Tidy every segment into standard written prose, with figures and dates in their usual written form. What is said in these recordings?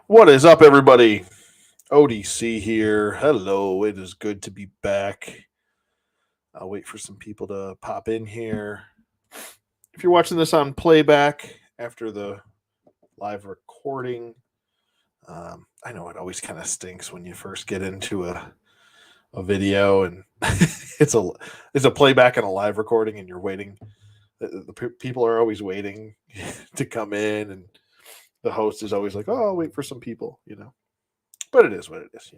What is up, everybody? ODC here. Hello, it is good to be back. I'll wait for some people to pop in here. If you're watching this on playback after the live recording, I know it always kind of stinks when you first get into a video and it's a playback and a live recording, and you're waiting. The people are always waiting to come in, and the host is always like, "Oh, I'll wait for some people." But it is what it is.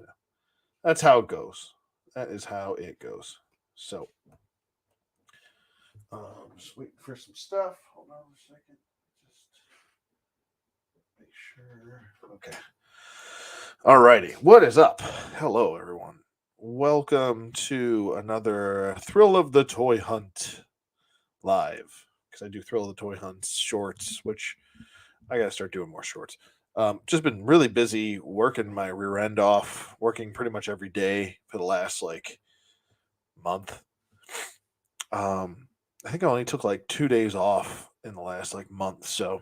That's how it goes. That is how it goes. So, just waiting for some stuff. Hold on a second. Just make sure. Okay. Alrighty. What is up? Hello, everyone. Welcome to another Thrill of the Toy Hunt live. Because I do Thrill of the Toy Hunt shorts, which I got to start doing more shorts. Just been really busy working my rear end off, working pretty much every day for the last month. I think I only took like 2 days off in the last month. So,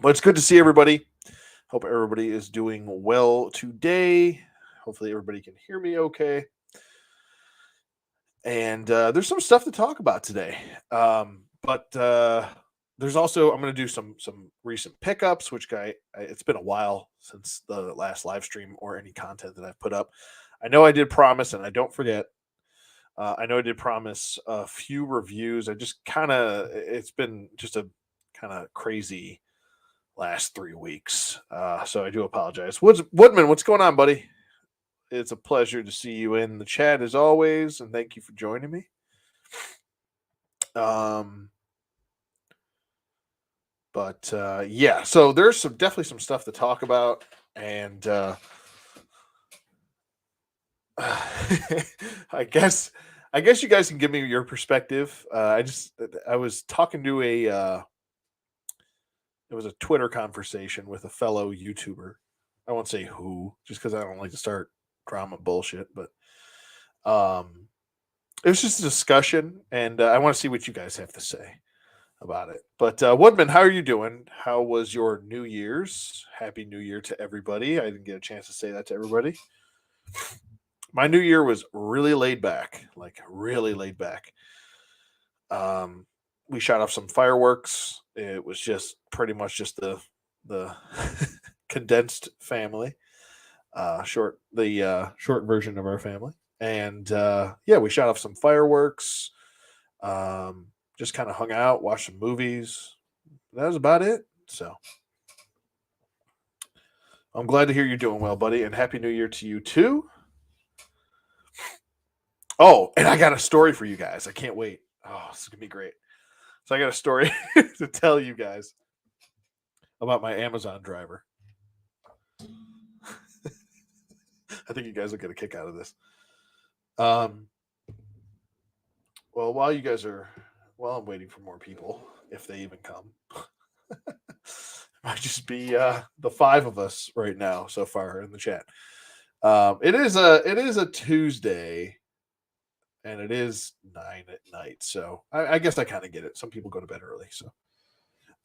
but it's good to see everybody. Hope everybody is doing well today. Hopefully, everybody can hear me okay. And there's some stuff to talk about today. But there's also I'm going to do some recent pickups, which it's been a while since the last live stream or any content that I've put up. I know I did promise, and I don't forget. I know I did promise a few reviews. It's been just a kind of crazy last 3 weeks. So I do apologize. Woodman, what's going on, buddy? It's a pleasure to see you in the chat as always, and thank you for joining me. But yeah, so there's definitely some stuff to talk about, and I guess you guys can give me your perspective. I was talking to it was a Twitter conversation with a fellow YouTuber. I won't say who, just because I don't like to start drama bullshit. But it was just a discussion, and I want to see what you guys have to say about it. But Woodman, how are you doing? How was your New Year's? Happy New Year to everybody. I didn't get a chance to say that to everybody. My New Year was really laid back, like really laid back. We shot off some fireworks. It was just pretty much just the condensed family, short version of our family, and yeah, we shot off some fireworks. Just kind of hung out, watched some movies. That was about it. So I'm glad to hear you're doing well, buddy, and happy New Year to you too. Oh, and I got a story for you guys. I can't wait. Oh, this is gonna be great. So I got a story to tell you guys about my Amazon driver. I think you guys will get a kick out of this. Well, while I'm waiting for more people, if they even come, it might just be the five of us right now so far in the chat. It is a Tuesday, and it is 9 p.m. So I guess I kind of get it. Some people go to bed early, so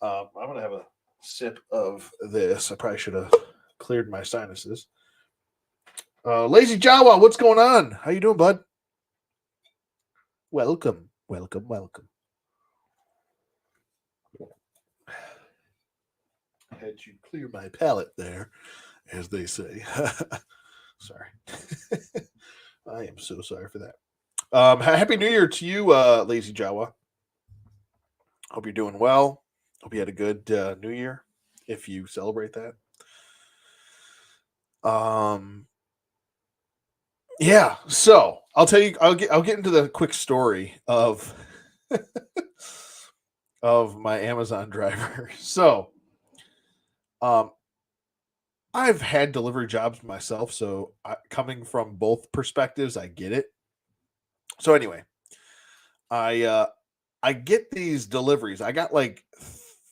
I'm gonna have a sip of this. I probably should have cleared my sinuses. Lazy Jawa, what's going on? How you doing, bud? Welcome. Had you clear my palate there, as they say. Sorry. I am so sorry for that. Happy New Year to you, Lazy Jawa. Hope you're doing well. Hope you had a good New Year, if you celebrate that. Yeah. So I'll tell you. I'll get into the quick story of of my Amazon driver. So, I've had delivery jobs myself, so coming from both perspectives, I get it. So anyway, I get these deliveries. I got like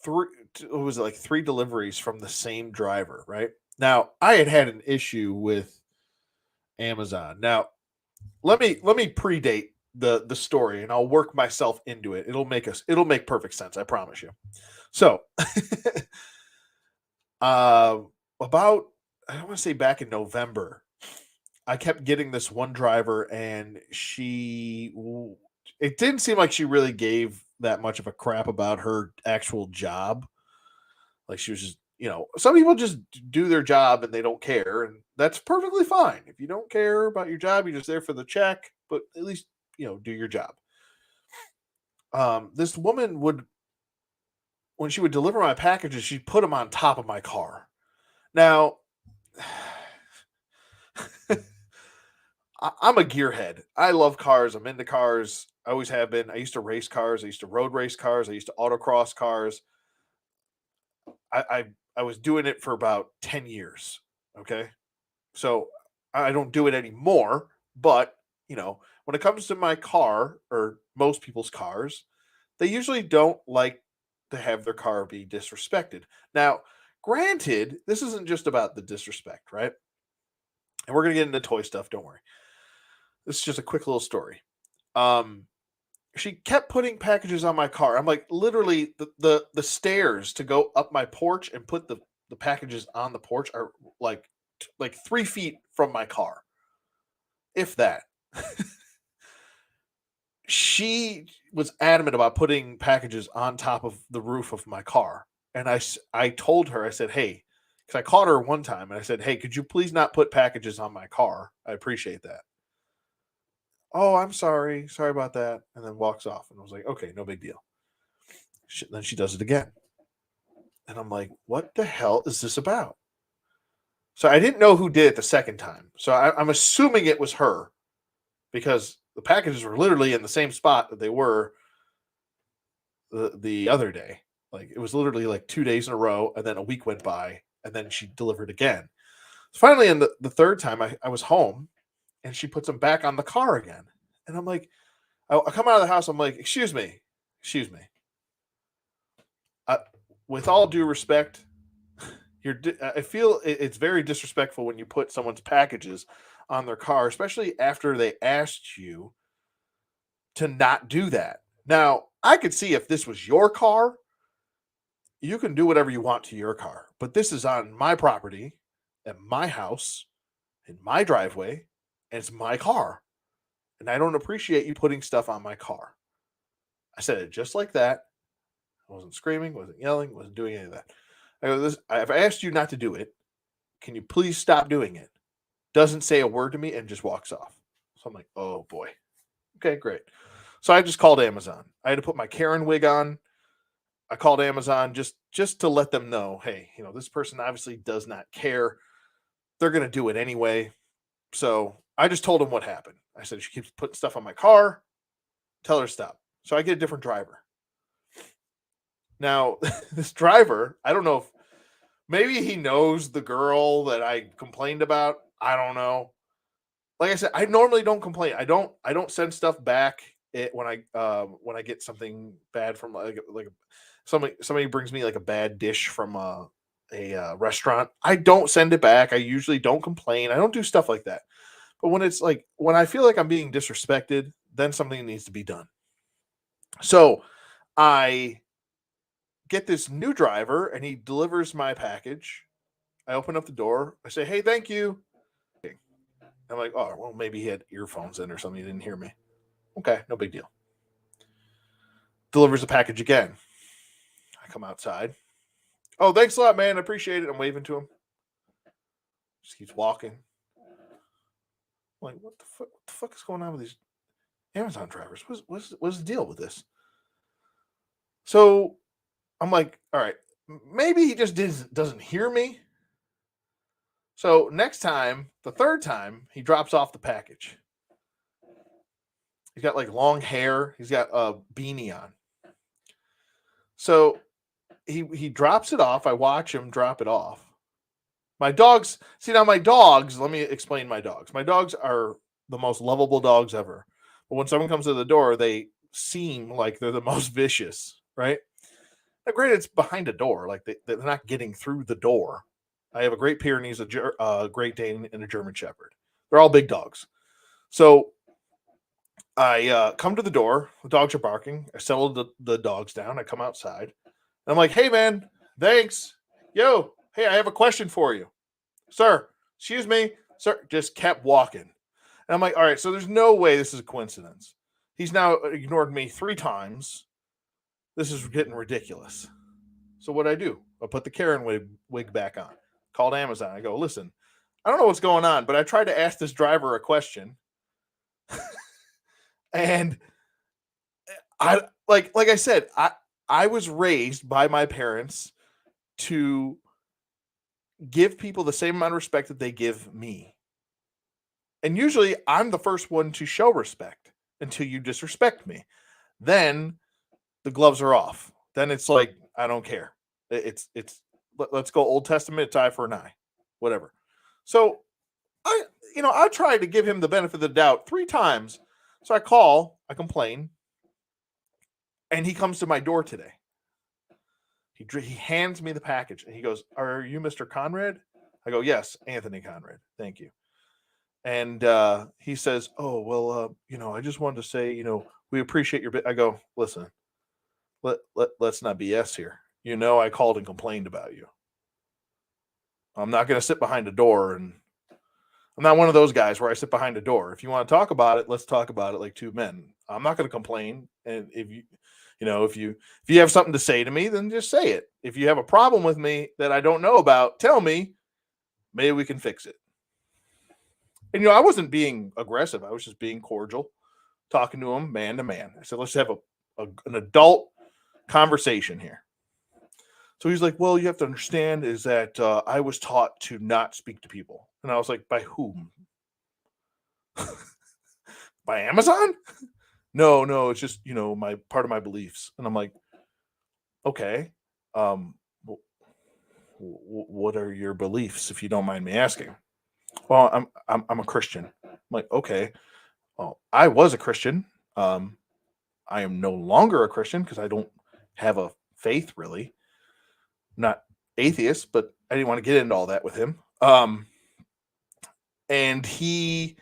three. It was like three deliveries from the same driver. Right now, I had an issue with Amazon. Now, let me predate the story, and I'll work myself into it. It'll make perfect sense. I promise you. So, uh, about, I don't want to say back in November, I kept getting this one driver, and it didn't seem like she really gave that much of a crap about her actual job. Like she was just, some people just do their job and they don't care, and that's perfectly fine. If you don't care about your job, you're just there for the check, but at least, do your job. This woman would, when she would deliver my packages, she'd put them on top of my car. Now, I'm a gearhead. I love cars. I'm into cars. I always have been. I used to race cars. I used to road race cars. I used to autocross cars. I was doing it for about 10 years. Okay. So I don't do it anymore. But, when it comes to my car or most people's cars, they usually don't like to have their car be disrespected. Now, granted, this isn't just about the disrespect, right? And we're going to get into toy stuff. Don't worry. This is just a quick little story. Um, she kept putting packages on my car. I'm like, literally, the stairs to go up my porch and put the packages on the porch are like 3 feet from my car, if that. She was adamant about putting packages on top of the roof of my car, and I told her, I said, hey, because I caught her one time, and I said, hey, could you please not put packages on my car? I appreciate that. Oh, I'm sorry. Sorry about that. And then walks off. And I was like, okay, no big deal. Then she does it again. And I'm like, what the hell is this about? So I didn't know who did it the second time. So I'm assuming it was her because the packages were literally in the same spot that they were the other day. Like it was literally like 2 days in a row. And then a week went by. And then she delivered again. So finally, in the third time, I was home and she puts them back on the car again. And I'm like, I come out of the house. I'm like, excuse me. Uh, with all due respect, I feel it's very disrespectful when you put someone's packages on their car, especially after they asked you to not do that. Now, I could see if this was your car, you can do whatever you want to your car, but this is on my property, at my house, in my driveway, and it's my car. And I don't appreciate you putting stuff on my car. I said it just like that. I wasn't screaming, wasn't yelling, wasn't doing any of that. I go, I've asked you not to do it. Can you please stop doing it? Doesn't say a word to me and just walks off. So I'm like, oh boy. Okay, great. So I just called Amazon. I had to put my Karen wig on. I called Amazon just to let them know, hey, this person obviously does not care. They're going to do it anyway. So I just told them what happened. I said, she keeps putting stuff on my car. Tell her to stop. So I get a different driver. Now, this driver, I don't know if maybe he knows the girl that I complained about. I don't know. Like I said, I normally don't complain. I don't send stuff back when I get something bad from like somebody brings me like a bad dish from a restaurant. I don't send it back. I usually don't complain. I don't do stuff like that. But when it's like when I feel like I'm being disrespected, then something needs to be done. So I get this new driver and he delivers my package. I open up the door. I say, hey, thank you. I'm like, oh, well, maybe he had earphones in or something. He didn't hear me. Okay, no big deal. Delivers the package again. I come outside. Oh, thanks a lot, man. I appreciate it. I'm waving to him. Just keeps walking. I'm like, what the fuck is going on with these Amazon drivers? What's the deal with this? So I'm like, all right, maybe he just doesn't hear me. So next time, the third time, he drops off the package. He's got like long hair. He's got a beanie on. So he drops it off. I watch him drop it off. My dogs, let me explain my dogs. My dogs are the most lovable dogs ever. But when someone comes to the door, they seem like they're the most vicious, right? Now, granted, it's behind a door. Like they're not getting through the door. I have a Great Pyrenees, a Great Dane, and a German Shepherd. They're all big dogs. So I come to the door. The dogs are barking. I settle the dogs down. I come outside. I'm like, hey, man, thanks. Yo, hey, I have a question for you. sir, excuse me, sir, just kept walking. And I'm like, all right, so there's no way this is a coincidence. He's now ignored me 3 times. This is getting ridiculous. So what I do? I put the Karen wig back on. Called Amazon. I go, listen, I don't know what's going on, but I tried to ask this driver a question, and like I said, I was raised by my parents to give people the same amount of respect that they give me. And usually I'm the first one to show respect until you disrespect me. Then the gloves are off. Then it's like, I don't care. It's let's go Old Testament, eye for an eye, whatever. So I tried to give him the benefit of the doubt 3 times. So I complain, and he comes to my door today. He hands me the package, and he goes, "Are you Mr. Conrad?" I go, "Yes, Anthony Conrad. Thank you." And he says, "Oh, well, I just wanted to say, we appreciate your bit." I go, "Listen, let's not BS here. I called and complained about you. I'm not going to sit behind a door, and I'm not one of those guys where I sit behind a door. If you want to talk about it, let's talk about it like 2 men. I'm not going to complain. And if you have something to say to me, then just say it. If you have a problem with me that I don't know about, tell me. Maybe we can fix it." And I wasn't being aggressive. I was just being cordial, talking to him man to man. I said, let's have an adult conversation here. So he's like, "Well, you have to understand is that I was taught to not speak to people." And I was like, "By whom?" "By Amazon?" No, it's just, my part of my beliefs. And I'm like, "Okay. Um, what are your beliefs, if you don't mind me asking?" "Well, I'm a Christian." I'm like, "Okay. Well, I was a Christian. Um, I am no longer a Christian because I don't have a faith really. Not atheist, but I didn't want to get into all that with him." And he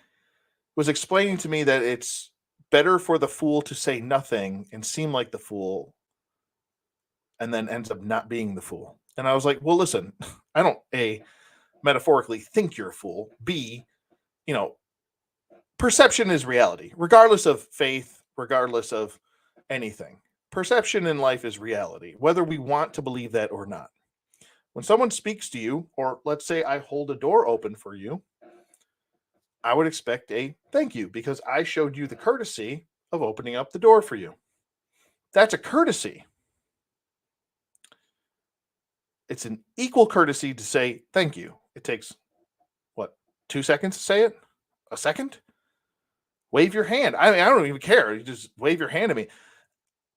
was explaining to me that it's better for the fool to say nothing and seem like the fool and then ends up not being the fool. And I was like, well, listen, I don't A, metaphorically think you're a fool. B, perception is reality, regardless of faith, regardless of anything. Perception in life is reality, whether we want to believe that or not. When someone speaks to you, or let's say I hold a door open for you, I would expect a thank you because I showed you the courtesy of opening up the door for you. That's a courtesy. It's an equal courtesy to say thank you. It takes, what, 2 seconds to say it? A second? Wave your hand. I mean, I don't even care. You just wave your hand at me.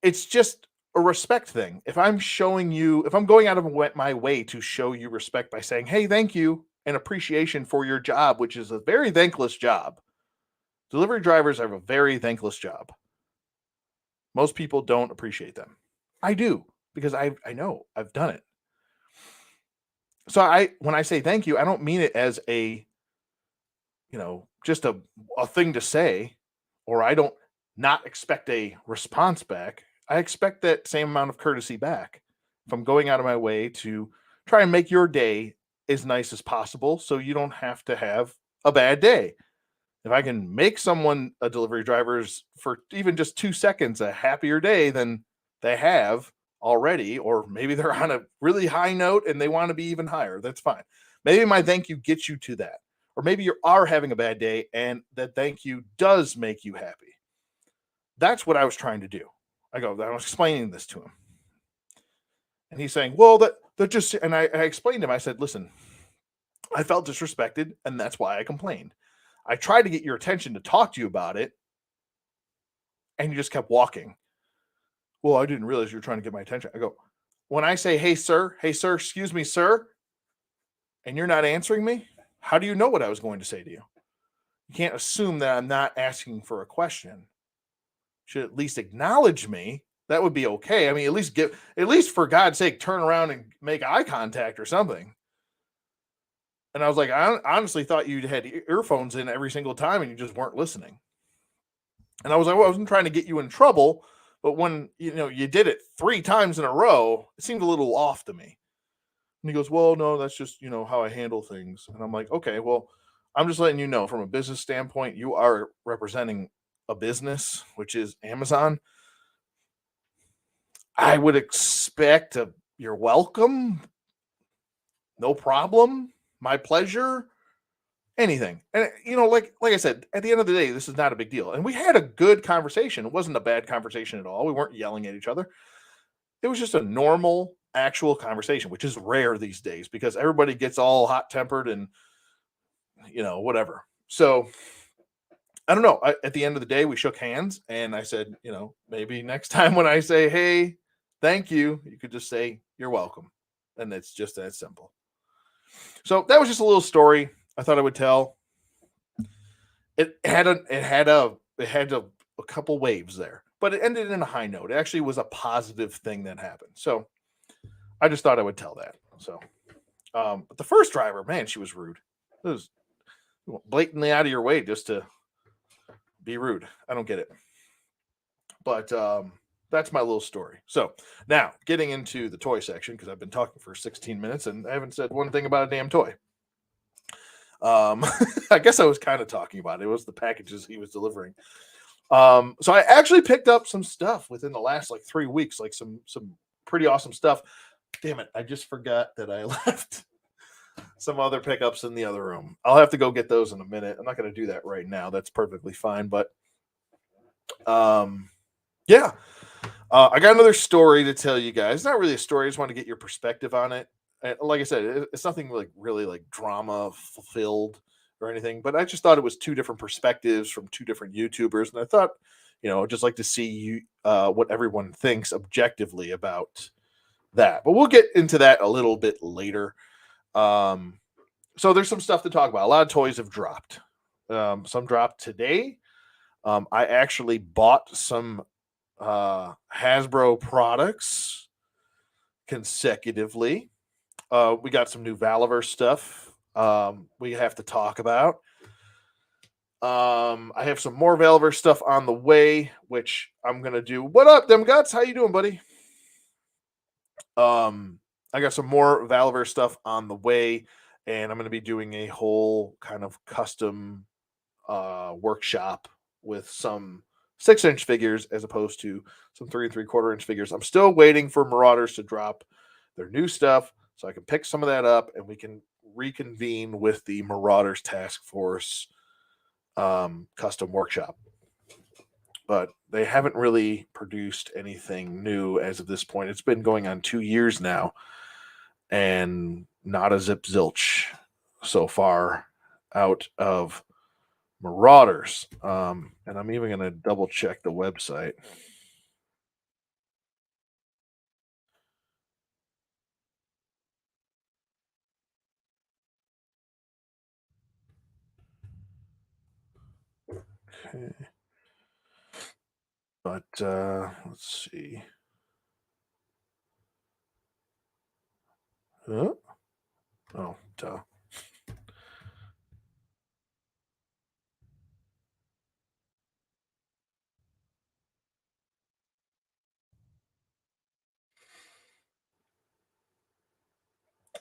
It's just a respect thing. If I'm going out of my way to show you respect by saying, hey, thank you, and appreciation for your job, which is a very thankless job. Delivery drivers have a very thankless job. Most people don't appreciate them. I do, because I know I've done it. So when I say thank you, I don't mean it as just a thing to say, or I don't not expect a response back. I expect that same amount of courtesy back. If I'm going out of my way to try and make your day as nice as possible so you don't have to have a bad day. If I can make a delivery driver's for even just 2 seconds a happier day than they have already, or maybe they're on a really high note and they want to be even higher, that's fine. Maybe my thank you gets you to that. Or maybe you are having a bad day and that thank you does make you happy. That's what I was trying to do. I was explaining this to him. And he's saying, well, that just, and I explained to him, I said, listen, I felt disrespected and that's why I complained. I tried to get your attention to talk to you about it, and you just kept walking. Well, I didn't realize you were trying to get my attention. I go, when I say, hey, sir, excuse me, sir, and you're not answering me, how do you know what I was going to say to you? You can't assume that I'm not asking for a question. You should at least acknowledge me. That would be okay. I mean, at least for God's sake, turn around and make eye contact or something. And I was like, I honestly thought you had earphones in every single time and you just weren't listening. And I was like, well, I wasn't trying to get you in trouble, but when you did it 3 times in a row, it seemed a little off to me. And he goes, well, no, that's just, how I handle things. And I'm like, okay, well, I'm just letting you know from a business standpoint, you are representing a business, which is Amazon. I would expect you're welcome. No problem. My pleasure. Anything. And like I said, at the end of the day, this is not a big deal. And we had a good conversation. It wasn't a bad conversation at all. We weren't yelling at each other. It was just a normal, actual conversation, which is rare these days because everybody gets all hot tempered and whatever. So I don't know. At the end of the day, we shook hands and I said, maybe next time when I say, hey, thank you, you could just say, you're welcome. And it's just that simple. So that was just a little story I thought I would tell. It had a couple waves there, but it ended in a high note. It actually was a positive thing that happened. So I just thought I would tell that. So, but the first driver, man, she was rude. It was blatantly out of your way just to be rude. I don't get it. But that's my little story. So now getting into the toy section because I've been talking for 16 minutes and I haven't said one thing about a damn toy. I guess I was kind of talking about it. It was the packages he was delivering. So I actually picked up some stuff within the last 3 weeks, like some pretty awesome stuff. Damn it, I just forgot that I left some other pickups in the other room. I'll have to go get those in a minute. I'm not going to do that right now. That's perfectly fine. But yeah, I got another story to tell you guys. It's not really a story. I just want to get your perspective on it. And like I said, it's nothing really drama fulfilled or anything, but I just thought it was two different perspectives from two different YouTubers. And I thought, I'd just like to see what everyone thinks objectively about that. But we'll get into that a little bit later. So there's some stuff to talk about. A lot of toys have dropped. Some dropped today. I actually bought some Hasbro products consecutively. We got some new Valaverse stuff we have to talk about. I have some more Valaverse stuff on the way, which I'm gonna do. What up, them guts? How you doing, buddy? I got some more Valaverse stuff on the way, and I'm gonna be doing a whole kind of custom workshop with some 6-inch figures as opposed to some 3 3/4 inch figures. I'm still waiting for Marauders to drop their new stuff so I can pick some of that up and we can reconvene with the Marauders Task Force custom workshop. But they haven't really produced anything new as of this point. It's been going on 2 years now and not a zip zilch so far out of Marauders. And I'm even going to double check the website. Okay. But let's see. Huh? Oh, duh.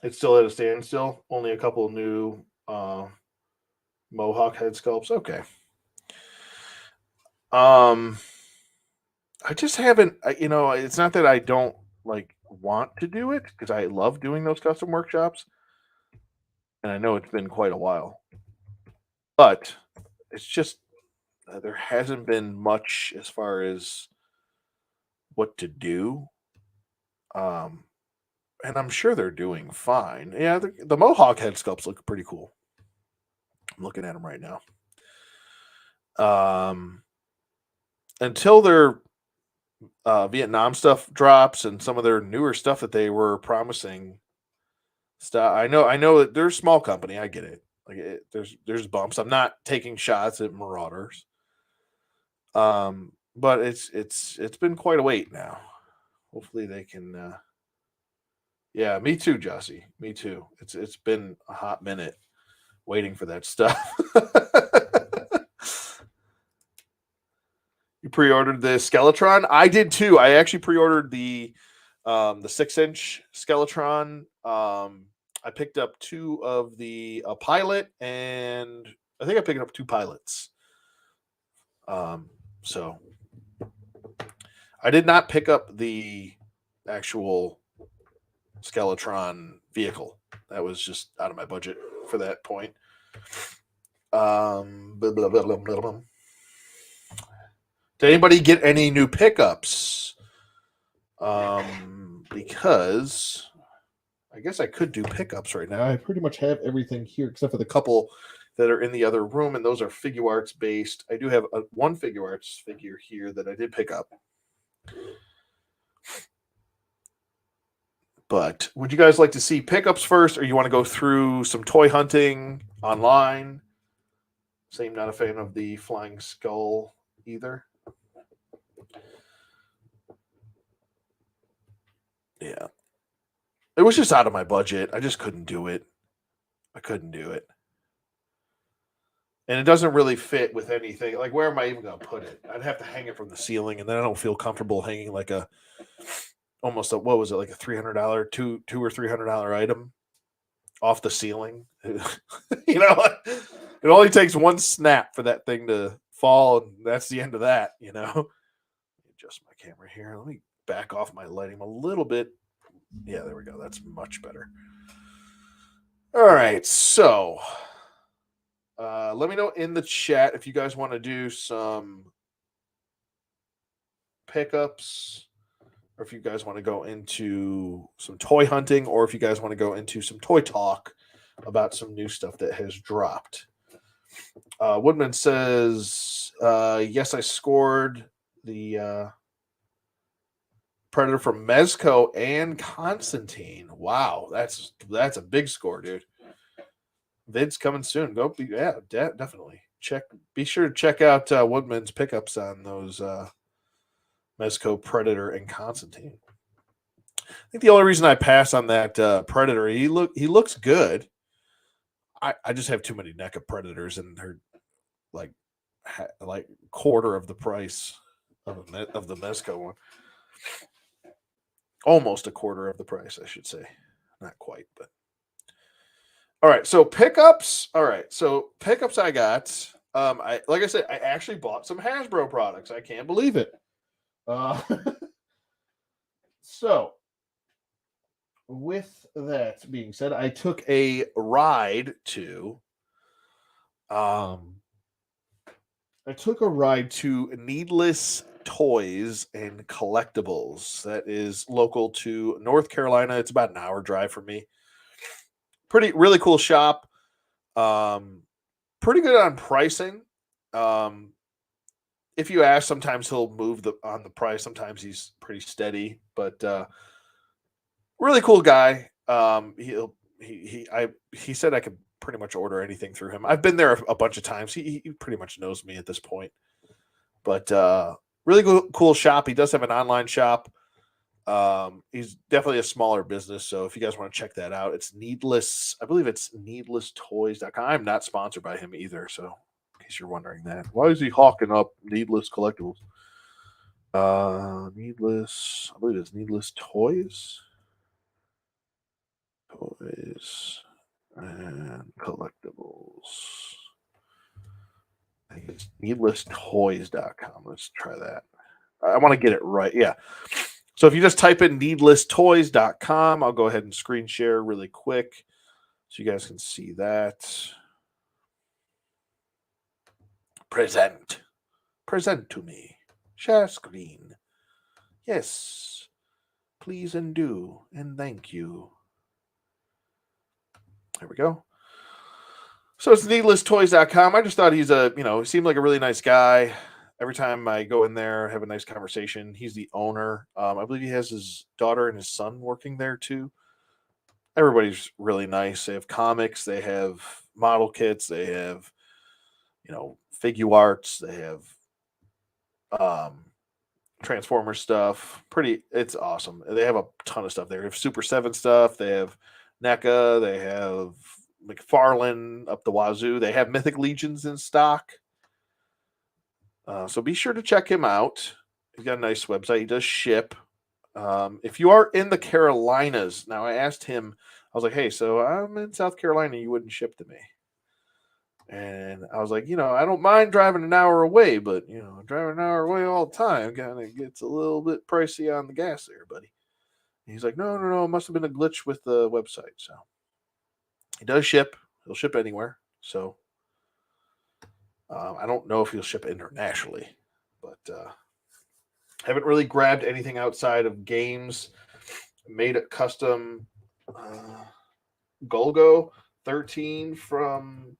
It's still at a standstill. Only a couple new Mohawk head sculpts. Okay. I just haven't. It's not that I don't want to do it because I love doing those custom workshops, and I know it's been quite a while. But it's just there hasn't been much as far as what to do. And I'm sure they're doing fine. Yeah, the Mohawk head sculpts look pretty cool. I'm looking at them right now. Until their Vietnam stuff drops and some of their newer stuff that they were promising stuff. I know that they're a small company. I get it. There's bumps. I'm not taking shots at Marauders. But it's been quite a wait now. Hopefully they can. Yeah, me too, Jossie. Me too. It's been a hot minute waiting for that stuff. You pre-ordered the Skeletron? I did too. I actually pre-ordered the 6-inch Skeletron I picked up 2 of the pilot, and I think I picked up 2 pilots. So I did not pick up the actual Skeletron vehicle. That was just out of my budget for that point. Blah, blah, blah, blah, blah, blah. Did anybody get any new pickups? Because I guess I could do pickups right now. I pretty much have everything here except for the couple that are in the other room, and those are Figure Arts based. I do have one Figure Arts figure here that I did pick up. But would you guys like to see pickups first, or you want to go through some toy hunting online? Same, not a fan of the Flying Skull either. Yeah. It was just out of my budget. I just couldn't do it. I couldn't do it. And it doesn't really fit with anything. Like, where am I even going to put it? I'd have to hang it from the ceiling, and then I don't feel comfortable hanging like almost what was it, like a $300, two or $300 item off the ceiling. You know, it only takes one snap for that thing to fall, and that's the end of that. You know, adjust my camera here. Let me back off my lighting a little bit. Yeah, there we go. That's much better. All right, so let me know in the chat if you guys want to do some pickups, or if you guys want to go into some toy hunting, or if you guys want to go into some toy talk about some new stuff that has dropped. Woodman says, yes, I scored the Predator from Mezco and Constantine. Wow, that's a big score, dude. Vid's coming soon. Definitely check. Be sure to check out Woodman's pickups on those Mezco, Predator, and Constantine. I think the only reason I pass on that Predator, he looks good. I just have too many NECA Predators, and they're like quarter of the price of the Mezco one. Almost a quarter of the price, I should say. Not quite, but all right. So pickups. All right. So pickups I got. Like I said, I actually bought some Hasbro products. I can't believe it. So with that being said, I took a ride to Needless Toys and Collectibles. That is local to North Carolina. It's about an hour drive from me. Really cool shop. Pretty good on pricing. If you ask, sometimes he'll move on the price. Sometimes he's pretty steady, but really cool guy. He said I could pretty much order anything through him. I've been there a bunch of times. He pretty much knows me at this point. But really cool shop. He does have an online shop. He's definitely a smaller business, so if you guys want to check that out, it's Needless. I believe it's needlesstoys.com. I'm not sponsored by him either, so in case you're wondering that. Why is he hawking up Needless Collectibles? Needless. I believe it's Needless Toys. Toys and Collectibles. I think it's needlesstoys.com. Let's try that. I want to get it right. Yeah. So if you just type in needlesstoys.com, I'll go ahead and screen share really quick so you guys can see that. Present to me. Share screen. Yes. Please and do. And thank you. There we go. So it's needlesstoys.com. I just thought he seemed like a really nice guy. Every time I go in there, have a nice conversation. He's the owner. I believe he has his daughter and his son working there too. Everybody's really nice. They have comics. They have model kits. They have, Figure Arts. They have Transformer stuff. It's awesome. They have a ton of stuff there. They have Super 7 stuff. They have NECA. They have McFarlane up the wazoo. They have Mythic Legions in stock. So be sure to check him out. He's got a nice website. He does ship. If you are in the Carolinas, now I asked him, I was like, hey, so I'm in South Carolina, you wouldn't ship to me. And I was like, I don't mind driving an hour away, but driving an hour away all the time kind of gets a little bit pricey on the gas there, buddy. And he's like, no, no, no, it must have been a glitch with the website. So he does ship. He'll ship anywhere. So I don't know if he'll ship internationally, but haven't really grabbed anything outside of games. Made a custom Golgo 13 from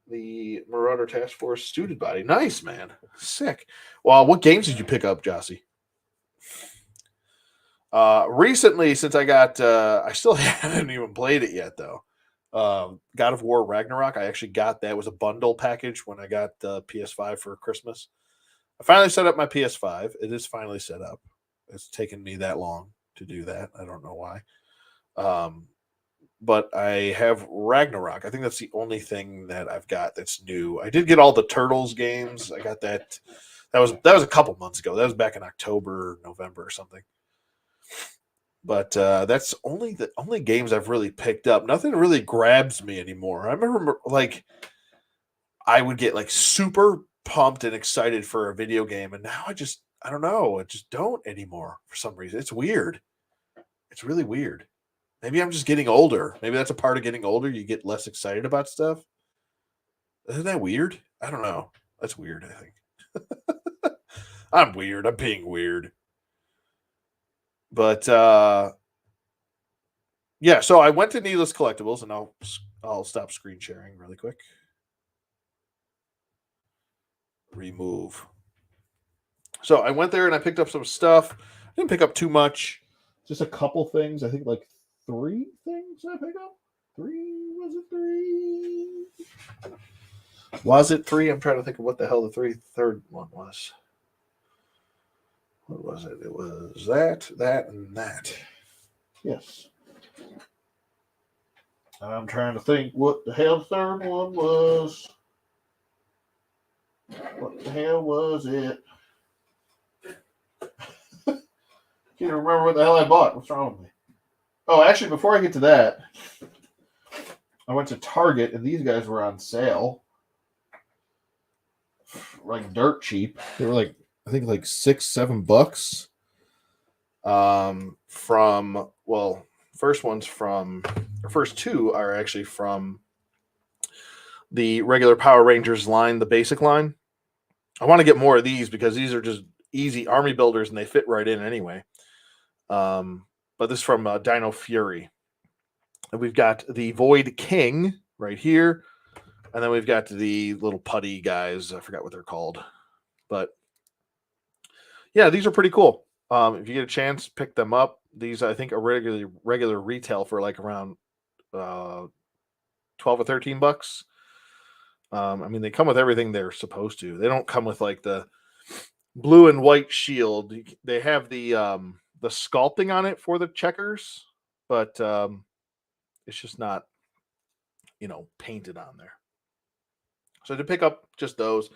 the Marauder Task Force Student Body. Nice, man. Sick. Well, what games did you pick up, Jossie? Recently, since I got, I still haven't even played it yet, though. God of War Ragnarok. I actually got that. It was a bundle package when I got the PS5 for Christmas. I finally set up my PS5. It is finally set up. It's taken me that long to do that. I don't know why. But I have Ragnarok. I think that's the only thing that I've got that's new. I did get all the Turtles games. I got that. That was a couple months ago. That was back in October, November, or something. But that's the only games I've really picked up. Nothing really grabs me anymore. I remember like I would get like super pumped and excited for a video game, and now I don't know. I just don't anymore for some reason. It's weird. It's really weird. Maybe I'm just getting older. Maybe that's a part of getting older. You get less excited about stuff. Isn't that weird? I don't know. That's weird, I think. I'm weird. I'm being weird. But yeah, so I went to Needless Collectibles, and I'll stop screen sharing really quick. Remove. So I went there and I picked up some stuff. I didn't pick up too much. Just a couple things. I think like 3 things I picked up. 3? Was it 3? Was it 3? I'm trying to think of what the hell the third one was. What was it? It was that, and that. Yes. I'm trying to think what the hell the third one was. What the hell was it? Can't remember what the hell I bought. What's wrong with me? Oh, actually, before I get to that, I went to Target and these guys were on sale. Like dirt cheap. They were like, I think like $6-7. First 2 are actually from the regular Power Rangers line, the basic line. I want to get more of these because these are just easy army builders and they fit right in anyway. But this is from Dino Fury. And we've got the Void King right here. And then we've got the little putty guys. I forgot what they're called. But yeah, these are pretty cool. If you get a chance, pick them up. These, I think, are regular retail for like around 12 or $13. I mean, they come with everything they're supposed to. They don't come with like the blue and white shield. They have the sculpting on it for the checkers, but it's just not, painted on there. So to pick up just those,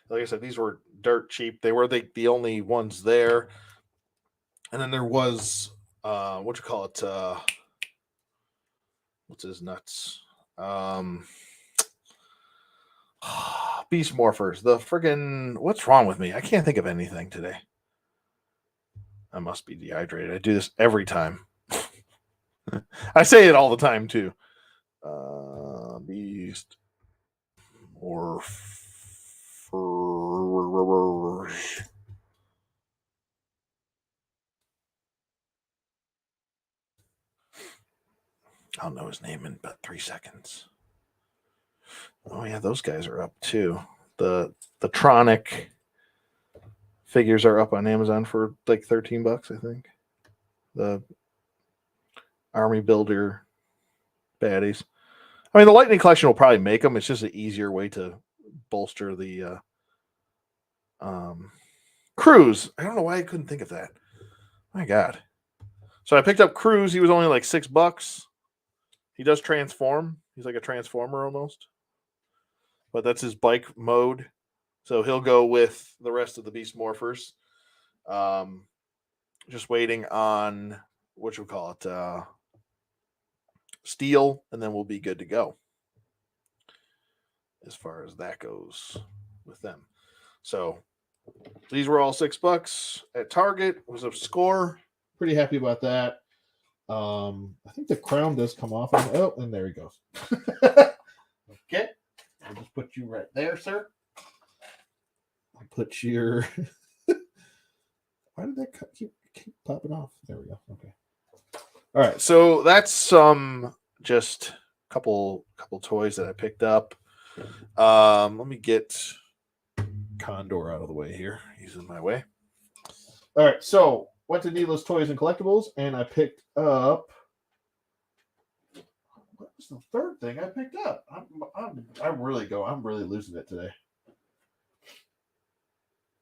like I said, these were dirt cheap. They were the only ones there. And then there was what you call it? What's his nuts? Beast Morphers. The friggin' what's wrong with me? I can't think of anything today. I must be dehydrated. I do this every time. I say it all the time too. Beast Morphers. I'll know his name in about 3 seconds. Oh yeah, those guys are up too. The Tronic figures are up on Amazon for like $13, I think. The Army Builder baddies. I mean, the Lightning Collection will probably make them. It's just an easier way to bolster the Cruz. I don't know why I couldn't think of that. My God. So I picked up Cruz. He was only like $6. He does transform. He's like a transformer almost. But that's his bike mode. So he'll go with the rest of the Beast Morphers. just waiting on what you call it, steel, and then we'll be good to go as far as that goes with them. So these were all $6 at Target. It was a score. Pretty happy about that. I think the crown does come off. Oh, and there he goes. Okay. I'll just put you right there, sir. I'll put your. Why did that keep popping off? There we go. Okay. All right. So that's some just couple toys that I picked up. Let me get Condor out of the way here. He's in my way. All right. So went to Needless Toys and Collectibles, and I picked up. What was the third thing I picked up? I'm really losing it today.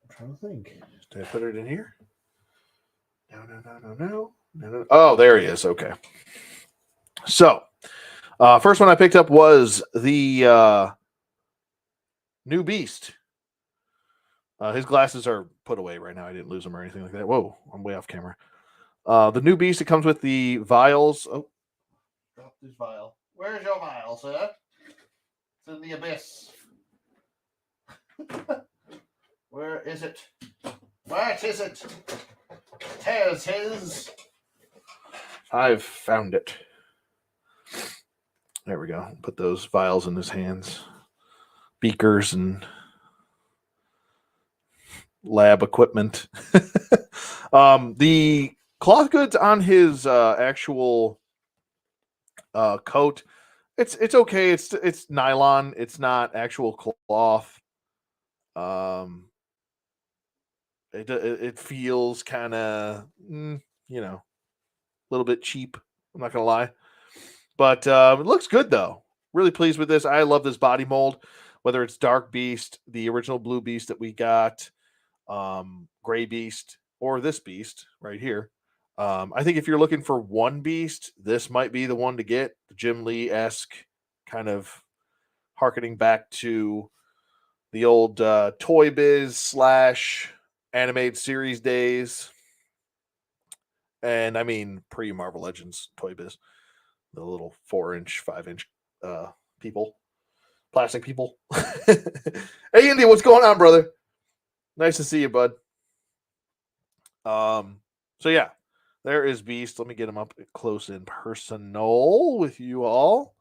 I'm trying to think. Did I put it in here? No. Oh, there he is. Okay. So, first one I picked up was the new Beast. His glasses are put away right now. I didn't lose them or anything like that. Whoa, I'm way off camera. The new Beast, it comes with the vials. Oh, drop this vial. Where's your vial, sir? It's in the abyss. Where is it? Where is it? There's his. I've found it. There we go. Put those vials in his hands. Beakers and lab equipment. The cloth goods on his actual coat, it's okay. It's nylon. It's not actual cloth. It feels kind of a little bit cheap. I'm not gonna lie, but it looks good though. Really pleased with this. I love this body mold. Whether it's Dark Beast, the original Blue Beast that we got, Gray Beast, or this Beast right here. I think if you're looking for one Beast, this might be the one to get. The Jim Lee-esque kind of harkening back to the old Toy Biz / animated series days. And I mean pre-Marvel Legends Toy Biz. The little 4-inch, 5-inch people. Plastic people. Hey, Indy, what's going on, brother? Nice to see you, bud. So yeah, there is Beast. Let me get him up close and personal with you all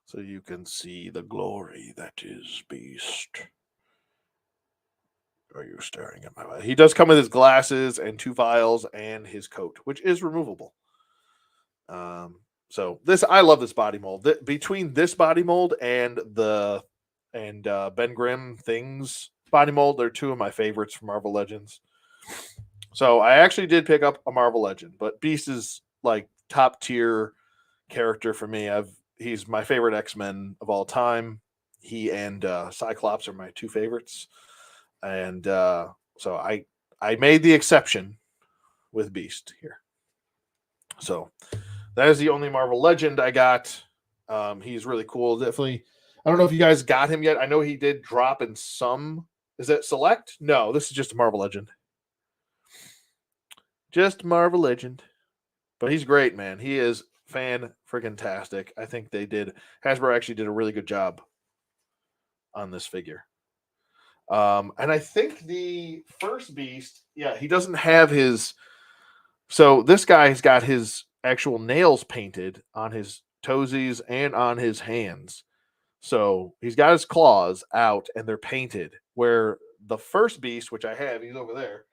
so you can see the glory that is Beast. Are you staring at my way? He does come with his glasses and 2 vials and his coat, which is removable. So I love this body mold. Between this body mold and Ben Grimm Things body mold, they're 2 of my favorites from Marvel Legends. So I actually did pick up a Marvel Legend, but Beast is like top tier character for me. He's my favorite X-Men of all time. He and Cyclops are my 2 favorites. And so I made the exception with Beast here. So that is the only Marvel Legend I got. He's really cool. Definitely. I don't know if you guys got him yet. I know he did drop in some. Is it Select? No, this is just a Marvel Legend. Just Marvel Legend. But he's great, man. He is fan-friggin-tastic. I think Hasbro actually did a really good job on this figure. And I think the first Beast, he doesn't have his. So this guy's got his actual nails painted on his toesies and on his hands. So he's got his claws out and they're painted. Where the first Beast, which I have, he's over there,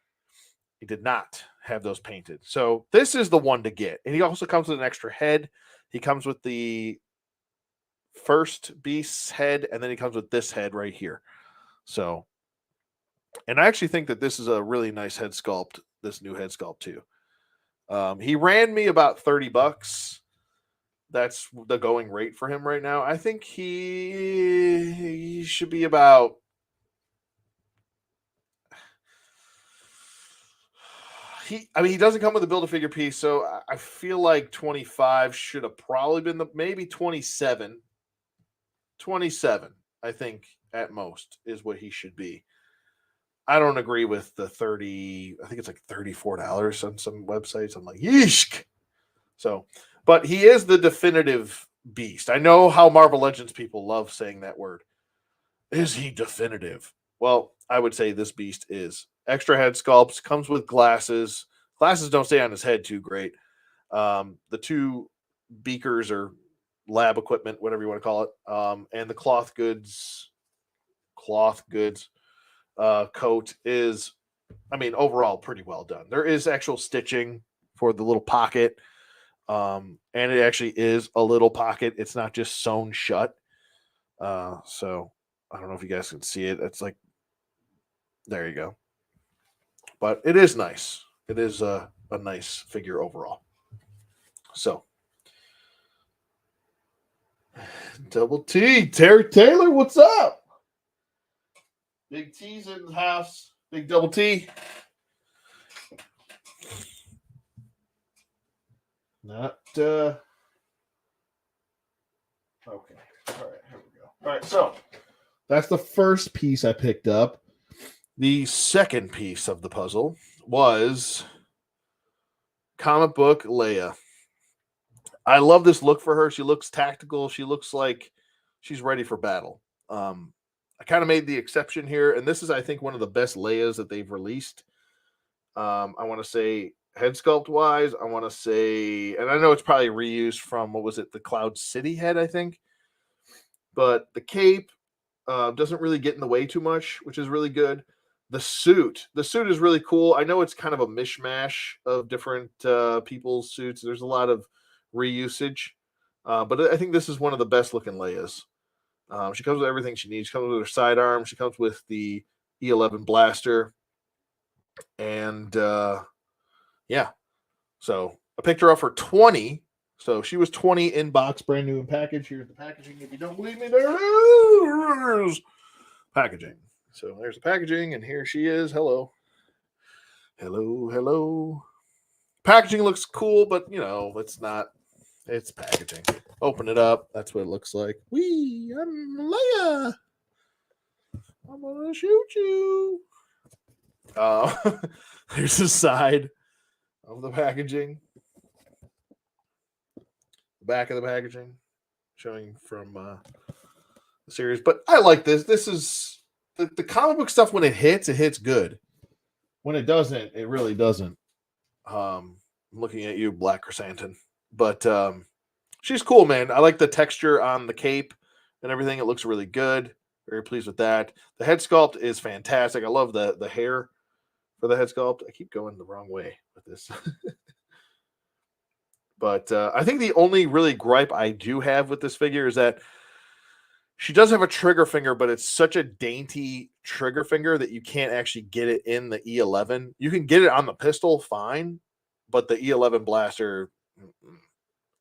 he did not have those painted. So this is the one to get. And he also comes with an extra head. He comes with the first Beast's head, and then he comes with this head right here. So, and I actually think that this is a really nice head sculpt, this new head sculpt too. He ran me about $30. That's the going rate for him right now. I think he should be about he doesn't come with a Build-A-Figure piece, so I feel like 25 should have probably been maybe 27. 27, I think, at most, is what he should be. I don't agree with the 30. I think it's like $34 on some websites. I'm like, yeesh. So, but he is the definitive beast. I know how Marvel Legends people love saying that word. Is he definitive? Well, I would say this beast is extra head sculpts. Comes with glasses. Glasses don't stay on his head too great. The two beakers or lab equipment, whatever you want to call it, and the cloth goods coat is, I mean, overall pretty well done. There is actual stitching for the little pocket, and it actually is a little pocket. It's not just sewn shut. So I don't know if you guys can see it. It's like, there you go. But it is nice. It is a nice figure overall. So Double T, Terry Taylor, what's up? Big T's in the house. Big Double T. Not okay. All right, here we go. All right, so that's the first piece I picked up. The second piece of the puzzle was comic book Leia. I love this look for her. She looks tactical. She looks like she's ready for battle. I kind of made the exception here, and this is, I think, one of the best Leias that they've released. I want to say head sculpt wise, I want to say, and I know it's probably reused from, what was it, the Cloud City head, I think. But the cape doesn't really get in the way too much, which is really good. The suit is really cool. I know it's kind of a mishmash of different people's suits. There's a lot of reusage, but I think this is one of the best looking Leias. She comes with everything she needs. She comes with her sidearm. She comes with the E11 blaster, and yeah. So I picked her up for 20. So she was 20 in box, brand new in package. Here's the packaging. If you don't believe me, there's packaging. So there's the packaging, and here she is. Hello. Packaging looks cool, but it's not. It's packaging. Open it up. That's what it looks like. Wee, I'm Leia. I'm gonna shoot you. There's the side of the packaging. The back of the packaging, showing from the series. But I like this. This is the comic book stuff. When it hits good. When it doesn't, it really doesn't. I'm looking at you, Black Chrysanthemum. But she's cool, man. I like the texture on the cape and everything. It looks really good. Very pleased with that. The head sculpt is fantastic. I love the hair for the head sculpt. I keep going the wrong way with this. But I think the only really gripe I do have with this figure is that she does have a trigger finger, but it's such a dainty trigger finger that you can't actually get it in the E11. You can get it on the pistol, fine, but the E11 blaster,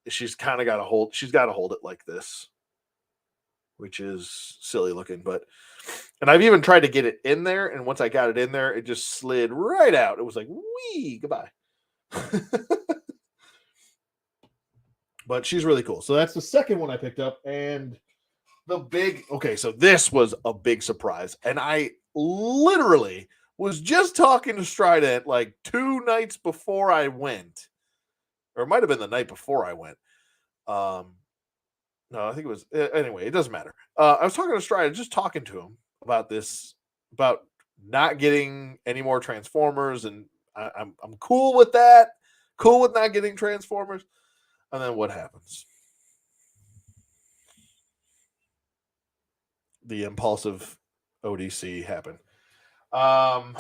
she's kind of got to hold. She's got to hold it like this, which is silly looking. And I've even tried to get it in there, and once I got it in there, it just slid right out. It was like, wee, goodbye. But she's really cool. So that's the second one I picked up, and so this was a big surprise. And I literally was just talking to Strident like 2 nights before I went, or it might have been the night before I went. No, I think it was, anyway, it doesn't matter. I was talking to Strident, just talking to him about this, about not getting any more Transformers. And I'm cool with that. Cool with not getting Transformers. And then what happens? The impulsive ODC happened. So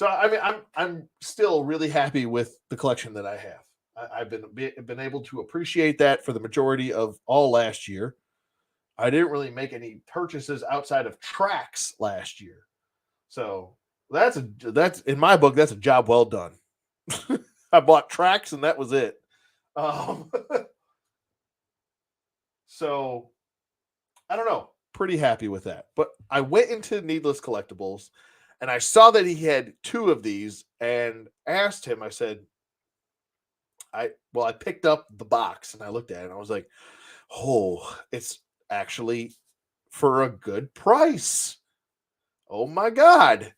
I mean, I'm still really happy with the collection that I have. I've been able to appreciate that for the majority of all last year. I didn't really make any purchases outside of tracks last year, so that's in my book, that's a job well done. I bought tracks and that was it. So I don't know. Pretty happy with that. But I went into Needless Collectibles and I saw that he had 2 of these and asked him, I said, I picked up the box and I looked at it and I was like, oh, it's actually for a good price. Oh my God.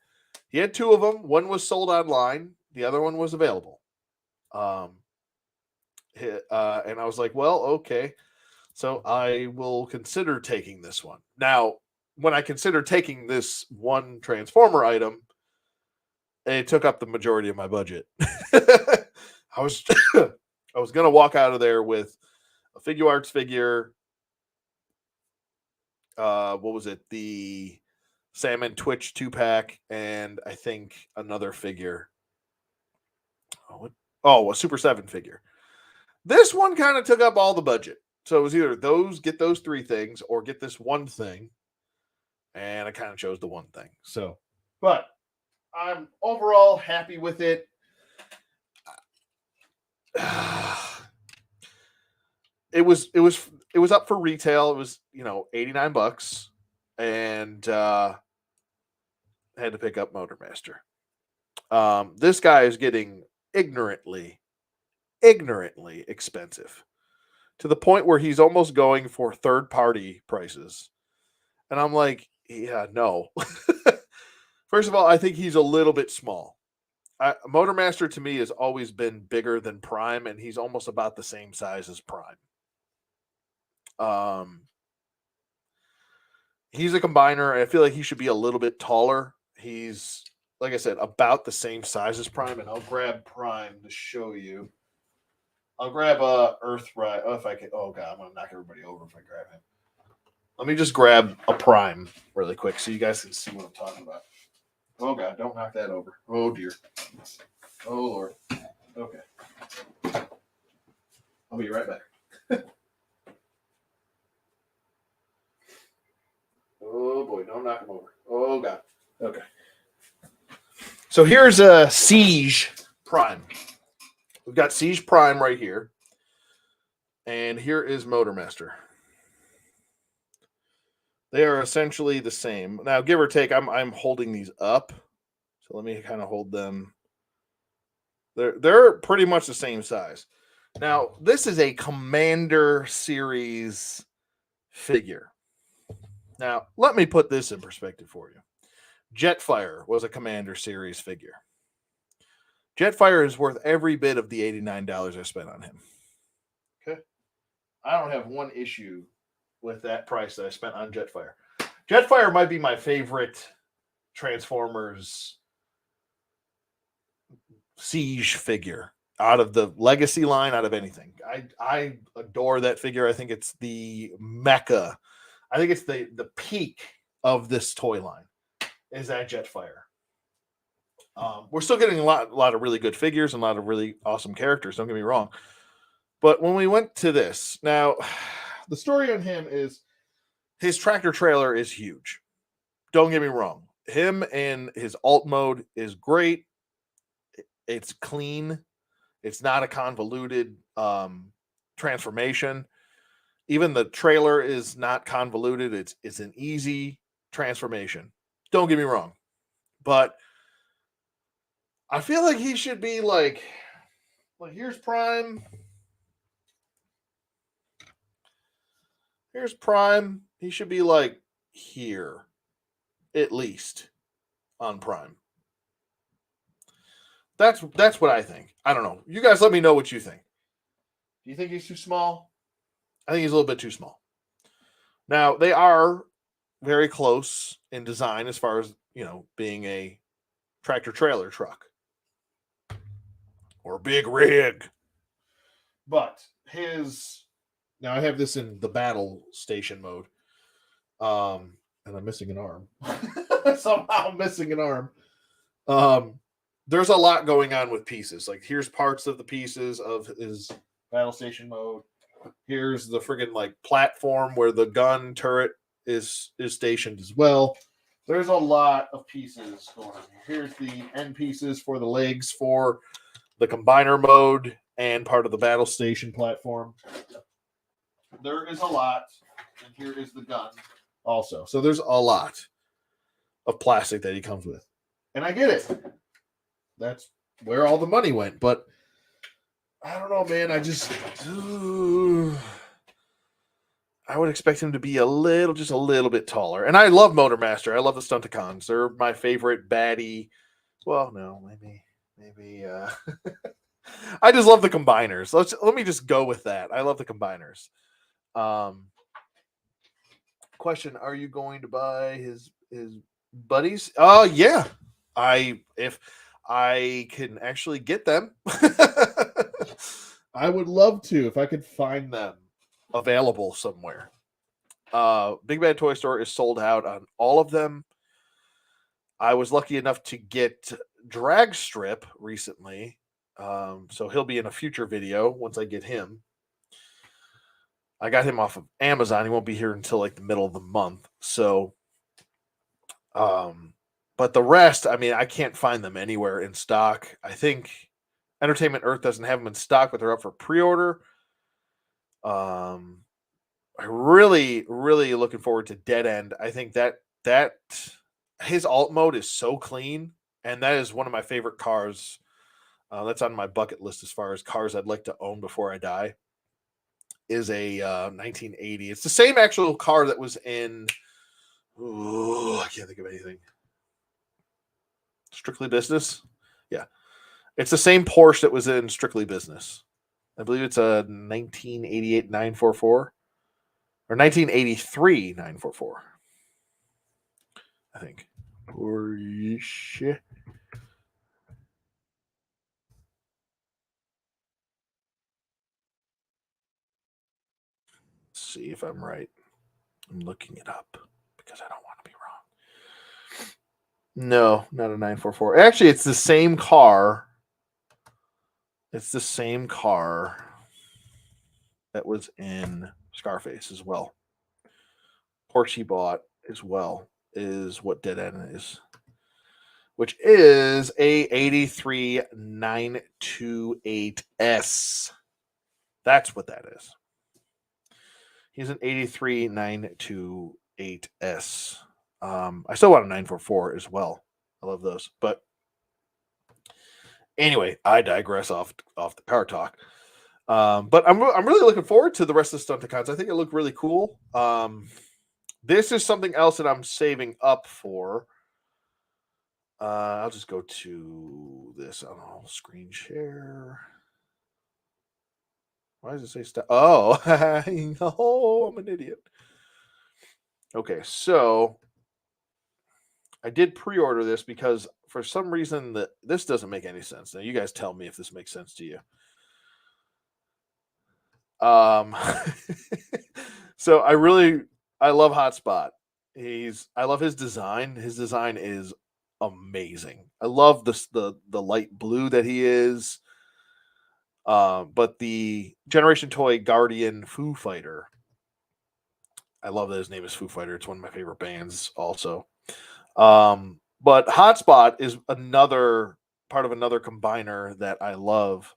He had two of them. One was sold online. The other one was available. And I was like, well, okay. So I will consider taking this one. Now, when I consider taking this one Transformer item, it took up the majority of my budget. I was I was gonna walk out of there with a Figuarts figure. What was it? The Salmon Twitch 2-pack, and I think another figure. A Super 7 figure. This one kind of took up all the budget. So it was either get those three things, or get this one thing. And I kind of chose the one thing. So, but I'm overall happy with it. It was up for retail. It was, $89, and had to pick up Motormaster. This guy is getting ignorantly expensive, to the point where he's almost going for third-party prices. And I'm like, yeah, no. First of all, I think he's a little bit small. Motormaster to me has always been bigger than Prime, and he's almost about the same size as Prime. He's a combiner. I feel like he should be a little bit taller. He's, like I said, about the same size as Prime, and I'll grab Prime to show you. I'll grab Earthrise. Oh, if I can. Oh God, I'm gonna knock everybody over if I grab him. Let me just grab a Prime really quick so you guys can see what I'm talking about. Oh God, don't knock that over. Oh dear. Oh Lord. Okay. I'll be right back. Oh boy, don't knock him over. Oh God. Okay. So here's a Siege Prime. We've got Siege Prime right here. And here is Motormaster. They are essentially the same. Now, give or take, I'm holding these up. So let me kind of hold them. They're pretty much the same size. Now, this is a Commander Series figure. Now, let me put this in perspective for you. Jetfire was a Commander Series figure. Jetfire is worth every bit of the $89 I spent on him. Okay. I don't have one issue with that price that I spent on Jetfire. Jetfire might be my favorite Transformers Siege figure out of the Legacy line, out of anything. I adore that figure. I think it's the mecca. I think it's the peak of this toy line is that Jetfire. We're still getting a lot of really good figures and a lot of really awesome characters. Don't get me wrong. But when we went to this, now the story on him is his tractor trailer is huge. Don't get me wrong. Him and his alt mode is great. It's clean. It's not a convoluted transformation. Even the trailer is not convoluted. It's an easy transformation. Don't get me wrong. But I feel like he should be like here's Prime. Here's Prime. He should be like here, at least, on Prime. That's what I think. I don't know. You guys let me know what you think. Do you think he's too small? I think he's a little bit too small. Now, they are very close in design as far as, being a tractor trailer truck or big rig. But now I have this in the battle station mode. And I'm missing an arm. Somehow I'm missing an arm. There's a lot going on with pieces. Like here's parts of the pieces of his battle station mode. Here's the friggin' platform where the gun turret is stationed as well. There's a lot of pieces going on here. Here's the end pieces for the legs for the combiner mode and part of the battle station platform. There is a lot. And here is the gun also. So there's a lot of plastic that he comes with. And I get it. That's where all the money went. But I don't know, man. I would expect him to be just a little bit taller. And I love Motormaster. I love the Stunticons. They're my favorite baddie. Well, no, maybe. I just love the combiners. Let me just go with that. I love the combiners. Um, question: are you going to buy his buddies? Yeah. If I can actually get them, I would love to if I could find them available somewhere. Big Bad Toy Store is sold out on all of them. I was lucky enough to get Drag Strip recently, so he'll be in a future video once I get him. I got him off of Amazon. He won't be here until like the middle of the month. So, but the rest, I mean, I can't find them anywhere in stock. I think Entertainment Earth doesn't have them in stock, but they're up for pre-order. I really, really looking forward to Dead End. I think that his alt mode is so clean, and that is one of my favorite cars. That's on my bucket list as far as cars I'd like to own before I die. Is a 1980. It's the same actual car that was in. Ooh, I can't think of anything. Strictly Business. Yeah, it's the same Porsche that was in Strictly Business. I believe it's a 1988 944 or 1983 944. I think. Porsche. See if I'm right. I'm looking it up because I don't want to be wrong. No, not a 944. Actually, it's the same car. It's the same car that was in Scarface as well. Porsche he bought as well is what Dead End is, which is a 83 928S. That's what that is. He's an 83 928S. I still want a 944 as well. I love those. But anyway, I digress off the car talk. But I'm really looking forward to the rest of the Stunticons. I think it looked really cool. This is something else that I'm saving up for. I'll just go to this. I don't know, screen share. Why does it say stuff? Oh, oh, I'm an idiot. Okay, so I did pre-order this because for some reason that this doesn't make any sense. Now you guys tell me if this makes sense to you. Um, so I love Hotspot. I love his design. His design is amazing. I love the light blue that he is. But the Generation Toy Guardian Foo Fighter, I love that his name is Foo Fighter. It's one of my favorite bands, also. But Hotspot is another part of another combiner that I love.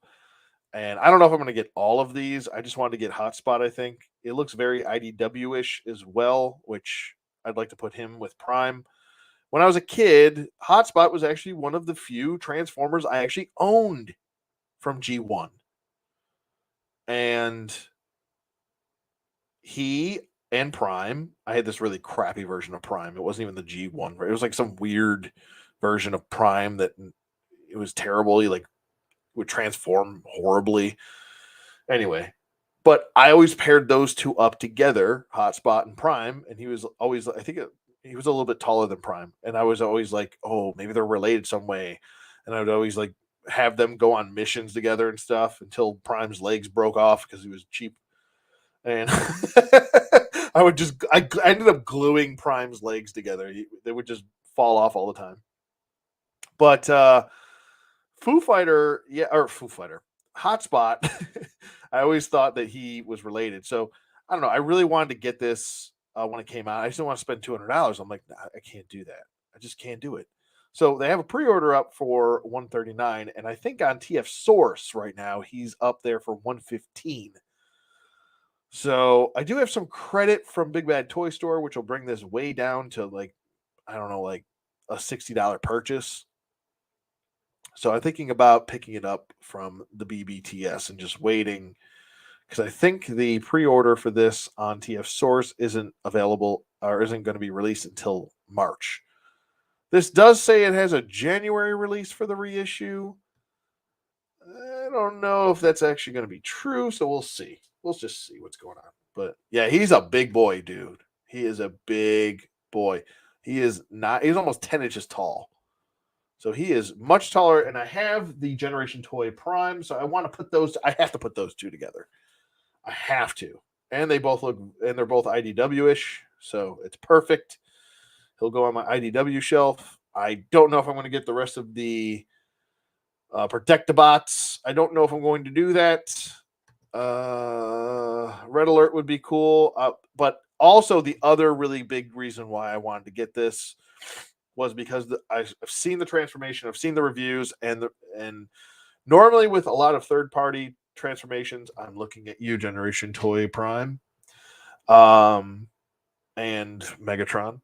And I don't know if I'm going to get all of these. I just wanted to get Hotspot, I think. It looks very IDW ish as well, which I'd like to put him with Prime. When I was a kid, Hotspot was actually one of the few Transformers I actually owned from G1. And he and Prime, I had this really crappy version of Prime. It wasn't even the G1. It was like some weird version of Prime that it was terrible. He like would transform horribly. Anyway, but I always paired those two up together, Hotspot and Prime, and he was always he was a little bit taller than Prime, and I was always like, oh, maybe they're related some way, and I would always like have them go on missions together and stuff until Prime's legs broke off because he was cheap, and I ended up gluing Prime's legs together. They would just fall off all the time. But Foo Fighter, yeah, or Foo Fighter, Hotspot. I always thought that he was related. So I don't know. I really wanted to get this when it came out. I just didn't want to spend $200. I'm like, nah, I can't do that. I just can't do it. So they have a pre-order up for 139, and I think on TF Source right now he's up there for 115. So I do have some credit from Big Bad Toy Store, which will bring this way down to like, I don't know, like a $60 purchase. So I'm thinking about picking it up from the BBTS and just waiting because I think the pre-order for this on TF Source isn't available or isn't going to be released until March. This does say it has a January release for the reissue. I don't know if that's actually going to be true, so we'll see. We'll just see what's going on. But yeah, he's a big boy, dude. He is a big boy. He's almost 10 inches tall. So he is much taller, and I have the Generation Toy Prime, so I have to put those two together. I have to. And they're both IDW-ish, so it's perfect. He'll go on my IDW shelf. I don't know if I'm going to get the rest of the Protectobots. I don't know if I'm going to do that. Red Alert would be cool. But also the other really big reason why I wanted to get this was because I've seen the transformation, I've seen the reviews, and normally with a lot of third-party transformations, I'm looking at you, Generation Toy Prime, and Megatron.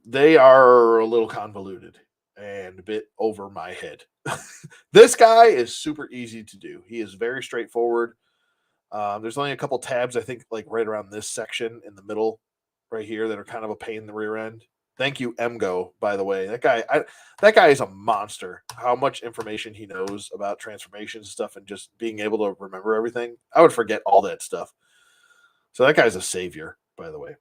They are a little convoluted and a bit over my head. This guy is super easy to do. He is very straightforward. There's only a couple tabs, I think, like right around this section in the middle, right here, that are kind of a pain in the rear end. Thank you, Emgo, by the way. That guy is a monster. How much information he knows about transformations and stuff, and just being able to remember everything. I would forget all that stuff. So that guy's a savior, by the way.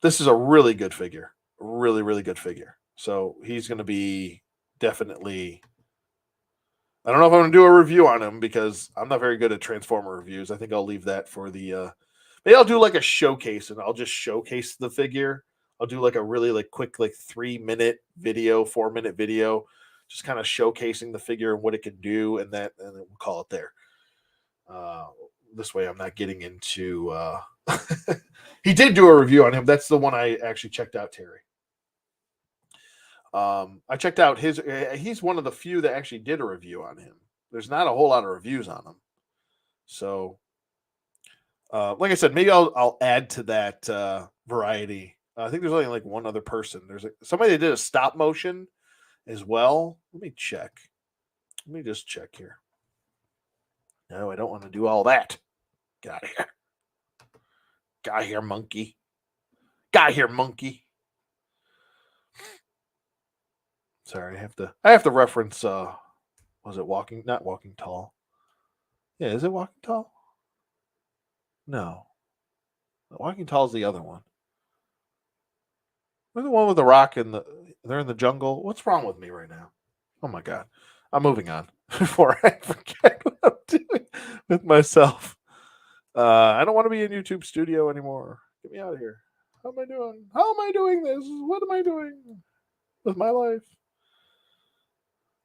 This is a really good figure. Really, really good figure. So he's going to be definitely. I don't know if I'm going to do a review on him because I'm not very good at Transformer reviews. I think I'll leave that for the. Maybe I'll do like a showcase and I'll just showcase the figure. I'll do like a really like quick like 3-minute video, 4-minute video, just kind of showcasing the figure and what it can do, and then we'll call it there. This way, I'm not getting into. He did do a review on him. That's the one I actually checked out, Terry. I checked out his. He's one of the few that actually did a review on him. There's not a whole lot of reviews on him, so like I said, maybe I'll add to that variety. I think there's only like one other person. There's somebody that did a stop motion as well. Let me check. Let me just check here. No, I don't want to do all that. Get out of here. Get out of here, monkey. Get out of here, monkey. Sorry, I have to reference was it not Walking Tall? Yeah, is it Walking Tall? No. Walking Tall is the other one. We're the one with the rock and they're in the jungle. What's wrong with me right now? Oh my god. I'm moving on before I forget what I'm doing with myself. I don't want to be in YouTube studio anymore. Get me out of here. How am I doing? How am I doing this? What am I doing with my life?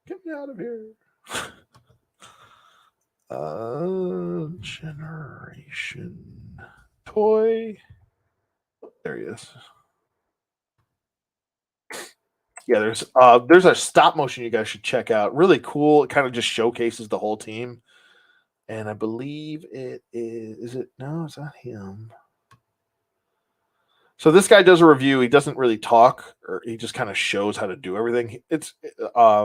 Get me out of here. Generation Toy. Oh, there he is. Yeah, there's a stop motion you guys should check out. Really cool. It kind of just showcases the whole team. And I believe it is it no, it's not him. So this guy does a review. He doesn't really talk, or he just kind of shows how to do everything. It's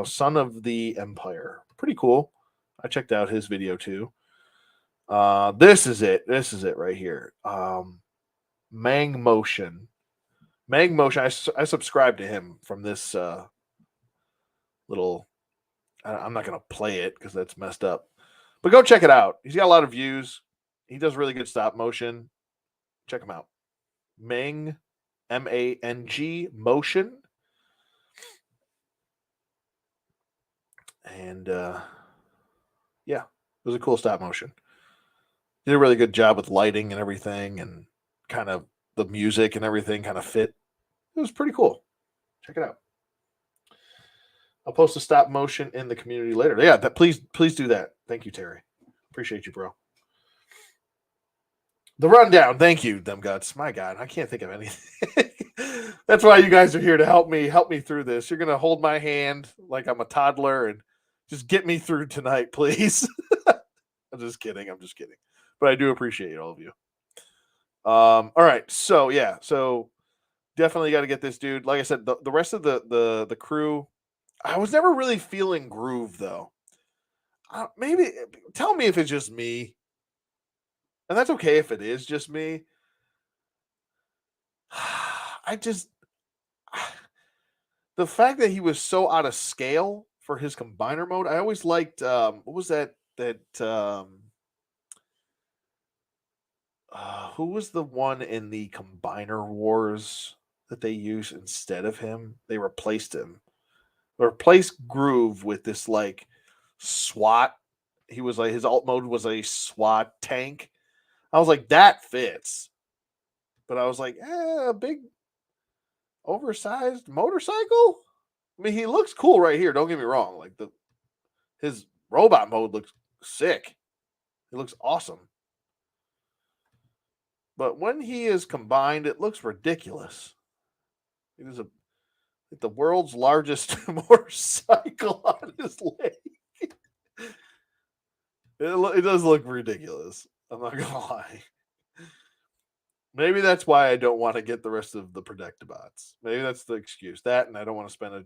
Son of the Empire. Pretty cool. I checked out his video too. This is it. This is it right here. Mang Motion. Mang Motion. I subscribe to him from this little. I'm not gonna play it because that's messed up. But go check it out. He's got a lot of views. He does really good stop motion. Check him out. Mang, Mang Motion. And yeah, it was a cool stop motion. Did a really good job with lighting and everything, and kind of the music and everything kind of fit. It was pretty cool. Check it out. I'll post a stop motion in the community later. Yeah, please do that. Thank you, Terry. Appreciate you, bro. The rundown. Thank you, them guts. My God, I can't think of anything. That's why you guys are here to help me through this. You're gonna hold my hand like I'm a toddler and just get me through tonight, please. I'm just kidding. But I do appreciate all of you. All right. So yeah. So definitely got to get this dude. Like I said, the rest of the crew. I was never really feeling Groove though. maybe tell me if it's just me, and that's okay if it is just me. I just the fact that he was so out of scale for his combiner mode. I always liked what was who was the one in the combiner wars that they used instead of him? They replaced him. They replaced Groove with this like SWAT. He was like his alt mode was a SWAT tank. I was like, that fits. But I was like, a big oversized motorcycle? I mean, he looks cool right here. Don't get me wrong. Like his robot mode looks sick. It looks awesome. But when he is combined, it looks ridiculous. It is the world's largest motorcycle on his leg. It does look ridiculous. I'm not gonna lie. Maybe that's why I don't want to get the rest of the Predictabots. Maybe that's the excuse. That, and I don't want to spend a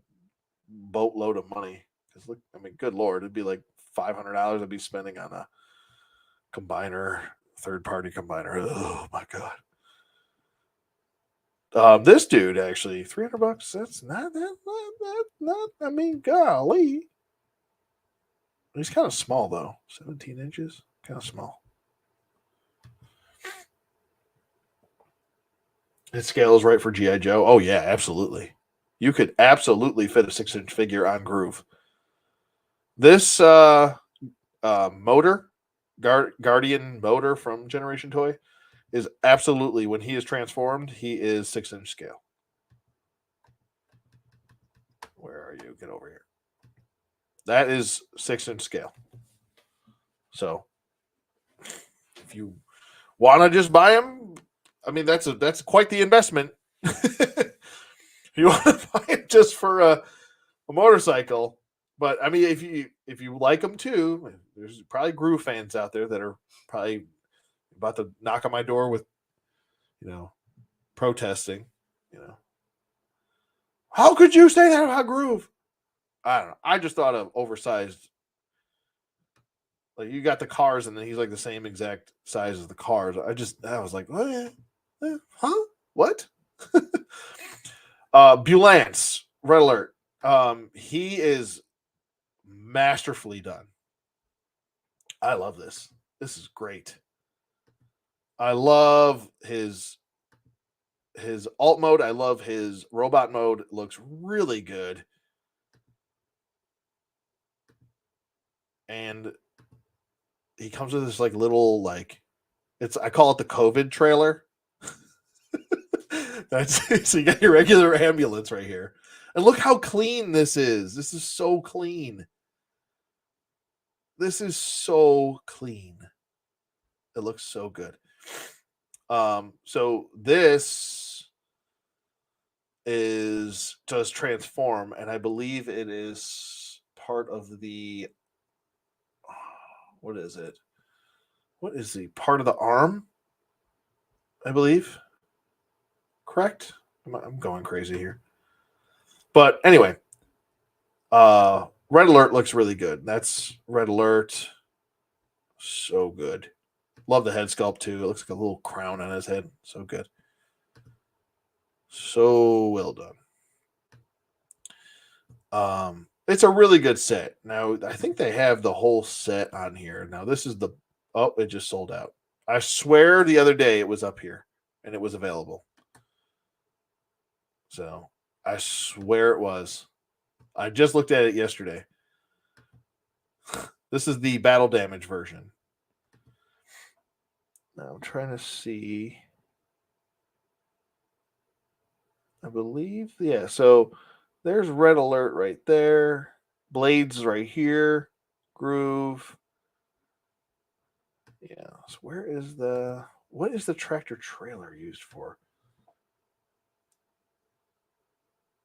boatload of money. Because look, I mean, good lord, it'd be like $500 I'd be spending on a combiner, third-party combiner. Oh my god. This dude actually, $300. That's not that. Not. I mean, golly. He's kind of small though. 17 inches, kind of small. His scale is right for GI Joe. Oh yeah, absolutely. You could absolutely fit a 6-inch figure on Groove. This motor, Guardian motor from Generation Toy, is absolutely, when he is transformed, he is 6-inch scale. Where are you? Get over here. That is 6-inch scale. So if you want to just buy him, I mean that's quite the investment. You want to buy it just for a motorcycle, but I mean if you like them too, there's probably Groove fans out there that are probably about to knock on my door with, protesting. How could you say that about Groove? I don't know. I just thought of oversized. Like you got the cars, and then he's like the same exact size as the cars. I was like, huh? What? Bulance, Red Alert. He is masterfully done. I love this. This is great. I love his alt mode. I love his robot mode. It looks really good. And he comes with this like little I call it the COVID trailer. So you got your regular ambulance right here. And look how clean this is. This is so clean. This is so clean. It looks so good. So this does transform, and I believe it is part of the what is it? What is the part of the arm? I believe. Correct? I'm going crazy here. But anyway, Red Alert looks really good. That's Red Alert. So good. Love the head sculpt too. It looks like a little crown on his head. So good. So well done. It's a really good set. Now, I think they have the whole set on here. Now, this is it just sold out. I swear the other day it was up here and it was available. So, I swear it was. I just looked at it yesterday. This is the battle damage version. Now, I'm trying to see. I believe, yeah. So, there's Red Alert right there. Blades right here. Groove. Yeah. So what is the tractor trailer used for?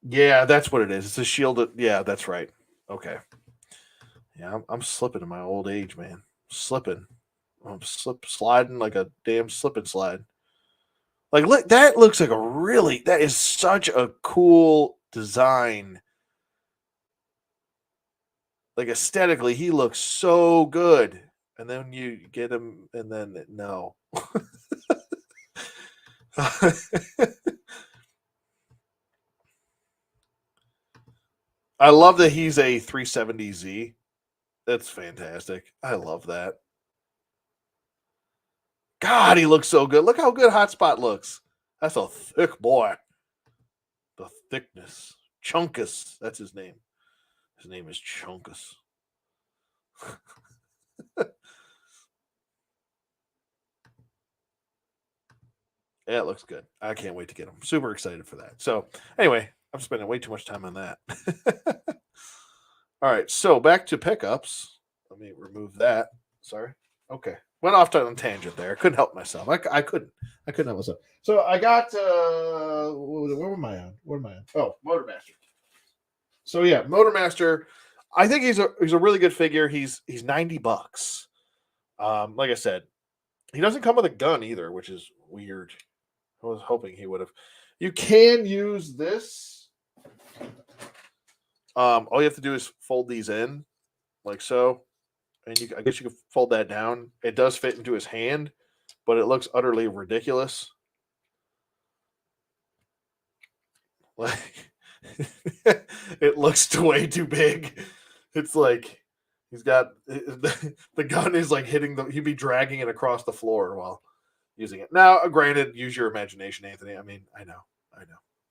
Yeah, that's what it is. It's a shielded. Yeah, that's right. Okay. Yeah, I'm slipping in my old age, man. Slipping. I'm sliding like a damn slip and slide. Like, look, that looks like that is such a cool design. Like aesthetically, he looks so good. And then you get him, and then no. I love that he's a 370Z. That's fantastic. I love that. God, he looks so good. Look how good Hotspot looks. That's a thick boy. The thickness. Chunkus. That's his name. His name is Chunkus. Yeah, it looks good. I can't wait to get them. Super excited for that. So, anyway, I'm spending way too much time on that. All right, so back to pickups. Let me remove that. Sorry. Okay, went off on a tangent there. Couldn't help myself. I couldn't. I couldn't help myself. So I got. Where am I on? What am I on? Oh, Motormaster. So yeah, Motormaster. I think he's a really good figure. He's $90. Like I said, he doesn't come with a gun either, which is weird. I was hoping he would have. You can use this. All you have to do is fold these in, like so, and I guess you can fold that down. It does fit into his hand, but it looks utterly ridiculous. Like it looks way too big. It's like he's got the gun is like hitting the. He'd be dragging it across the floor while using it. Now, granted, use your imagination, Anthony. I mean, I know.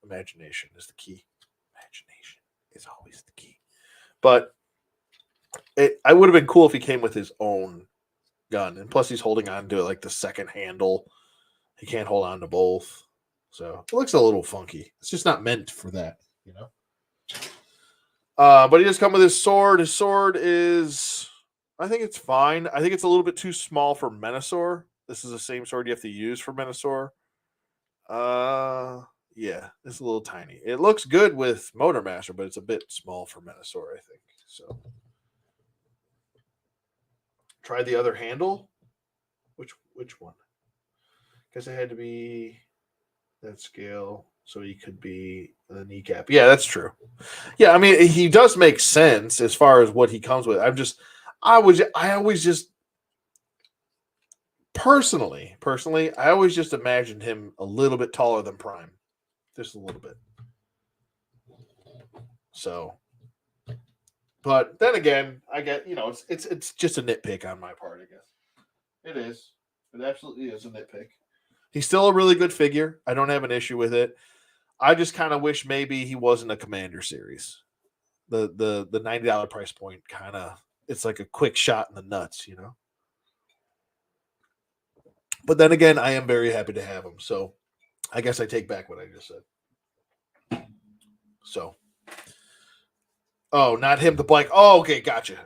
Imagination is the key. Imagination is always the key. But I would have been cool if he came with his own gun, and plus he's holding on to like the second handle. He can't hold on to both, so it looks a little funky. It's just not meant for that, you know. But he does come with his sword. His sword is, I think it's fine. I think it's a little bit too small for Menasor. This is the same sword you have to use for Menasor. Yeah, it's a little tiny. It looks good with Motormaster, but it's a bit small for Menasor, I think. So try the other handle. Which one? Guess it had to be that scale, so he could be the kneecap. Yeah, that's true. Yeah, I mean he does make sense as far as what he comes with. I always just personally, I always just imagined him a little bit taller than Prime, just a little bit. So, but then again, I get it's just a nitpick on my part. I guess it is. It absolutely is a nitpick. He's still a really good figure. I don't have an issue with it. I just kind of wish maybe he wasn't a Commander series. The $90 price point kind of it's like a quick shot in the nuts, you know. But then again, I am very happy to have him. So I guess I take back what I just said. So, oh, not him, the blank. Oh, okay, gotcha.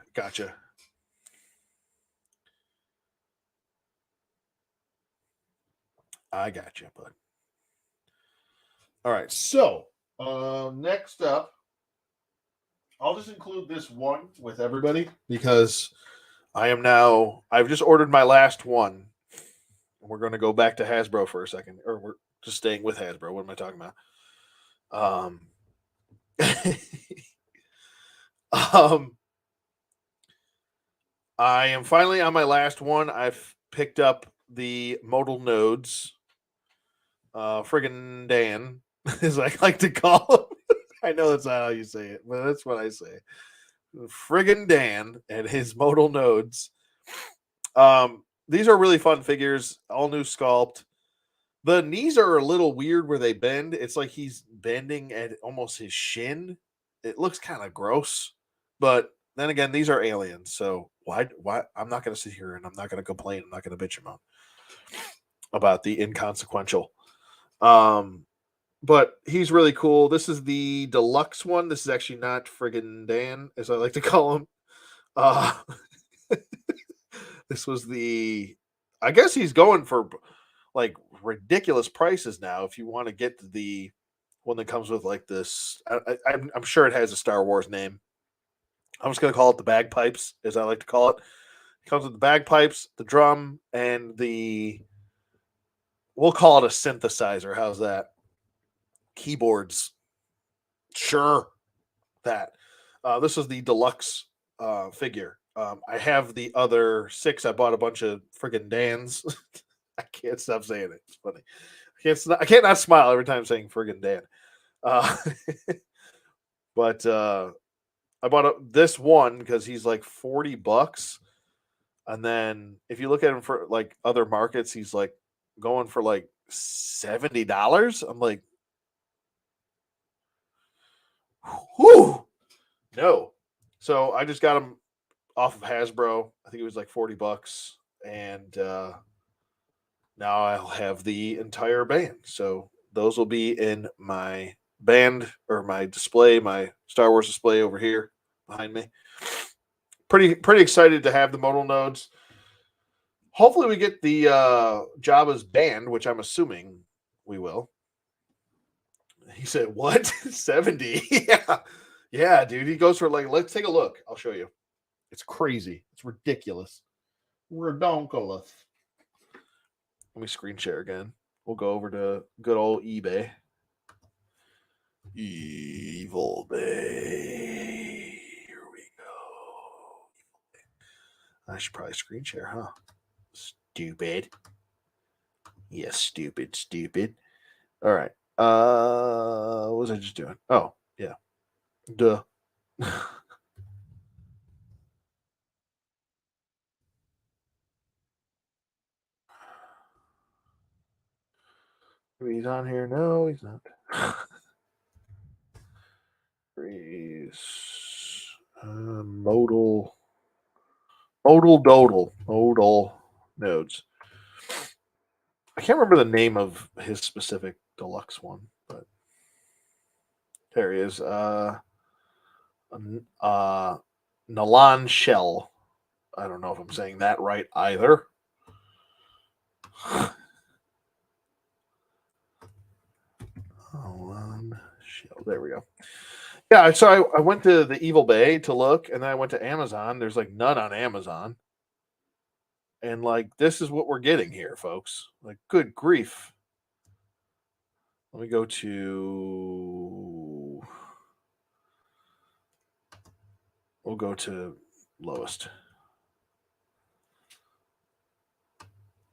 I got you, bud. All right, so next up, I'll just include this one with everybody because I've just ordered my last one. We're going to go back to Hasbro for a second, or we're just staying with Hasbro. What am I talking about? Um, I am finally on my last one. I've picked up the modal nodes. Friggin' Dan, as I like to call him. I know that's not how you say it, but that's what I say. Friggin' Dan and his modal nodes. These are really fun figures, all new sculpt. The knees are a little weird where they bend. It's like he's bending at almost his shin. It looks kind of gross, but then again, these are aliens, so why? I'm not going to sit here and I'm not going to complain. I'm not going to bitch about the inconsequential. But he's really cool. This is the deluxe one. This is actually not friggin' Dan, as I like to call him. Uh, this was I guess he's going for like ridiculous prices now. If you want to get the one that comes with like this, I'm sure it has a Star Wars name. I'm just going to call it the bagpipes, as I like to call it. It comes with the bagpipes, the drum, and we'll call it a synthesizer. How's that? Keyboards. Sure. That. This is the deluxe figure. I have the other 6. I bought a bunch of friggin' Dans. I can't stop saying it. It's funny. I can't not smile every time saying friggin' Dan. Uh, but I bought this one because he's like $40. And then if you look at him for like other markets, he's like going for like $70. I'm like, whew, no. So I just got him off of Hasbro. I think it was like $40. And now I'll have the entire band. So those will be in my band or my display, my Star Wars display over here behind me. Pretty excited to have the modal nodes. Hopefully we get the Jabba's band, which I'm assuming we will. He said, "What? 70?" Yeah. Yeah, dude. He goes for like, let's take a look. I'll show you. It's crazy. It's ridiculous. Redonkulous. Let me screen share again. We'll go over to good old eBay. Evil Bay. Here we go. I should probably screen share, huh? Stupid. Yeah, stupid. All right. What was I just doing? Oh, yeah. Duh. He's on here. No, he's not. He's modal nodes. I can't remember the name of his specific deluxe one, but there he is. Uh, Nalan Shell. I don't know if I'm saying that right either. Nalan Shell. There we go. Yeah, so I went to the Evil Bay to look, and then I went to Amazon. There's like none on Amazon. And like, this is what we're getting here, folks. Like, good grief. Let me go to. We'll go to lowest.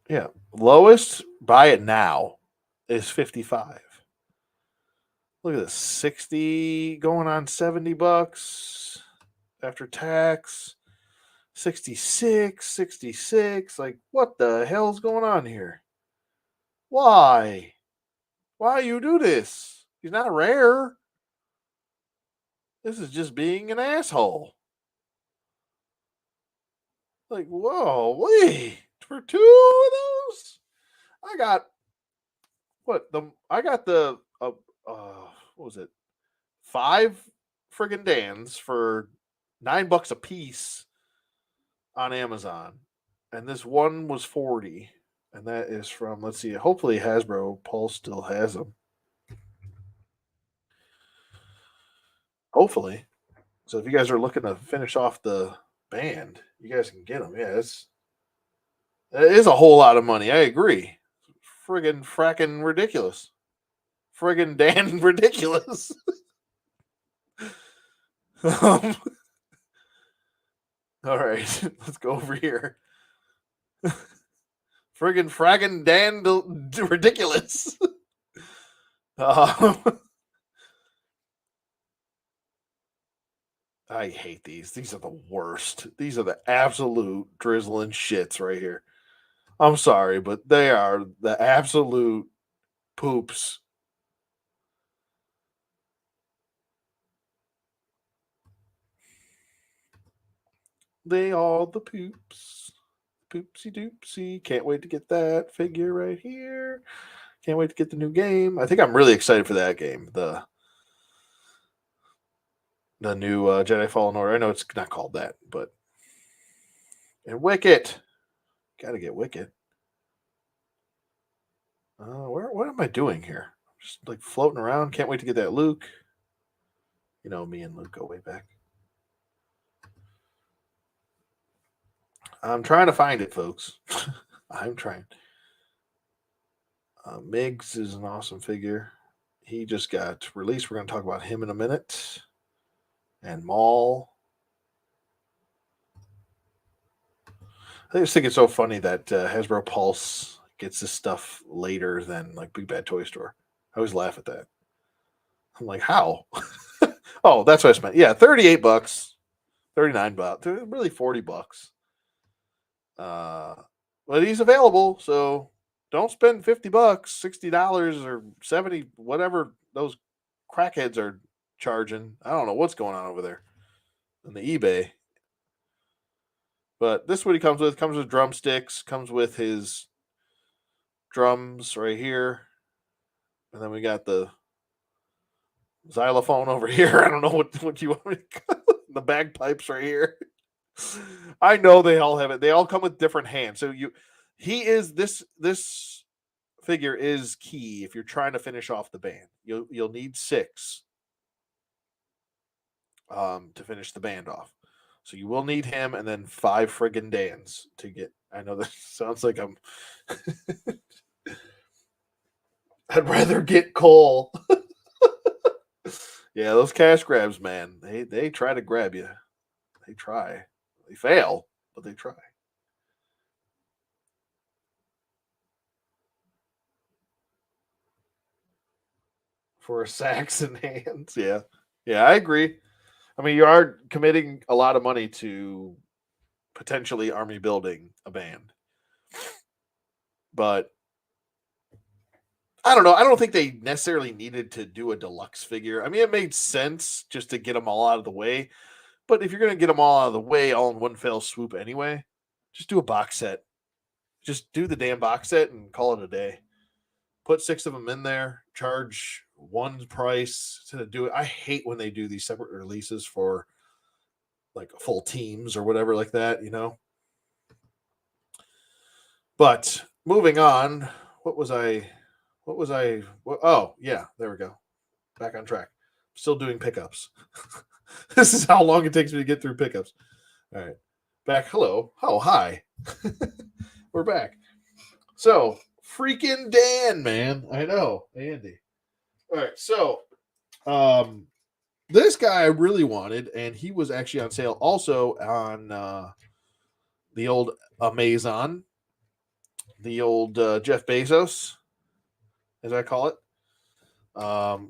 Yeah, lowest. Buy it now is 55. Look at this, 60 going on $70 after tax. 66. Like, what the hell's going on here? Why? Why you do this? He's not rare. This is just being an asshole. Like, whoa, wait. For 2 of those? I got I got the what was it? 5 friggin' Dans for $9 a piece on Amazon. And this one was 40. And that is from, let's see, hopefully Hasbro Pulse still has them. Hopefully. So if you guys are looking to finish off the band, you guys can get them. Yeah, it is a whole lot of money. I agree. Friggin' fracking ridiculous. Friggin' Dan ridiculous. All right, let's go over here. Friggin' fraggin' Dan ridiculous. I hate these. These are the worst. These are the absolute drizzling shits right here. I'm sorry, but they are the absolute poops. They are the poops. Poopsie doopsie. Can't wait to get that figure right here. Can't wait to get the new game. I think I'm really excited for that game. The new Jedi Fallen Order. I know it's not called that, but and Wicket. Gotta get Wicket. What am I doing here? I'm just like floating around. Can't wait to get that Luke. You know, me and Luke go way back. I'm trying to find it, folks. I'm trying. Miggs is an awesome figure. He just got released. We're going to talk about him in a minute. And Maul. I just think it's so funny that Hasbro Pulse gets this stuff later than like Big Bad Toy Store. I always laugh at that. I'm like, how? Oh, that's what I spent. Yeah, $38, $39, really $40. Uh, but he's available, so don't spend $50, $60, or 70, whatever those crackheads are charging. I don't know what's going on over there on the eBay. But this is what he comes with. Comes with drumsticks. Comes with his drums right here, and then we got the xylophone over here. I don't know what you want me to call it. The bagpipes right here. I know they all have it. They all come with different hands. So he is this figure is key if you're trying to finish off the band. You'll need 6 to finish the band off. So you will need him and then 5 friggin' Dans to get. I know that sounds like I'm. I'd rather get Cole. Yeah, those cash grabs, man. They try to grab you. They try. They fail, but they try. For a Saxon hands, yeah, yeah, I agree. I mean, you are committing a lot of money to potentially army building a band, but I don't know. I don't think they necessarily needed to do a deluxe figure. I mean, it made sense just to get them all out of the way. But if you're going to get them all out of the way all in one fell swoop anyway, just do a box set. Just do the damn box set and call it a day. Put 6 of them in there, charge one price to do it. I hate when they do these separate releases for like full teams or whatever like that, you know. But moving on, what was I? Oh, yeah, there we go. Back on track. Still doing pickups. This is how long it takes me to get through pickups. All right. Back. Hello. Oh, hi. We're back. So, freaking Dan, man. I know. Andy. All right. So, this guy I really wanted, and he was actually on sale also on the old Amazon, the old Jeff Bezos, as I call it.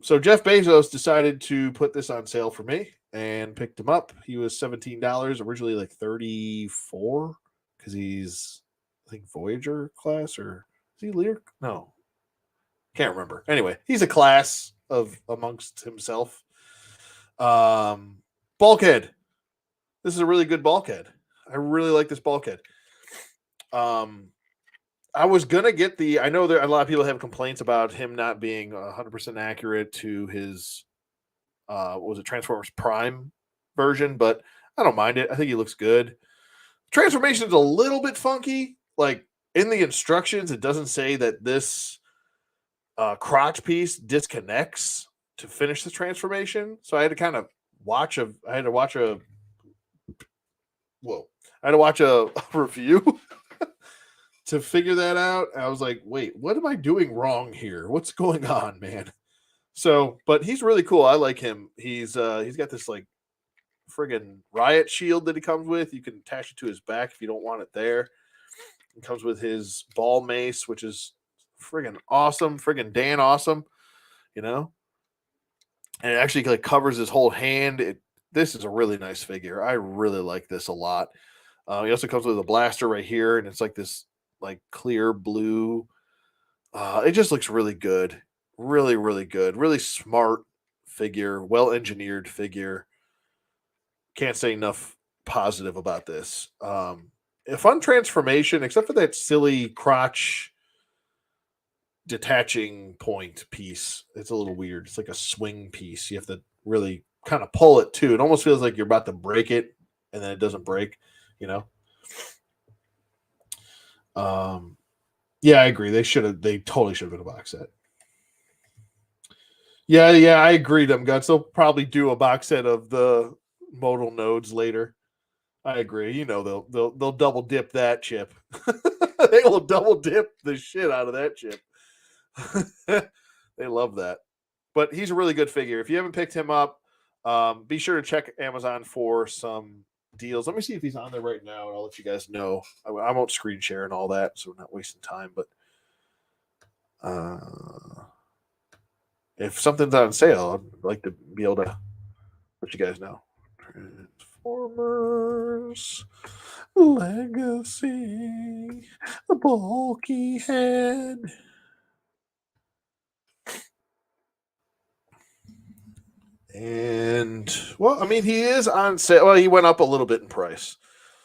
So Jeff Bezos decided to put this on sale for me and picked him up. He was $17, originally like 34 because he's I think Voyager class or is he Lear? No, can't remember. Anyway, he's a class of amongst himself. Bulkhead. This is a really good bulkhead. I really like this bulkhead. I was gonna get the. I know there a lot of people have complaints about him not being 100% accurate to his, what was it, Transformers Prime version, but I don't mind it. I think he looks good. Transformation is a little bit funky. Like in the instructions, it doesn't say that this crotch piece disconnects to finish the transformation. So I had to kind of watch a. I had to watch a. Whoa! I had to watch a review to figure that out. I was like, wait, what am I doing wrong here? What's going on, man? So, but he's really cool. I like him. He's got this like friggin' riot shield that he comes with. You can attach it to his back if you don't want it there. It comes with his ball mace, which is friggin' awesome. Friggin' Dan awesome, you know? And it actually like covers his whole hand. This is a really nice figure. I really like this a lot. He also comes with a blaster right here, and it's like this like clear blue. It just looks really good. Really, really good. Really smart figure. Well engineered figure. Can't say enough positive about this. A fun transformation, except for that silly crotch detaching point piece. It's a little weird. It's like a swing piece. You have to really kind of pull it too. It almost feels like you're about to break it and then it doesn't break, you know? Yeah, I agree. They totally should have been a box set. Yeah, I agree, them guts. They'll probably do a box set of the modal nodes later. I agree. You know they'll double dip that chip. They will double dip the shit out of that chip. They love that. But he's a really good figure. If you haven't picked him up, be sure to check Amazon for some deals. Let me see if he's on there right now, and I'll let you guys know. I won't screen share and all that, so we're not wasting time. But if something's on sale, I'd like to be able to let you guys know. Transformers Legacy, the bulky head. And well, I mean, he is on sale. Well, he went up a little bit in price.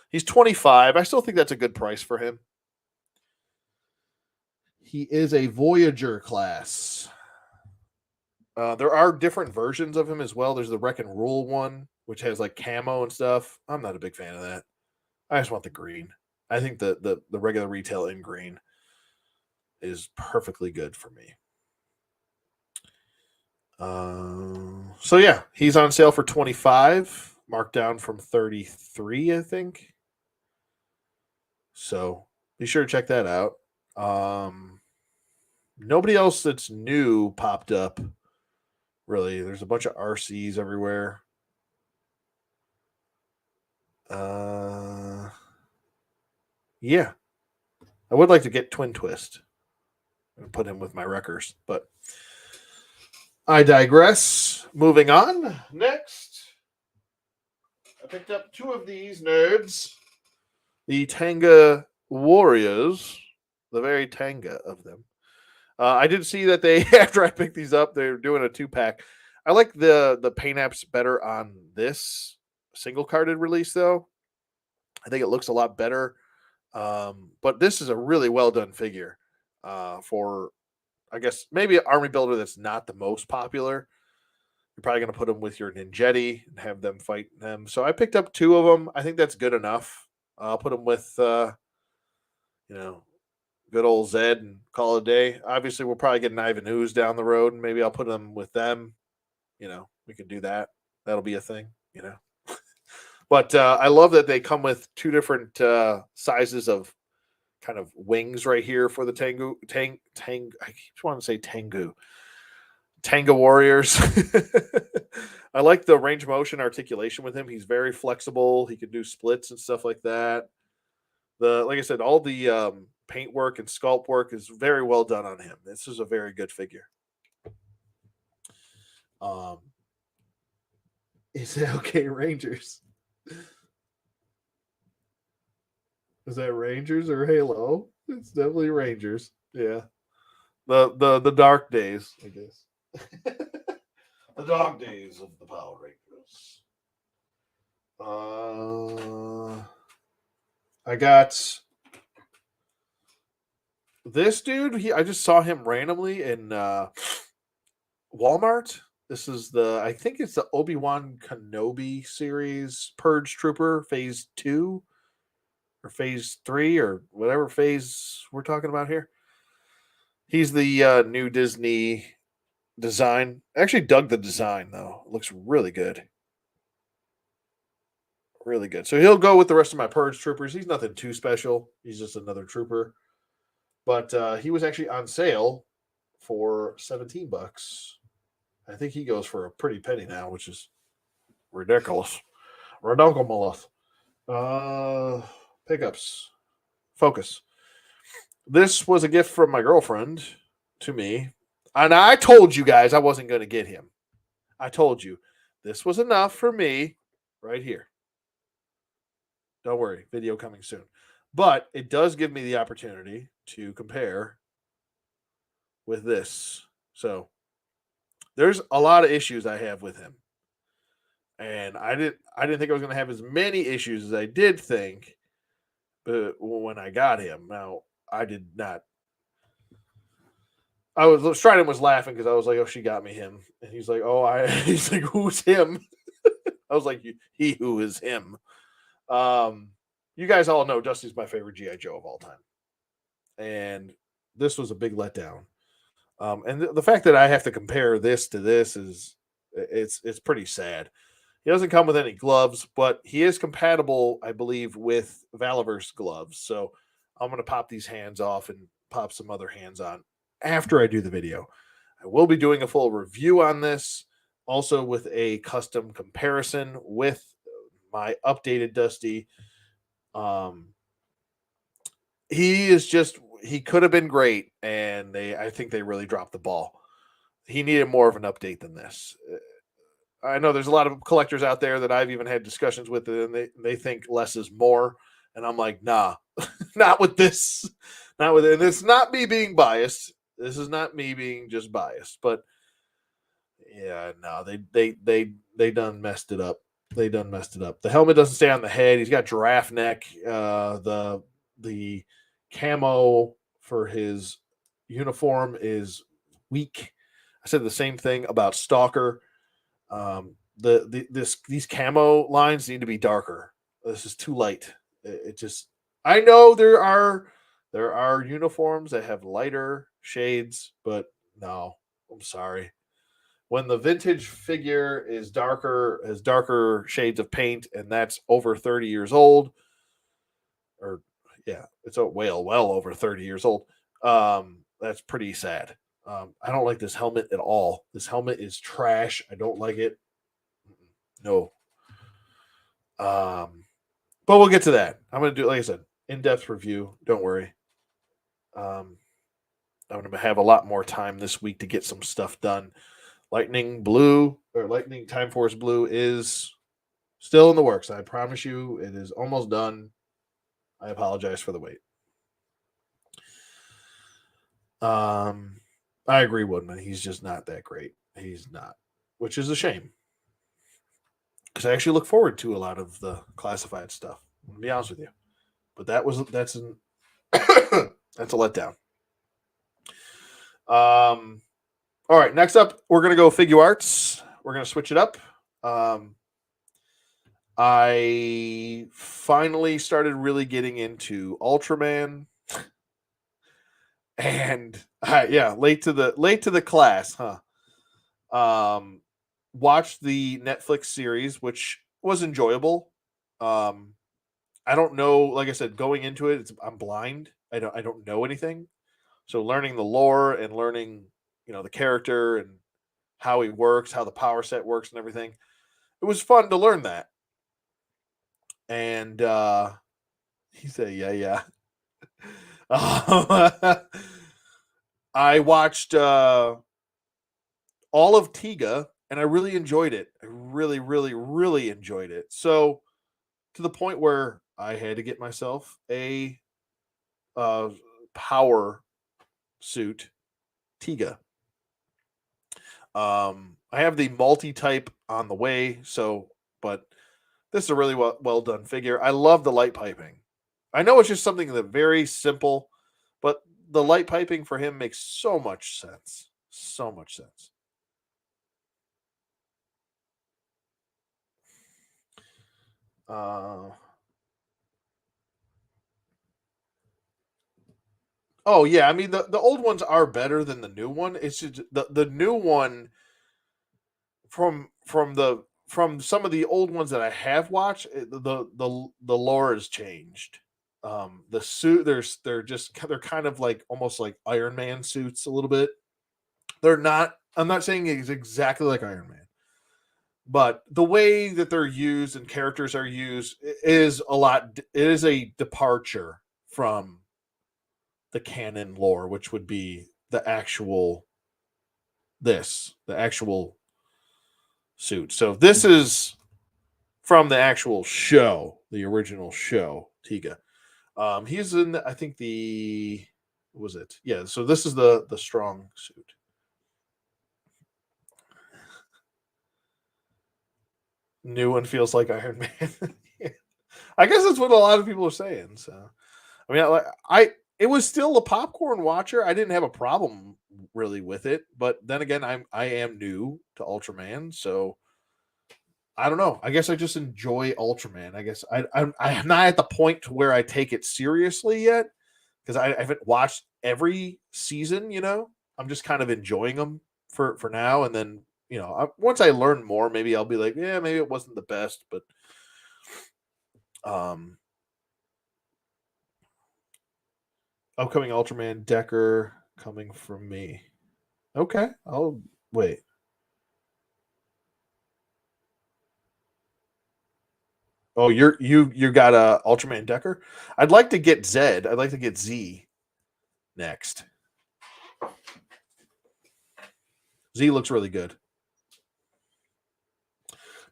He's 25. I still think that's a good price for him. He is a Voyager class. There are different versions of him as well. There's the Wreck and Rule one, which has like camo and stuff. I'm not a big fan of that. I just want the green. I think the regular retail in green is perfectly good for me. So yeah, he's on sale for 25, marked down from 33, I think. So be sure to check that out. Nobody else that's new popped up. Really, there's a bunch of RCs everywhere. Yeah, I would like to get Twin Twist and put him with my wreckers, but I digress. Moving on. Next, I picked up two of these nerds, the Tanga Warriors, the very Tanga of them. I did see that they, after I picked these up, they're doing a 2-pack. I like the paint apps better on this single carded release, though. I think it looks a lot better. But this is a really well done figure for, I guess, maybe an army builder that's not the most popular. You're probably going to put them with your Ninjetti and have them fight them. So I picked up two of them. I think that's good enough. I'll put them with, good old Zed and call it a day. Obviously, we'll probably get an Ivan Ooze down the road, and maybe I'll put them with them. We can do that. That'll be a thing. But I love that they come with two different sizes of kind of wings right here for the Tengu. I keep wanting to say Tengu. Tanga Warriors. I like the range of motion articulation with him. He's very flexible. He can do splits and stuff like that. Like I said, all the paint work and sculpt work is very well done on him. This is a very good figure. Is it okay, Rangers? Is that Rangers or Halo? It's definitely Rangers. Yeah. The dark days, I guess. The dog days of the Power Rangers. I got this dude. I just saw him randomly in Walmart. This is I think it's the Obi-Wan Kenobi series, Purge Trooper Phase 2 or Phase 3 or whatever phase we're talking about here. He's the new Disney design. I actually dug the design, though. It looks really good. Really good. So he'll go with the rest of my Purge Troopers. He's nothing too special. He's just another trooper. But he was actually on sale for $17. I think he goes for a pretty penny now, which is ridiculous. Ridiculous. Pickups. Focus. This was a gift from my girlfriend to me. And I told you guys I wasn't going to get him. I told you. This was enough for me right here. Don't worry. Video coming soon. But it does give me the opportunity to compare with this. So there's a lot of issues I have with him. And I didn't think I was going to have as many issues as I did think when I got him. Now, I did not. Stridon was laughing because I was like, "Oh, she got me him," and he's like, he's like, "Who's him?" I was like, "He who is him." You guys all know Dusty's my favorite GI Joe of all time, and this was a big letdown. And the fact that I have to compare this to this it's pretty sad. He doesn't come with any gloves, but he is compatible, I believe, with Valaverse gloves. So I'm going to pop these hands off and pop some other hands on after I do the video. I will be doing a full review on this, also with a custom comparison with my updated Dusty. He could have been great, and I think they really dropped the ball. He needed more of an update than this. I know there's a lot of collectors out there that I've even had discussions with, and they think less is more, and I'm like, nah, not with this, not with it. And it's not me being biased. This is not me being just biased, but yeah, no, they done messed it up. They done messed it up. The helmet doesn't stay on the head. He's got giraffe neck. The camo for his uniform is weak. I said the same thing about Stalker. These camo lines need to be darker. This is too light. It just I know there are uniforms that have lighter shades, but no, I'm sorry. When the vintage figure is darker, has darker shades of paint, and that's over 30 years old, or yeah, it's a well over 30 years old. That's pretty sad. I don't like this helmet at all. This helmet is trash. I don't like it. No. But we'll get to that. I'm gonna do, like I said, in-depth review. Don't worry. Um, I'm gonna have a lot more time this week to get some stuff done. Lightning Time Force Blue is still in the works. I promise you, it is almost done. I apologize for the wait. I agree, Woodman. He's just not that great. He's not, which is a shame because I actually look forward to a lot of the classified stuff. To be honest with you, but that's that's a letdown. All right, next up, we're gonna go figure arts. We're gonna switch it up. Um, I finally started really getting into Ultraman, and yeah, late to the class, huh? Um, Watched the Netflix series, which was enjoyable. Um, I don't know, like I said, going into it, I'm blind. I don't know anything. So learning the lore and learning, the character and how he works, how the power set works and everything. It was fun to learn that. And he said, yeah, yeah. I watched all of Tiga and I really enjoyed it. I really, really, really enjoyed it. So to the point where I had to get myself a uh, power suit Tiga. I have the multi type on the way, but this is a really well done figure. I love the light piping. I know it's just something that very simple, but the light piping for him makes so much sense. So much sense. Uh, oh yeah, I mean the old ones are better than the new one. It's just the new one from some of the old ones that I have watched, the lore has changed. The suit they're kind of like almost like Iron Man suits a little bit. They're not. I'm not saying it's exactly like Iron Man, but the way that they're used and characters are used is a lot. It is a departure from the canon lore, which would be the actual suit. So this is from the actual show, the original show, Tiga. He's in, I think what was it? Yeah. So this is the strong suit. New one feels like Iron Man. Yeah. I guess that's what a lot of people are saying. So, I mean, it was still a popcorn watcher. I didn't have a problem really with it, but then again, I am new to Ultraman, so I don't know. I guess I just enjoy Ultraman. I guess I'm not at the point to where I take it seriously yet because I haven't watched every season. I'm just kind of enjoying them for now, and then once I learn more, maybe I'll be like, yeah, maybe it wasn't the best, but um, upcoming Ultraman Decker coming from me. Okay, I'll wait. Oh, you got a Ultraman Decker? I'd like to get Zed. I'd like to get Z next. Z looks really good.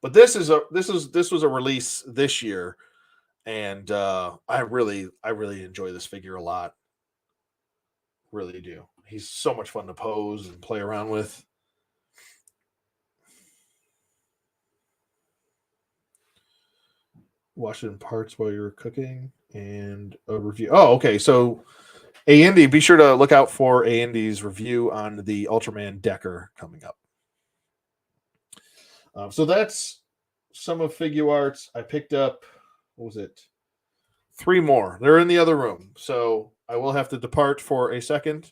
But this was a release this year, and I really enjoy this figure a lot. Really do. He's so much fun to pose and play around with. Watch it in parts while you're cooking and a review. Oh, okay. So Andy, be sure to look out for Andy's review on the Ultraman Decker coming up. So that's some of Figuarts. I picked up, what was it? 3 more. They're in the other room. So I will have to depart for a second.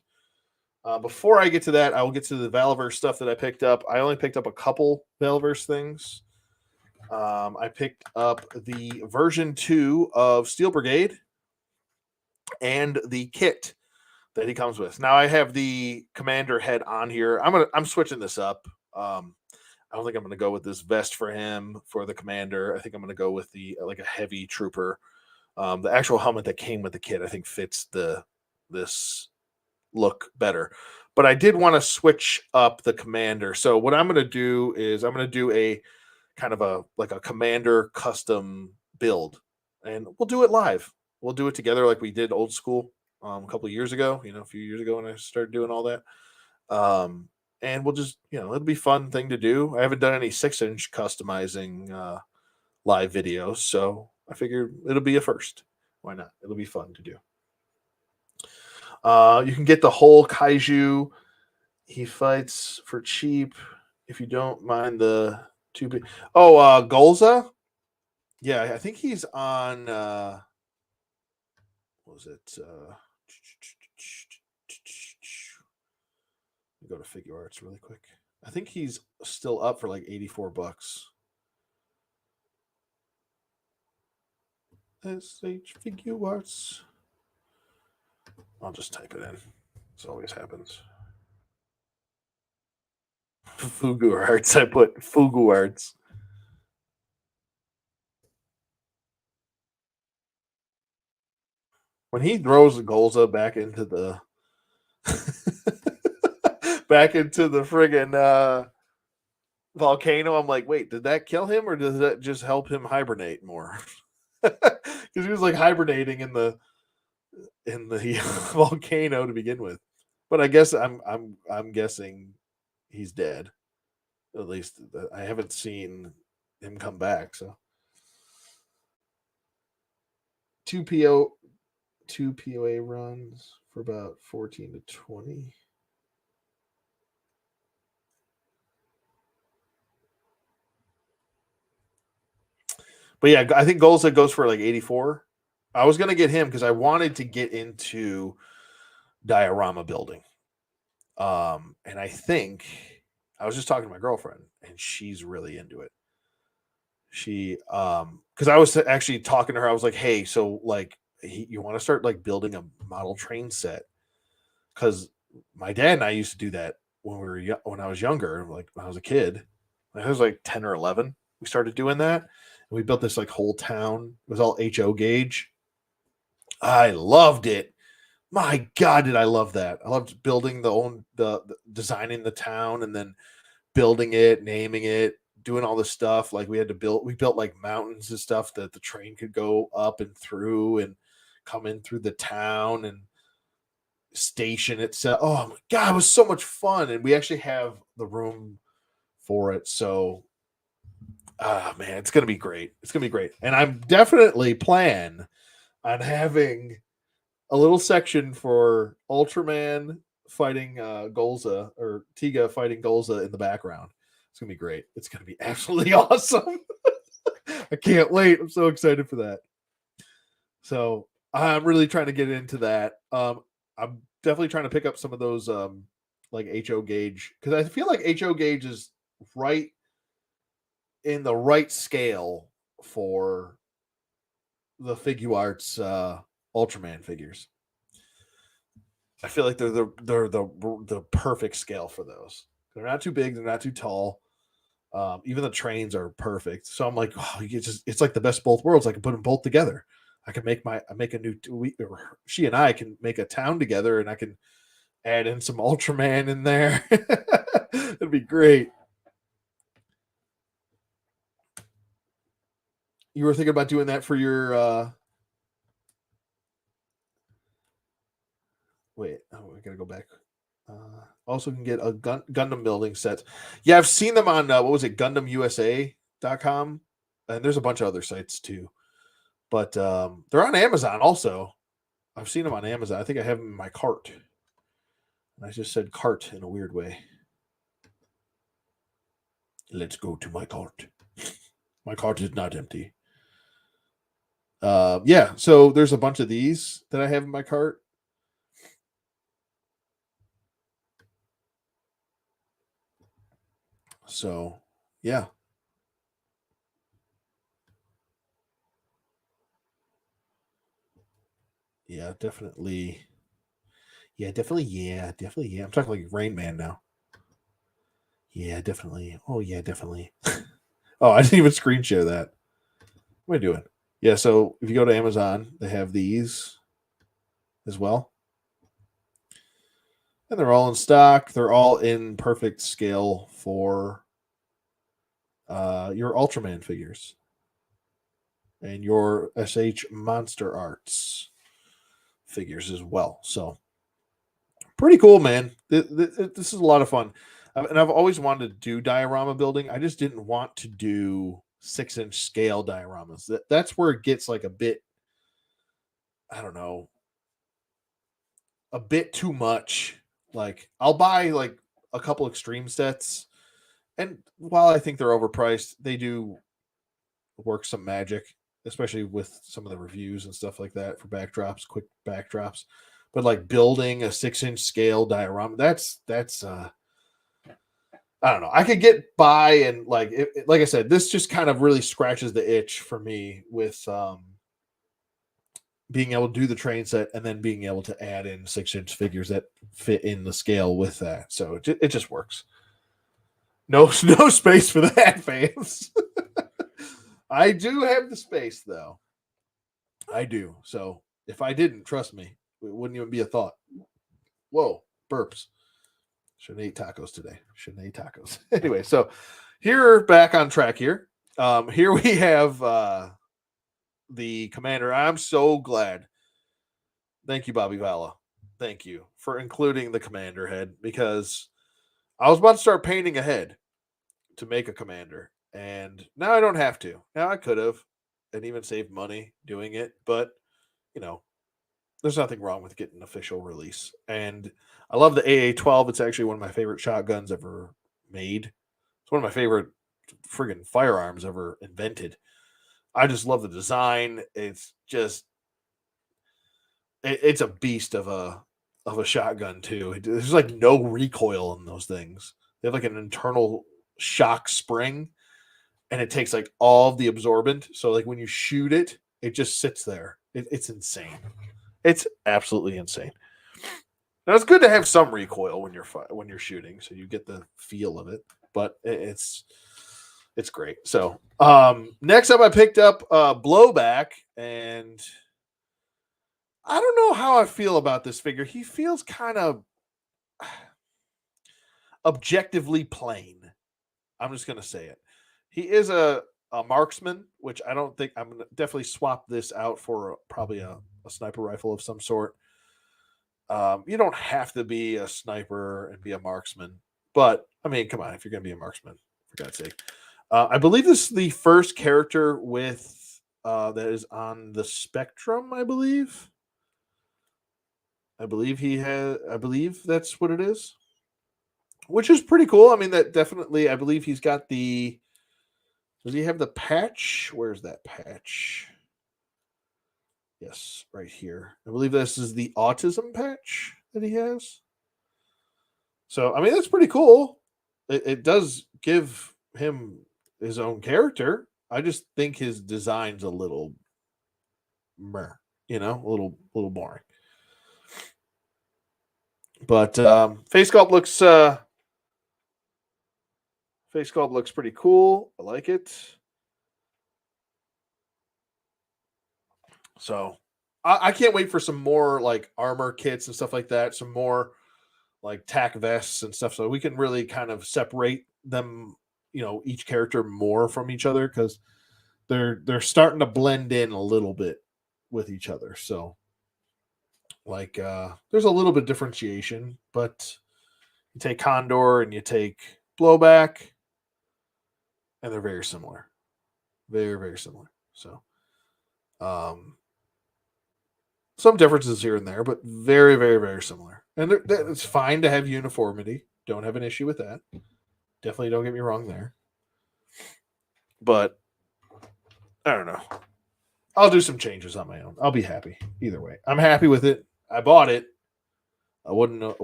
Before I get to that, I will get to the Valaverse stuff that I picked up. I only picked up a couple Valaverse things. I picked up the version 2 of Steel Brigade and the kit that he comes with. Now I have the commander head on here. I'm switching this up. I don't think I'm gonna go with this vest for him for the commander. I think I'm gonna go with the like a heavy trooper. The actual helmet that came with the kit, I think, fits this look better. But I did want to switch up the commander. So what I'm gonna do is I'm gonna do a kind of a commander custom build, and we'll do it live. We'll do it together like we did old school a couple of years ago. A few years ago when I started doing all that. And we'll just it'll be a fun thing to do. I haven't done any 6-inch customizing live videos, so I figured it'll be a first. Why not? It'll be fun to do. You can get the whole kaiju. He fights for cheap if you don't mind the 2 Golza. Yeah, I think he's on what was it? Go to Figuarts really quick. I think he's still up for like $84. SH Figuarts. I'll just type it in. This always happens. Figuarts. I put Figuarts. When he throws the Golza back into the friggin' volcano, I'm like, wait, did that kill him or does that just help him hibernate more? Because he was like hibernating in the volcano to begin with. But I guess I'm guessing he's dead. At least I haven't seen him come back. So 2 POA runs for about 14 to 20. But yeah, I think Golza goes for like 84. I was gonna get him because I wanted to get into diorama building. And I think I was just talking to my girlfriend and she's really into it. She because I was actually talking to her, I was like, hey, so like you want to start like building a model train set? Because my dad and I used to do that when when I was younger, like when I was a kid. I was like 10 or 11. We started doing that. And we built this like whole town. It was all HO gauge. I loved it. My God, did I love that? I loved building the designing the town and then building it, naming it, doing all this stuff. Like we built like mountains and stuff that the train could go up and through and come in through the town and station itself. Oh my God, it was so much fun. And we actually have the room for it. So man, it's gonna be great. It's gonna be great. And I'm definitely plan on having a little section for Ultraman fighting Golza or Tiga fighting Golza in the background. It's gonna be great. It's gonna be absolutely awesome. I can't wait. I'm so excited for that. So I'm really trying to get into that. I'm definitely trying to pick up some of those like HO gauge because I feel like HO gauge is right in the right scale for the Figuarts Ultraman figures. I feel like they're the perfect scale for those. They're not too big, they're not too tall. Even the trains are perfect. So I'm like, oh, it's like the best of both worlds. I can put them both together. I can make a new or she and I can make a town together, and I can add in some Ultraman in there. It'd be great. You were thinking about doing that for your wait, oh, we gotta go back. Also can get a Gundam building set. Yeah, I've seen them on what was it, GundamUSA.com, and there's a bunch of other sites too. But they're on Amazon also. I've seen them on Amazon. I think I have them in my cart. I just said cart in a weird way. Let's go to my cart. My cart is not empty. Yeah, so there's a bunch of these that I have in my cart. So, yeah. Yeah, definitely. Yeah, definitely. Yeah, definitely. Yeah. I'm talking like Rain Man now. Yeah, definitely. Oh, yeah, definitely. Oh, I didn't even screen share that. What am I doing? Yeah, so if you go to Amazon, they have these as well. And they're all in stock. They're all in perfect scale for your Ultraman figures and your SH Monster Arts figures as well. So pretty cool, man. This is a lot of fun. And I've always wanted to do diorama building. I just didn't want to do 6-inch scale dioramas. That's where it gets like a bit, I don't know, a bit too much. Like I'll buy like a couple extreme sets, and while I think they're overpriced, they do work some magic, especially with some of the reviews and stuff like that for backdrops, quick backdrops. But like building a 6-inch scale diorama, that's I don't know. I could get by, and like like I said, this just kind of really scratches the itch for me with being able to do the train set and then being able to add in 6-inch figures that fit in the scale with that. So it just works. No, no space for that, fans. I do have the space though. I do. So if I didn't, trust me, it wouldn't even be a thought. Whoa, burps. Shouldn't eat tacos today. Shouldn't eat tacos. Anyway, so here back on track here. Here we have the commander. I'm so glad. Thank you, Bobby Vala. Thank you for including the commander head, because I was about to start painting a head to make a commander, and now I don't have to. Now I could have, and even saved money doing it, but you know, there's nothing wrong with getting an official release. And I love the AA-12. It's actually one of my favorite shotguns ever made. It's one of my favorite friggin' firearms ever invented. I just love the design. It's just it's a beast of a shotgun too. There's like no recoil in those things. They have like an internal shock spring, and it takes like all of the absorbent. So like when you shoot it, it just sits there. It's insane. It's absolutely insane. Now it's good to have some recoil when you're shooting, so you get the feel of it. But it's great. So next up, I picked up Blowback, and I don't know how I feel about this figure. He feels kind of objectively plain. I'm just gonna say it. He is a marksman, which I don't think I'm gonna definitely swap this out for probably a sniper rifle of some sort. You don't have to be a sniper and be a marksman, but I mean, come on, if you're going to be a marksman, for God's sake. I believe this is the first character with that is on the spectrum. I believe he has. I believe that's what it is, which is pretty cool. I mean, that definitely. I believe he's got the. Does he have the patch? Where's that patch? Yes, right here. I believe this is the autism patch that he has. So, I mean, that's pretty cool. It does give him his own character. I just think his design's a little meh, a little boring. But face Face sculpt looks pretty cool. I like it. So I can't wait for some more like armor kits and stuff like that. Some more like tack vests and stuff, so we can really kind of separate them. Each character more from each other because they're starting to blend in a little bit with each other. So like there's a little bit of differentiation, but you take Condor and you take Blowback, and they're very similar. Very, very similar. So um some differences here and there, but very, very, very similar. And it's fine to have uniformity. Don't have an issue with that. Definitely don't get me wrong there. But I don't know. I'll do some changes on my own. I'll be happy either way. I'm happy with it. I bought it. I wouldn't have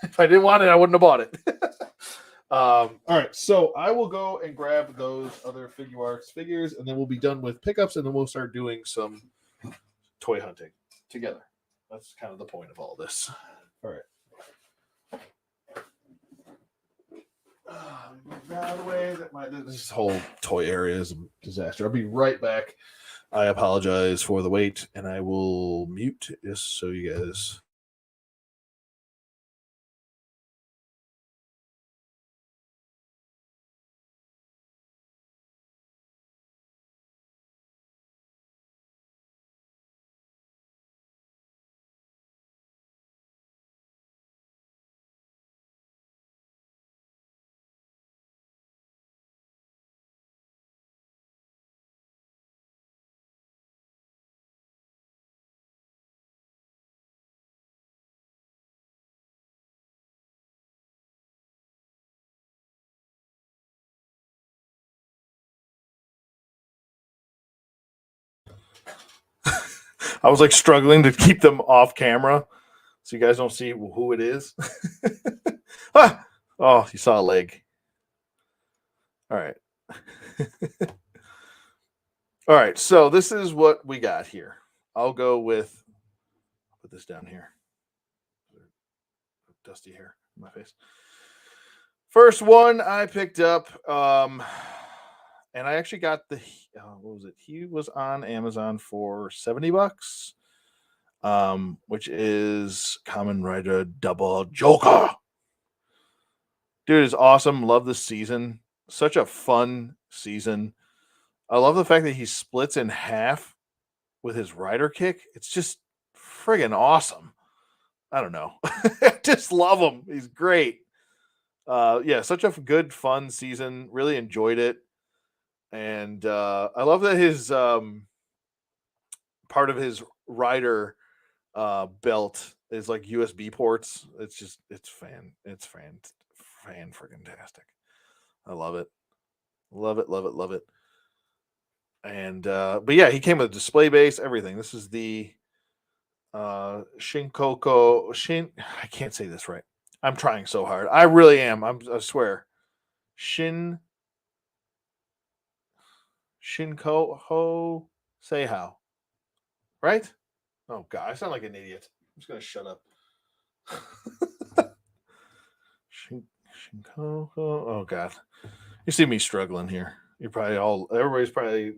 if I didn't want it. I wouldn't have bought it. All right, so I will go and grab those other Figuarts figures, and then we'll be done with pickups, and then we'll start doing some toy hunting together. That's kind of the point of all this. All right. By the way, this whole toy area is a disaster. I'll be right back. I apologize for the wait, and I will mute just so you guys. I was like struggling to keep them off camera so you guys don't see who it is. Ah! Oh, you saw a leg. All right. All right. So this is what we got here. I'll go with, put this down here. Dusty hair in my face. First one I picked up, and I actually got what was it? He was on Amazon for $70, which is Kamen Rider Double Joker. Dude is awesome. Love this season. Such a fun season. I love the fact that he splits in half with his rider kick. It's just friggin' awesome. I don't know. I just love him. He's great. Yeah, such a good, fun season. Really enjoyed it. And I love that his part of his rider belt is like USB ports. It's fan friggin' tastic. I love it. Love it, love it, love it. And but yeah, he came with a display base, everything. This is the Shinkoko Shin I can't say this right. I'm trying so hard. I really am. I swear. Shinko say how. Right? Oh god, I sound like an idiot. I'm just gonna shut up. Shinko. Oh god. You see me struggling here. You're probably everybody's probably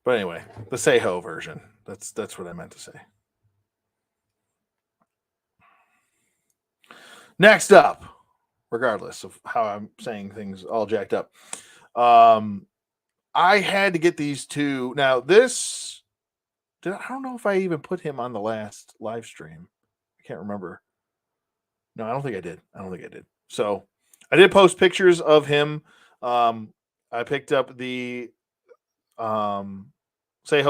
But anyway, the Seiho version. That's what I meant to say. Next up, regardless of how I'm saying things all jacked up, I had to get these two. Now I don't know if I even put him on the last live stream. I can't remember. No, I don't think I did. So I did post pictures of him. I picked up the Seiho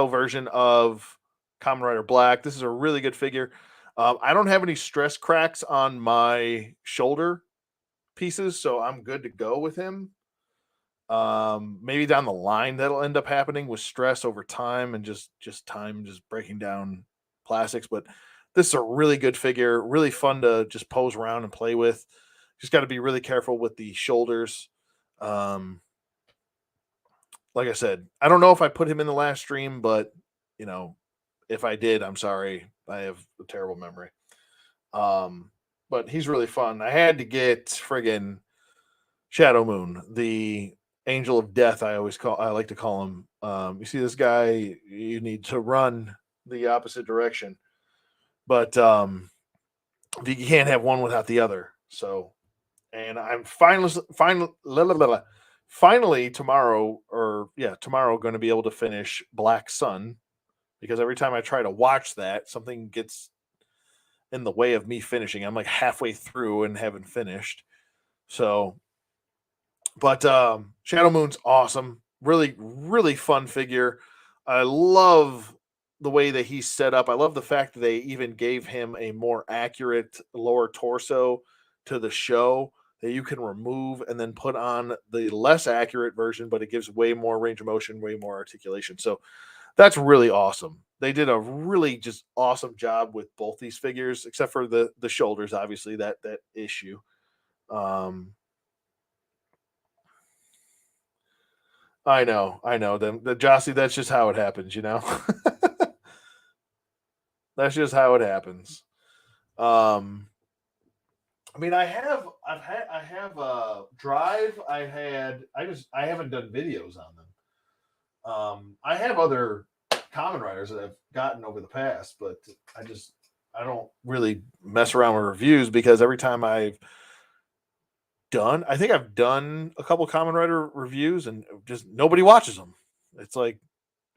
version of Kamen Rider Black. This is a really good figure. I don't have any stress cracks on my shoulder pieces, so I'm good to go with him. Maybe down the line that'll end up happening with stress over time and just time just breaking down plastics. But this is a really good figure, really fun to just pose around and play with. Just got to be really careful with the shoulders. Like I said, I don't know if I put him in the last stream, but you know, If I did, I'm sorry. I have a terrible memory. But he's really fun. I had to get friggin' Shadow Moon, the angel of death. I like to call him. You see this guy, you need to run the opposite direction, but you can't have one without the other. So, and I'm finally tomorrow, tomorrow, going to be able to finish Black Sun, because every time I try to watch that, something gets in the way of me finishing. I'm like halfway through and haven't finished. So, but Shadow Moon's awesome. Really, really fun figure. I love the way that he's set up. I love the fact that they even gave him a more accurate lower torso to the show that you can remove and then put on the less accurate version, but it gives way more range of motion, way more articulation. So that's really awesome. They did a really just awesome job with both these figures, except for the shoulders, obviously that issue. I know. The Jossie, that's just how it happens, you know. That's just how it happens. I mean, I have Drive. I haven't done videos on them. I have other Common Riders that I've gotten over the past, but I don't really mess around with reviews, because every time I think I've done a couple Common Rider reviews and just nobody watches them. It's like,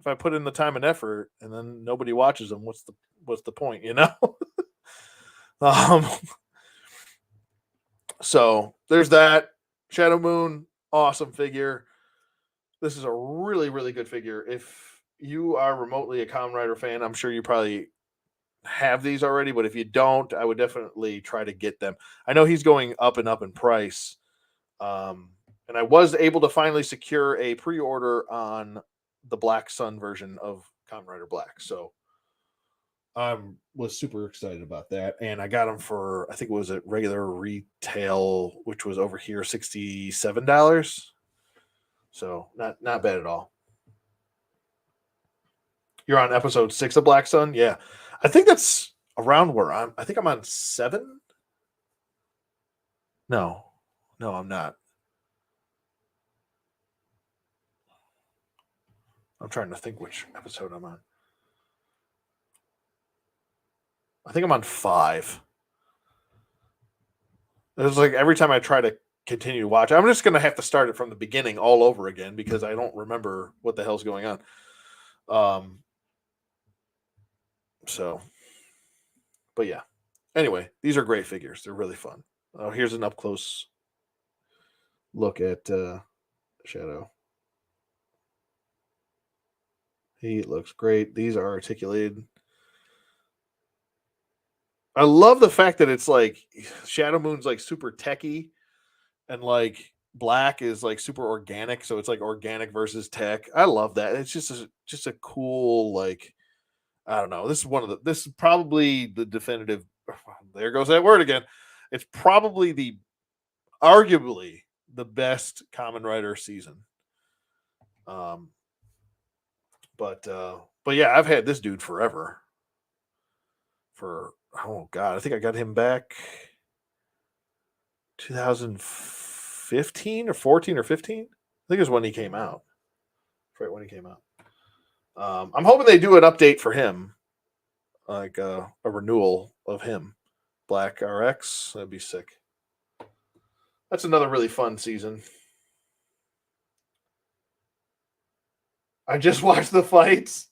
if I put in the time and effort and then nobody watches them, what's the point, you know? um, so there's that. Shadow Moon, awesome figure. This is a really, really good figure. If you are remotely a Kamen Rider fan, I'm sure you probably have these already, but if you don't, I would definitely try to get them. I know he's going up and up in price. And I was able to finally secure a pre-order on the Black Sun version of Kamen Rider Black. So I was super excited about that. And I got them for, I think it was at regular retail, which was over here $67. So not bad at all. You're on episode 6 of Black Sun? Yeah. I think that's around where I think I'm on 7. No, I'm not. I'm trying to think which episode I'm on. I think I'm on 5. It's like every time I try to continue to watch, I'm just going to have to start it from the beginning all over again, because I don't remember what the hell's going on. So, but yeah. Anyway, these are great figures. They're really fun. Oh, here's an up close look at Shadow. He looks great. These are articulated. I love the fact that it's like Shadow Moon's like super techy, and like Black is like super organic. So it's like organic versus tech. I love that. It's just a cool, like, I don't know. This is probably the definitive. There goes that word again. It's probably arguably the best Kamen Rider season. But yeah, I've had this dude forever. Oh god, I think I got him back 2015 or 14 or 15. I think it was when he came out. Right when he came out. I'm hoping they do an update for him, like a renewal of him. Black RX, that'd be sick. That's another really fun season. I just watched the fights.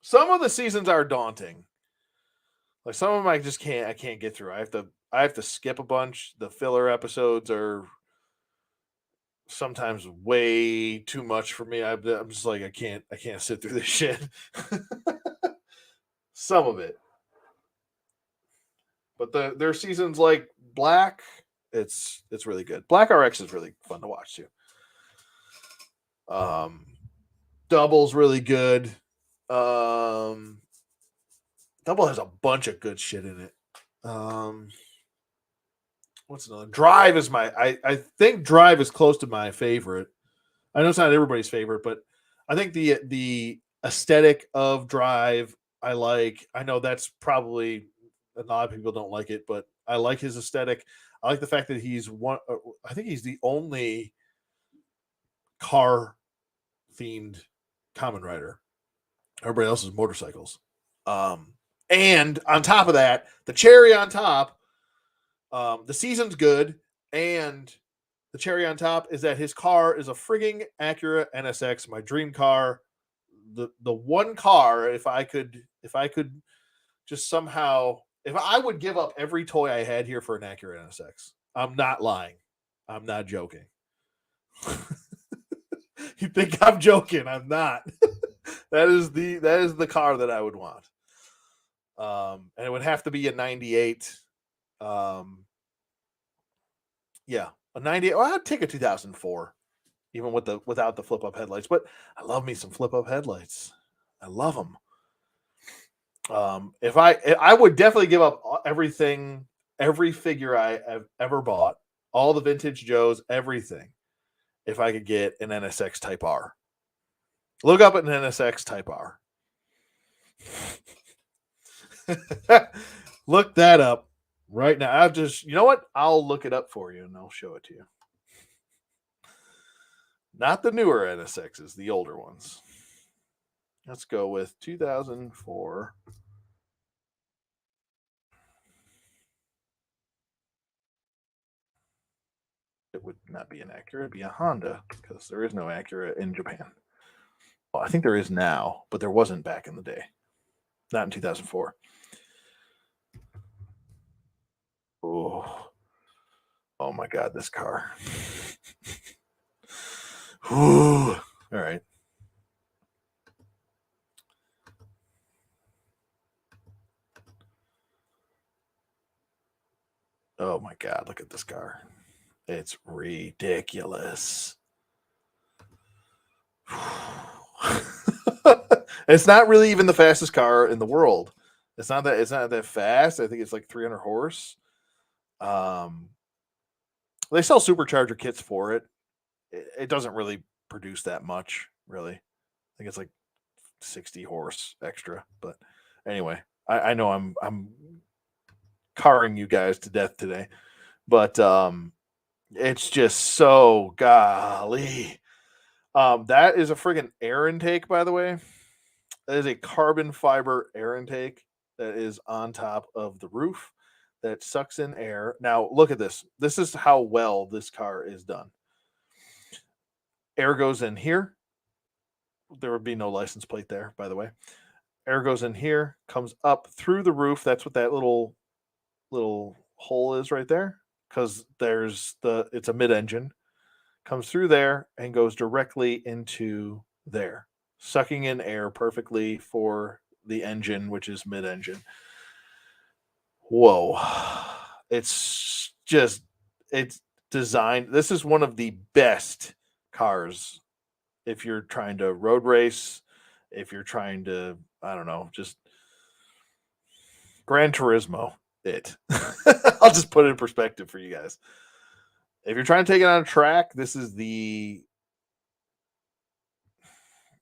Some of the seasons are daunting. Like some of them I can't get through. I have to skip a bunch. The filler episodes are sometimes way too much for me. I'm just like, I can't sit through this shit. Some of it. But their seasons like Black, it's really good. Black RX is really fun to watch too. Double's really good. Double has a bunch of good shit in it. What's another? Drive is I think Drive is close to my favorite. I know it's not everybody's favorite, but I think the aesthetic of Drive I like. I know that's probably a lot of people don't like it, but I like his aesthetic. I like the fact that he's one. I think he's the only car themed common rider. Everybody else is motorcycles. Um, and on top of that, the cherry on top, the season's good, and the cherry on top is that his car is a frigging Acura NSX, my dream car. The one car, if I could just somehow, if I would give up every toy I had here for an Acura NSX. I'm not lying. I'm not joking. You think I'm joking? I'm not. That is the car that I would want. And it would have to be a 98. Um, yeah, a 98. Well, I'd take a 2004, even without the flip up headlights. But I love me some flip up headlights. I love them. If I would definitely give up everything, every figure I have ever bought, all the vintage Joes, everything, if I could get an NSX Type R. Look up an NSX Type R. Look that up right now. I've just, you know what? I'll look it up for you and I'll show it to you. Not the newer NSXs, the older ones. Let's go with 2004. It would not be an Acura, it'd be a Honda because there is no Acura in Japan. Well, I think there is now, but there wasn't back in the day. Not in 2004. Oh, oh my God, this car. Ooh. All right. Oh my God, look at this car. It's ridiculous. It's not really even the fastest car in the world. It's not that fast. I think it's like 300 horse. Um, they sell supercharger kits for it. It doesn't really produce that much, really. I think it's like 60 horse extra. But anyway, I know I'm carring you guys to death today, but it's just so golly. That is a friggin' air intake, by the way. That is a carbon fiber air intake that is on top of the roof that sucks in air. Now, look at this. This is how well this car is done. Air goes in here. There would be no license plate there, by the way. Air goes in here, comes up through the roof. That's what that little hole is right there. Because it's a mid-engine, comes through there and goes directly into there, sucking in air perfectly for the engine, which is mid-engine. Whoa. It's designed. This is one of the best cars if you're trying to road race, if you're trying to, I don't know, just Gran Turismo it. I'll just put it in perspective for you guys. If you're trying to take it on a track, this is the,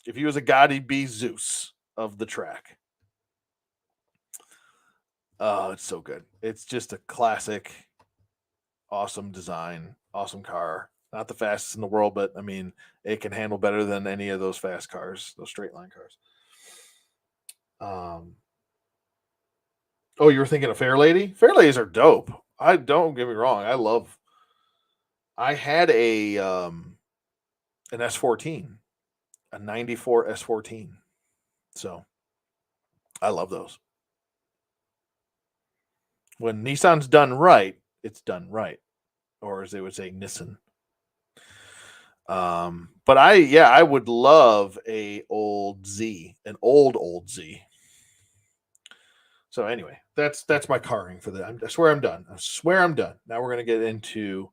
if he was a god, he'd be Zeus of the track. Oh, it's so good. It's just a classic, awesome design, awesome car. Not the fastest in the world, but I mean, it can handle better than any of those fast cars, those straight line cars. Um, oh, you were thinking of Fairlady? Fairladies are dope. I don't get me wrong. I had an S14, a 94 S14. So I love those. When Nissan's done right, it's done right. Or as they would say, Nissan. But I would love an old Z. So anyway, that's my carring for that. I swear I'm done. I swear I'm done. Now we're gonna get into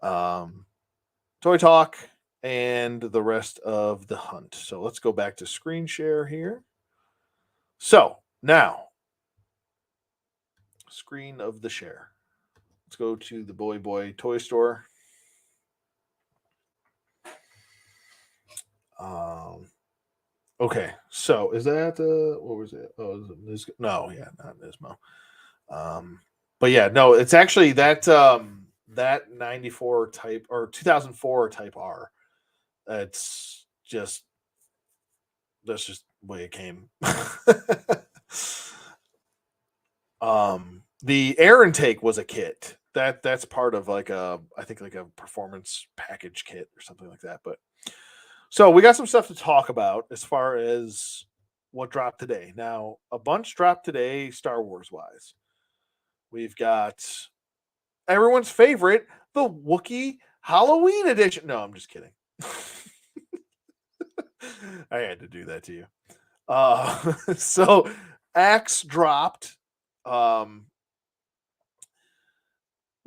toy talk and the rest of the hunt. So let's go back to screen share here. So now, screen of the share. Let's go to the Boy toy store. Okay, so is that what was it? Oh, no, yeah, not Nismo. But yeah, no, it's actually that 94 type or 2004 type R. It's just that's just the way it came. The air intake was a kit. That's part of like a I think like a performance package kit or something like that. But so we got some stuff to talk about as far as what dropped today. Now, a bunch dropped today, Star Wars wise. We've got everyone's favorite, the Wookiee Halloween edition. No, I'm just kidding. I had to do that to you. So Axe dropped um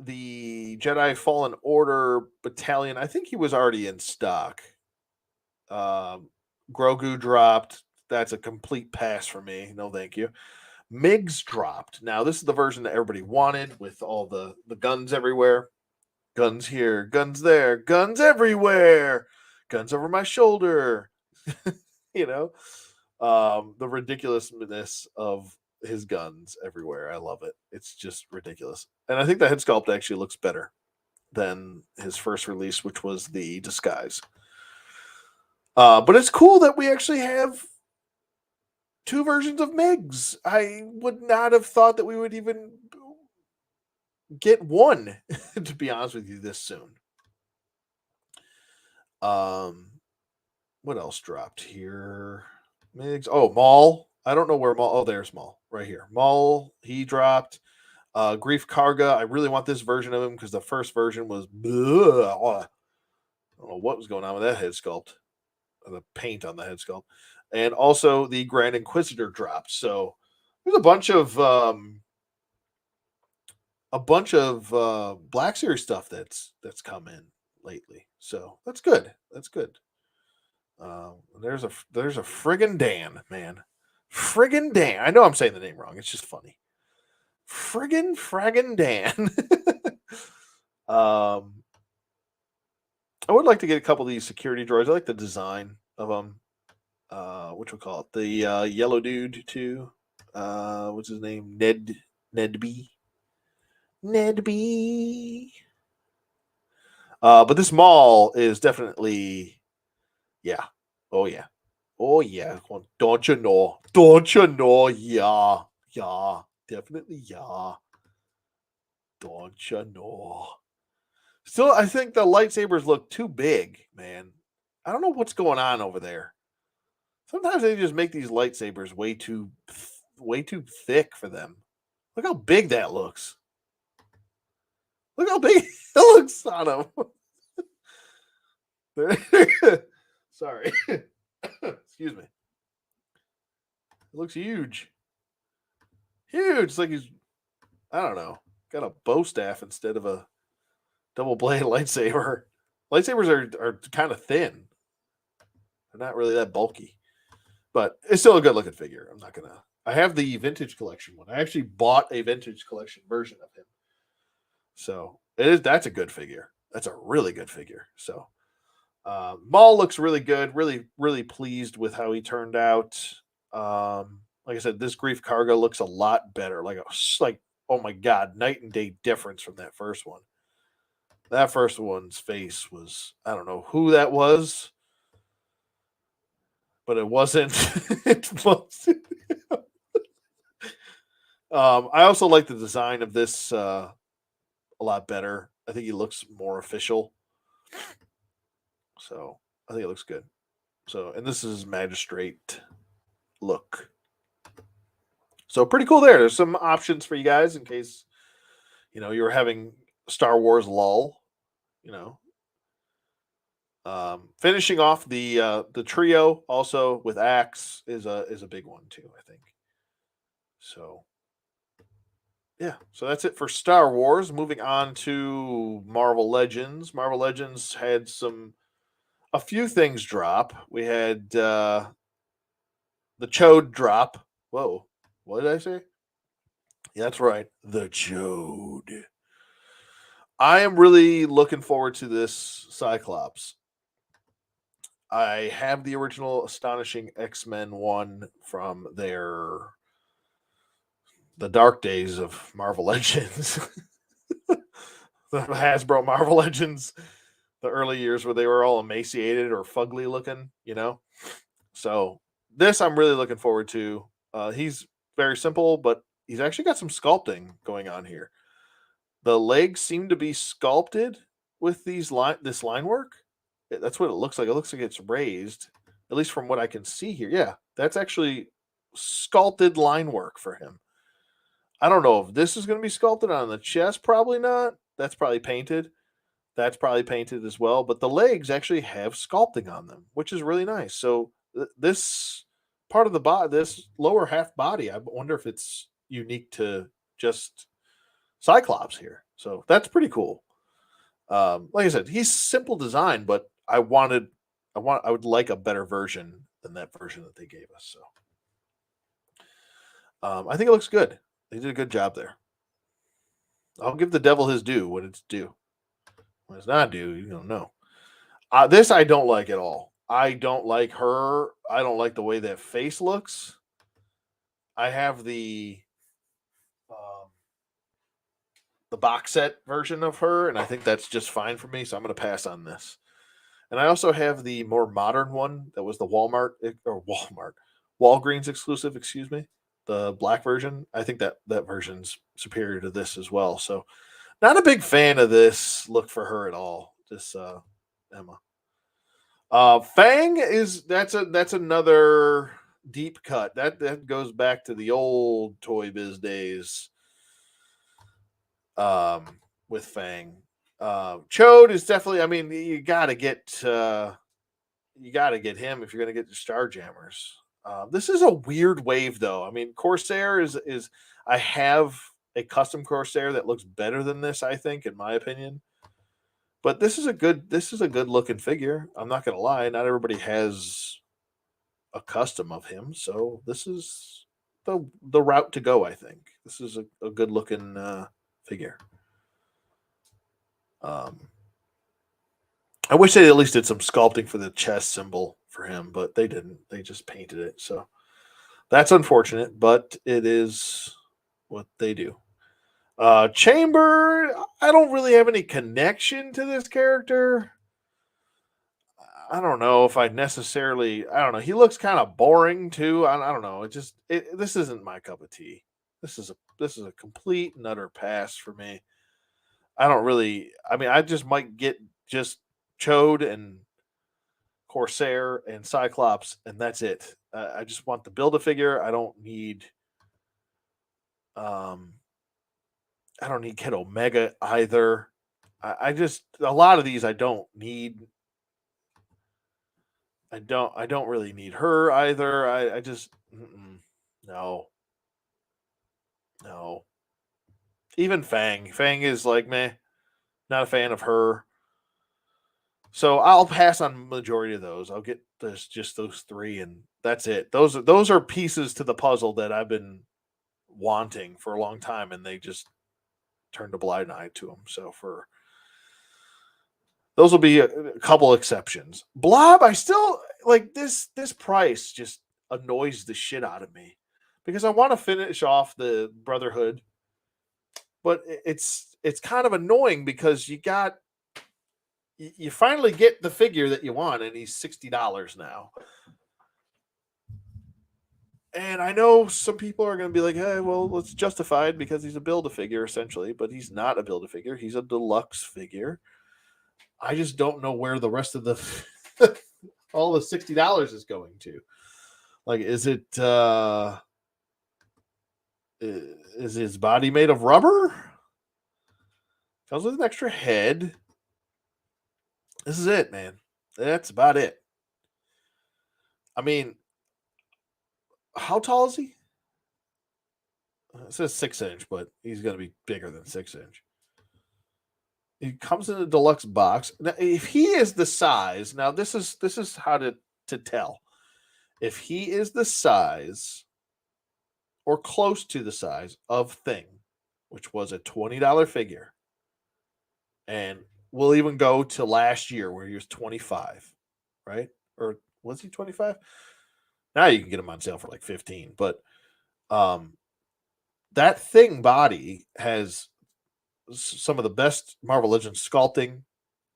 the Jedi Fallen Order battalion. I think he was already in stock. Um Grogu dropped. That's a complete pass for me. No, thank you. Migs dropped. Now this is the version that everybody wanted with all the guns everywhere. Guns here, guns there, guns everywhere, guns over my shoulder. you know, the ridiculousness of his guns everywhere. I love it. It's just ridiculous. And I think the head sculpt actually looks better than his first release, which was the disguise. But it's cool that we actually have two versions of Migs. I would not have thought that we would even get one, to be honest with you, this soon. Um, what else dropped here? Migs. Oh, Maul. I don't know where Maul. Oh, there's Maul right here. Maul. He dropped. Grief Karga. I really want this version of him because the first version was. I don't know what was going on with that head sculpt, the paint on the head sculpt, and also the Grand Inquisitor dropped. So there's a bunch of Black Series stuff that's come in lately. So that's good. That's good. There's a friggin' Dan, man. Friggin' Dan. I know I'm saying the name wrong. It's just funny. Friggin' Dan. um, I would like to get a couple of these security droids. I like the design of them. Which we call it the yellow dude too. What's his name? Ned B. Ned B. But this Maul is definitely, yeah. Oh yeah. Oh yeah. Don't you know? Don't you know? Yeah. Yeah. Definitely yeah. Don't you know? Still, I think the lightsabers look too big, man. I don't know what's going on over there. Sometimes they just make these lightsabers way too thick for them. Look how big that looks. Look how big it looks on them. Sorry. Excuse me. It looks huge. Huge. It's like he's, I don't know, got a bow staff instead of a double bladed lightsaber. Lightsabers are kind of thin. They're not really that bulky, but it's still a good looking figure. I'm not gonna. I have the vintage collection one. I actually bought a vintage collection version of him, so it is. That's a good figure. That's a really good figure. So Maul looks really good. Really pleased with how he turned out. Like I said, this Grief Karga looks a lot better. Like oh my god, night and day difference from that first one. That first one's face was, I don't know who that was, but it wasn't. It was. I also like the design of this a lot better. I think he looks more official. So I think it looks good. So, and this is magistrate look. So pretty cool there. There's some options for you guys in case you're having Star Wars lull. You know, finishing off the trio also with Axe is a big one too. I think. So yeah, so that's it for Star Wars. Moving on to Marvel Legends. Marvel Legends had a few things drop. We had the Chode drop. Whoa, what did I say? Yeah, that's right, the Chode. I am really looking forward to this Cyclops. I have the original Astonishing X-Men one from the dark days of Marvel Legends. The Hasbro Marvel Legends, the early years where they were all emaciated or fugly looking, you know. So this I'm really looking forward to. He's very simple, but he's actually got some sculpting going on here. The legs seem to be sculpted with this line work. That's what it looks like. It looks like it's raised, at least from what I can see here. Yeah, that's actually sculpted line work for him. I don't know if this is going to be sculpted on the chest. Probably not. That's probably painted. That's probably painted as well. But the legs actually have sculpting on them, which is really nice. So this part of the body, this lower half body, I wonder if it's unique to just Cyclops here. So that's pretty cool. Like I said, he's simple design, but I would like a better version than that version that they gave us. So I think it looks good. They did a good job there. I'll give the devil his due when it's due. When it's not due, you don't know. This I don't like at all. I don't like her. I don't like the way that face looks. I have um, the box set version of her, and I think that's just fine for me. So I'm going to pass on this. And I also have the more modern one that was the Walgreens exclusive. Excuse me, the black version. I think that version's superior to this as well. So not a big fan of this look for her at all. Just Emma. Fang is that's another deep cut. That goes back to the old Toy Biz days. With Fang. Chode is definitely. I mean, you gotta get him if you're gonna get the Starjammers. This is a weird wave, though. I mean, Corsair is I have a custom Corsair that looks better than this. I think, in my opinion. But this is a good looking figure. I'm not gonna lie. Not everybody has a custom of him, so this is the route to go. I think this is a good looking figure. Um, I wish they at least did some sculpting for the chest symbol for him, but they didn't. They just painted it. So that's unfortunate, but it is what they do. Chamber, I don't really have any connection to this character. I don't know if I necessarily. I don't know. He looks kind of boring too. I don't know. This isn't my cup of tea. This is a complete and utter pass for me. I don't really. I mean, I just might get just Chode and Corsair and Cyclops, and that's it. I just want to build a figure. Um, I don't need Kid Omega either. I just a lot of these I don't need. I don't really need her either. I just no no. Even Fang. Fang is like meh. Not a fan of her. So I'll pass on majority of those. I'll get this just those three, and that's it. Those are pieces to the puzzle that I've been wanting for a long time, and they just turned a blind eye to them. So for those will be a couple exceptions. Blob, I still like this. This price just annoys the shit out of me because I want to finish off the Brotherhood, but it's kind of annoying because you finally get the figure that you want, and he's $60 now. And I know some people are going to be like, "Hey, well, it's justified because he's a build a figure essentially," but he's not a build a figure. He's a deluxe figure. I just don't know where the rest of the all the $60 is going to. Like, is his body made of rubber? Comes with an extra head. This is it, man. That's about it. I mean, how tall is he? It says 6 inch, but he's going to be bigger than 6 inch. He comes in a deluxe box. Now, if he is the size, now this is how to tell. If he is the size or close to the size of Thing, which was a $20 figure, and we'll even go to last year where he was 25, right? or was he 25? Now you can get him on sale for like 15. But that Thing body has some of the best Marvel Legends sculpting.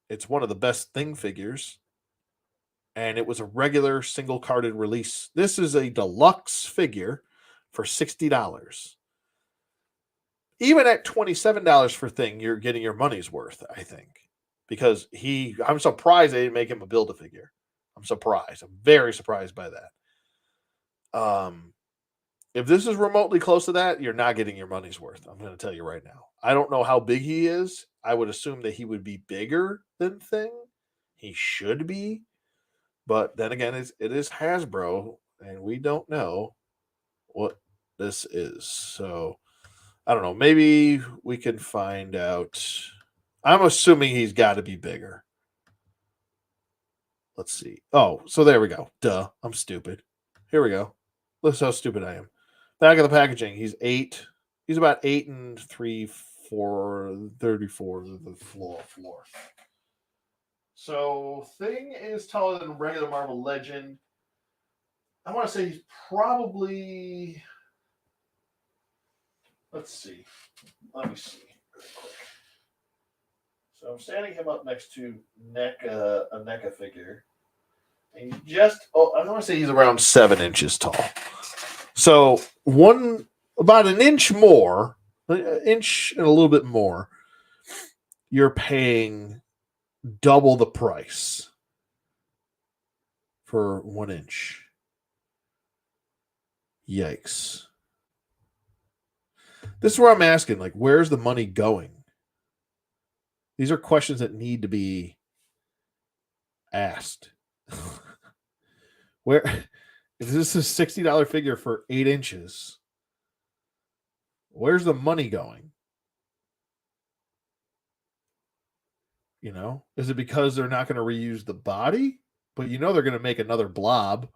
It's one of the best Thing figures, and it was a regular single carded release. This is a deluxe figure for $60. Even at $27 for Thing, you're getting your money's worth, I think. Because I'm surprised they didn't make him a Build-A-Figure. I'm surprised. I'm very surprised by that. If this is remotely close to that, you're not getting your money's worth. I'm going to tell you right now. I don't know how big he is. I would assume that he would be bigger than Thing. He should be. But then again, it is Hasbro, and we don't know what this is. So I don't know. Maybe we can find out. I'm assuming he's got to be bigger. Let's see. Oh, so there we go. Duh. I'm stupid. Here we go. Look how stupid I am. Back of the packaging. He's 8. He's about 8 and 3/4, 34 of the floor. So Thing is taller than regular Marvel Legend. I want to say he's probably. Let's see. Let me see. So I'm standing him up next to a NECA figure. And I want to say he's around 7 inches tall. So about an inch more, an inch and a little bit more, you're paying double the price for 1 inch. Yikes. This is where I'm asking, like, where's the money going? These are questions that need to be asked. Where, if this is a $60 figure for 8 inches, where's the money going? You know, is it because they're not going to reuse the body? But they're going to make another Blob.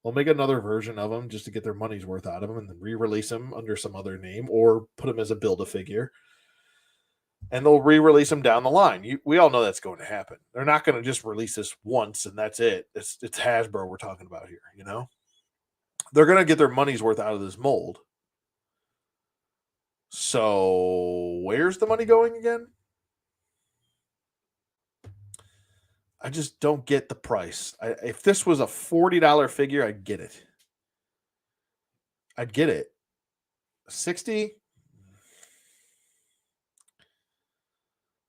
They'll make another version of him just to get their money's worth out of him and then re-release him under some other name or put him as a Build-A-Figure. And they'll re-release them down the line. We all know that's going to happen. They're not going to just release this once and that's it. It's Hasbro we're talking about here, They're going to get their money's worth out of this mold. So where's the money going again? I just don't get the price. If this was a $40 figure, I'd get it. I'd get it. 60?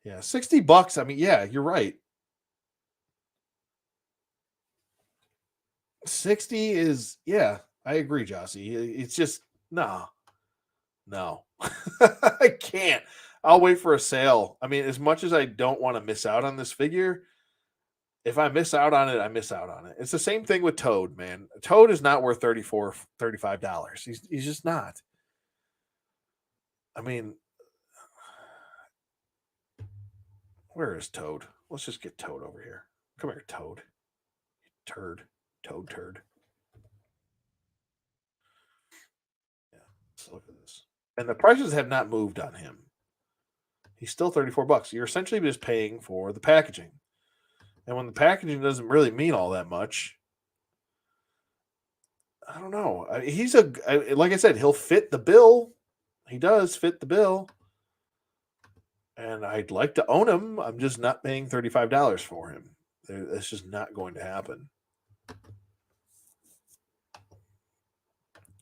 Yeah, $60. I mean, yeah, you're right. 60 is, yeah, I agree, Jossie. It's just, no. I can't. I'll wait for a sale. I mean, as much as I don't want to miss out on this figure, if I miss out on it, I miss out on it. It's the same thing with Toad, man. Toad is not worth $34, $35. He's just not. I mean, where is Toad? Let's just get Toad over here. Come here, Toad. Turd. Toad turd. Yeah, let's look at this. And the prices have not moved on him. He's still $34. You're essentially just paying for the packaging. And when the packaging doesn't really mean all that much, I don't know. Like I said, he'll fit the bill. He does fit the bill. And I'd like to own him. I'm just not paying $35 for him. That's just not going to happen.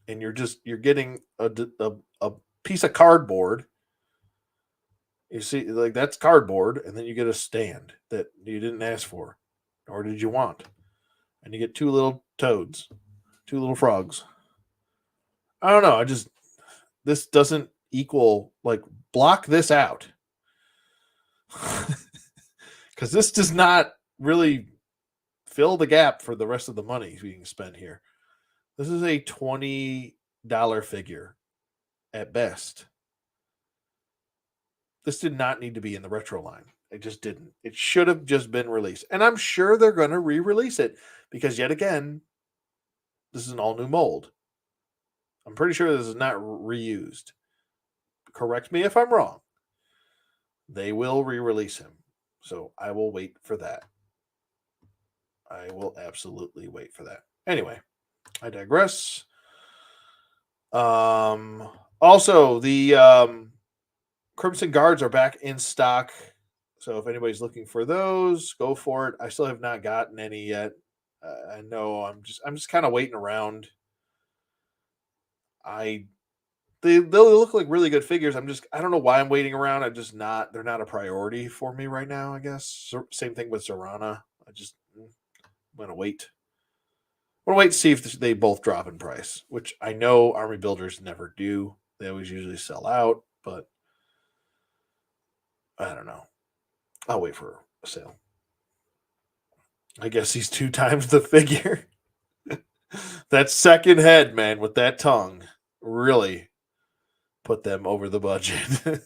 And you're getting a piece of cardboard. You see, like, that's cardboard, and then you get a stand that you didn't ask for, nor did you want. And you get 2 little toads, 2 little frogs. I don't know. This doesn't equal, like, block this out. Because this does not really fill the gap for the rest of the money being spent here. This is a $20 figure at best. This did not need to be in the retro line. It just didn't. It should have just been released. And I'm sure they're going to re-release it because, yet again, this is an all-new mold. I'm pretty sure this is not reused. Correct me if I'm wrong. They will re-release him. So I will wait for that. I will absolutely wait for that. Anyway, I digress. Also, the Crimson Guards are back in stock. So if anybody's looking for those, go for it. I still have not gotten any yet. I know I'm just kind of waiting around. I they'll look like really good figures. I don't know why I'm waiting around. I'm just not they're not a priority for me right now, I guess. So, same thing with Zorana. I'm gonna wait. I'm gonna wait to see if they both drop in price, which I know army builders never do. They always usually sell out, but I don't know. I'll wait for a sale. I guess he's 2 times the figure. That second head, man, with that tongue, really put them over the budget.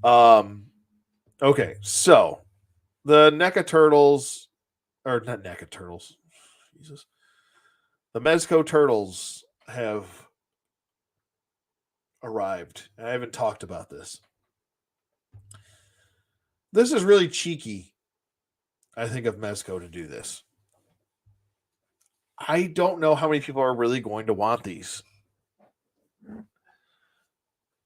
Okay, so the NECA turtles, or not NECA turtles, Jesus, the Mezco turtles have arrived. I haven't talked about this. This is really cheeky, I think, of Mezco to do this. I don't know how many people are really going to want these.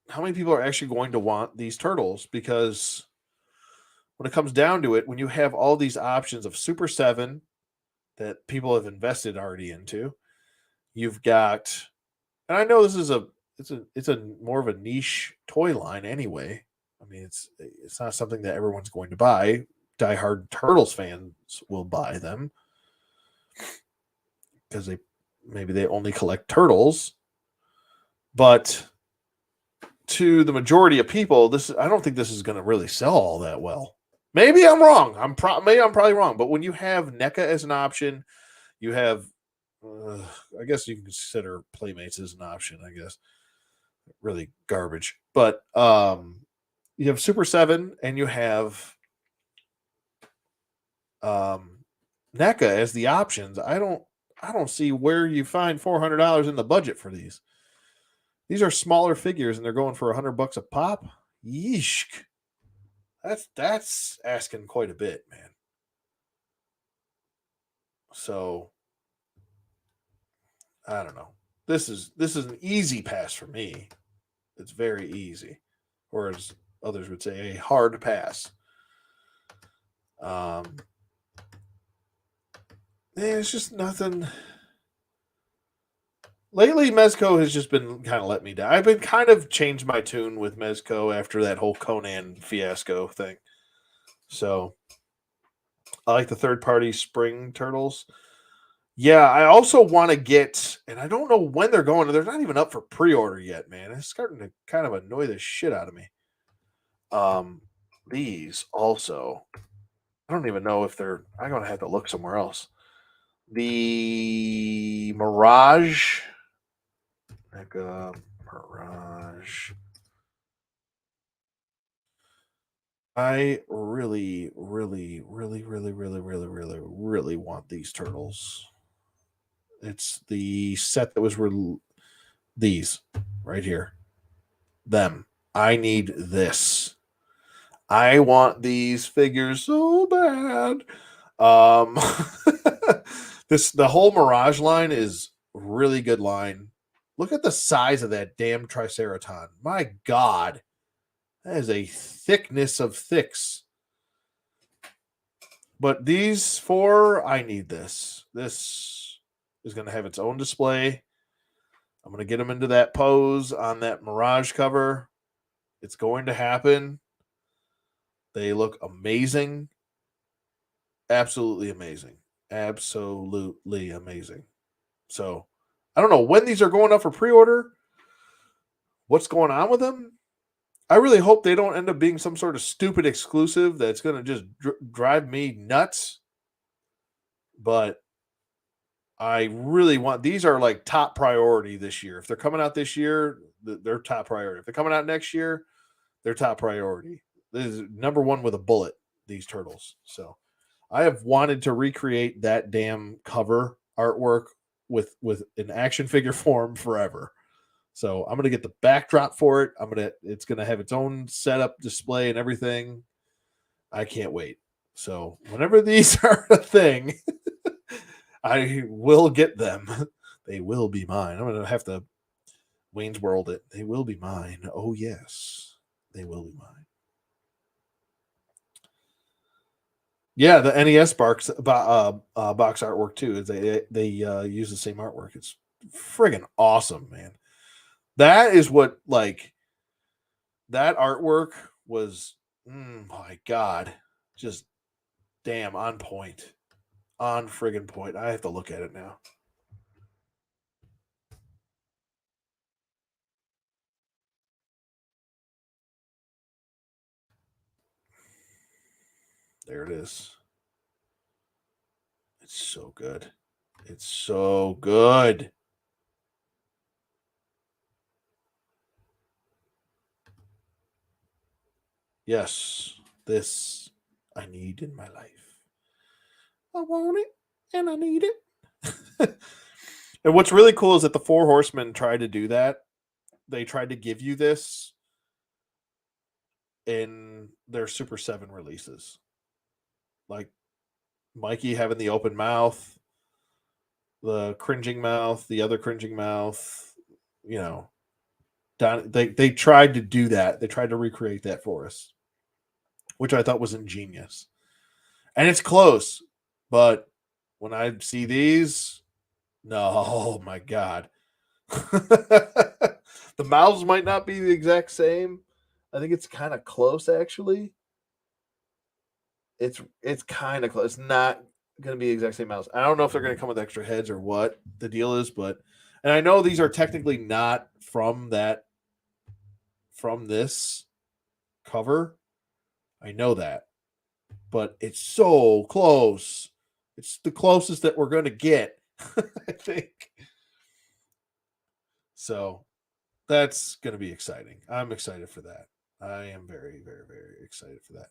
How many people are actually going to want these turtles? Because when it comes down to it, when you have all these options of Super 7 that people have invested already into, you've got, and I know this is it's a more of a niche toy line anyway. I mean, it's not something that everyone's going to buy. Diehard Turtles fans will buy them because maybe they only collect turtles. But to the majority of people, I don't think this is going to really sell all that well. Maybe I'm wrong. Maybe I'm probably wrong. But when you have NECA as an option, you have, I guess you can consider Playmates as an option. I guess really garbage. But you have Super 7 and you have NECA as the options. I don't see where you find $400 in the budget for these. These are smaller figures and they're going for $100 a pop. Yeesh. That's asking quite a bit, man. So I don't know. This is an easy pass for me. It's very easy, or as others would say, a hard pass. It's just nothing. Lately, Mezco has just been kind of let me down. I've been kind of changed my tune with Mezco after that whole Conan fiasco thing. So I like the third party spring turtles. Yeah, I also want to get, and I don't know when they're going. They're not even up for pre-order yet, man. It's starting to kind of annoy the shit out of me. These also, I don't even know if they're. I'm gonna have to look somewhere else. The Mirage, like Mirage. I really, really, really, really, really, really, really, really want these turtles. It's the set that was these right here. Them. I need this. I want these figures so bad. Um the whole Mirage line is really good line. Look at the size of that damn Triceraton. My God. That is a thickness of thicks. But these four, I need this. This is going to have its own display. I'm going to get them into that pose on that Mirage cover. It's going to happen. They look amazing. Absolutely amazing. Absolutely amazing. So, I don't know when these are going up for pre-order. What's going on with them? I really hope they don't end up being some sort of stupid exclusive that's going to just drive me nuts. But I really want these are like top priority this year. If they're coming out this year, they're top priority. If they're coming out next year, they're top priority. This is number one with a bullet, these turtles. So I have wanted to recreate that damn cover artwork with an action figure form forever. So I'm gonna get the backdrop for it. It's gonna have its own setup, display, and everything. I can't wait. So whenever these are a thing, I will get them. They will be mine. I'm gonna have to Wayne's World it. They will be mine. Oh yes, they will be mine. Yeah, the NES box artwork too. Is they use the same artwork. It's friggin' awesome, man. That is what like that artwork was. My God, just damn on point, on friggin' point. I have to look at it now. There it is. It's so good. It's so good. Yes, this I need in my life. I want it and I need it. And what's really cool is that the Four Horsemen tried to do that. They tried to give you this in their Super 7 releases. Like Mikey having the open mouth, the cringing mouth, the other cringing mouth, you know. They tried to do that. They tried to recreate that for us, which I thought was ingenious. And it's close, but when I see these, no, oh my God. The mouths might not be the exact same. I think it's kind of close actually. It's kind of close. It's not going to be the exact same mouths. I don't know if they're going to come with extra heads or what the deal is, but and I know these are technically not from this cover. I know that, but it's so close. It's the closest that we're going to get, I think. So that's going to be exciting. I'm excited for that. I am very, very, very excited for that.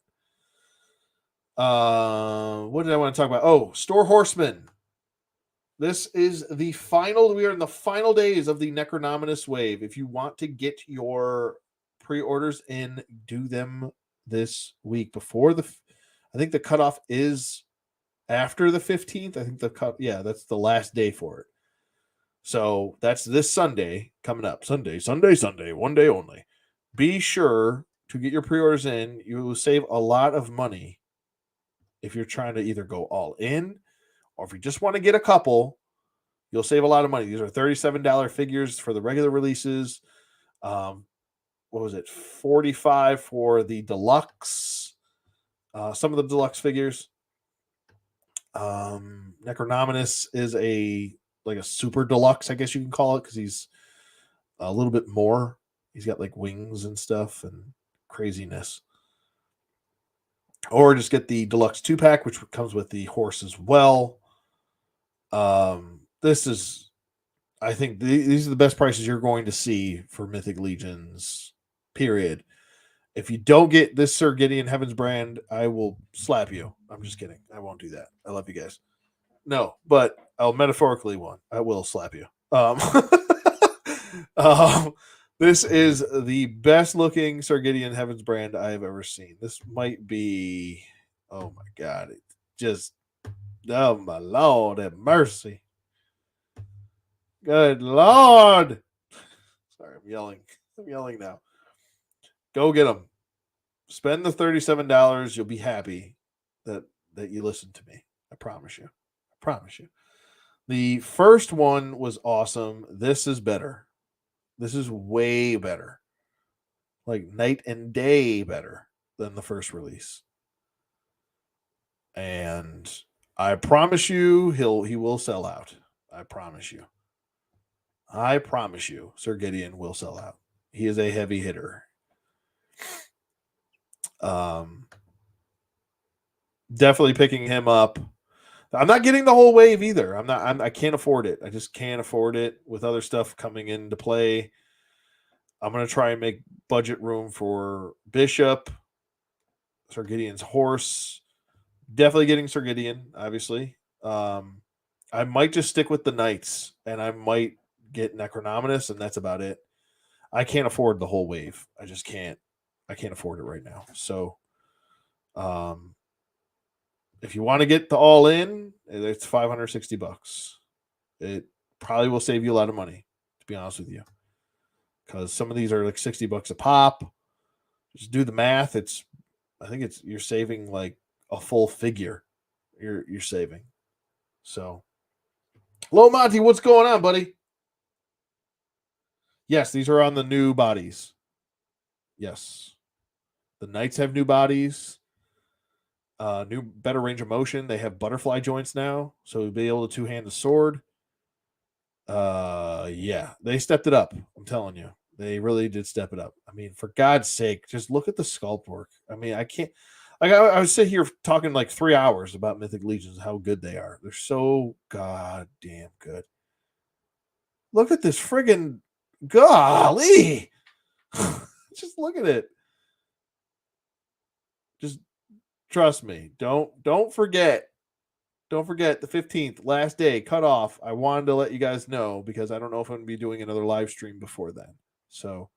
What did I want to talk about? Oh, Store Horseman. This is the final. We are in the final days of the Necronominus wave. If you want to get your pre-orders in, do them this week before the. I think the cutoff is after the 15th. I think that's the last day for it. So that's this Sunday coming up. Sunday, one day only. Be sure to get your pre-orders in. You will save a lot of money if you're trying to either go all in or if you just want to get a couple. You'll save a lot of money. These are $37 figures for the regular releases. What was it? $45 for the deluxe. Some of the deluxe figures. Necronominus is a super deluxe, I guess you can call it, because he's a little bit more. He's got like wings and stuff and craziness. Or just get the deluxe 2-pack, which comes with the horse as well. This is, I think, these are the best prices you're going to see for Mythic Legions. Period. If you don't get this Sir Gideon Heaven's Brand, I will slap you. I'm just kidding. I won't do that. I love you guys. No, but I'll metaphorically one. I will slap you. This is the best looking Sir Gideon Heaven's Brand I have ever seen. This might be, oh my God, it just, oh my Lord, have mercy. Good Lord. Sorry, I'm yelling. I'm yelling now. Go get them. Spend the $37. You'll be happy that you listened to me. I promise you. I promise you. The first one was awesome. This is better. This is way better. Like night and day better than the first release. And I promise you he will sell out. I promise you. I promise you, Sir Gideon will sell out. He is a heavy hitter. Definitely picking him up. I'm not getting the whole wave either. I can't afford it. I just can't afford it with other stuff coming into play. I'm going to try and make budget room for Bishop, Sir Gideon's horse. Definitely getting Sir Gideon, obviously. I might just stick with the Knights, and I might get Necronominus, and that's about it. I can't afford the whole wave. I just can't. I can't afford it right now. So, If you want to get the all in, it's $560. It probably will save you a lot of money, to be honest with you, because some of these are like $60 a pop. Just do the math. I think you're saving like a full figure. You're saving. So, hello, Monty. What's going on, buddy? Yes, these are on the new bodies. Yes, the Knights have new bodies. New, better range of motion. They have butterfly joints now, so you'll be able to two-hand the sword. Yeah, they stepped it up. I'm telling you, they really did step it up. I mean, for God's sake, just look at the sculpt work. I mean, I can't. Like, I was sitting here talking like 3 hours about Mythic Legions, how good they are. They're so goddamn good. Look at this friggin' golly. Just look at it. Just trust me. Don't forget. Don't forget the 15th, last day, cut off. I wanted to let you guys know because I don't know if I'm going to be doing another live stream before then. So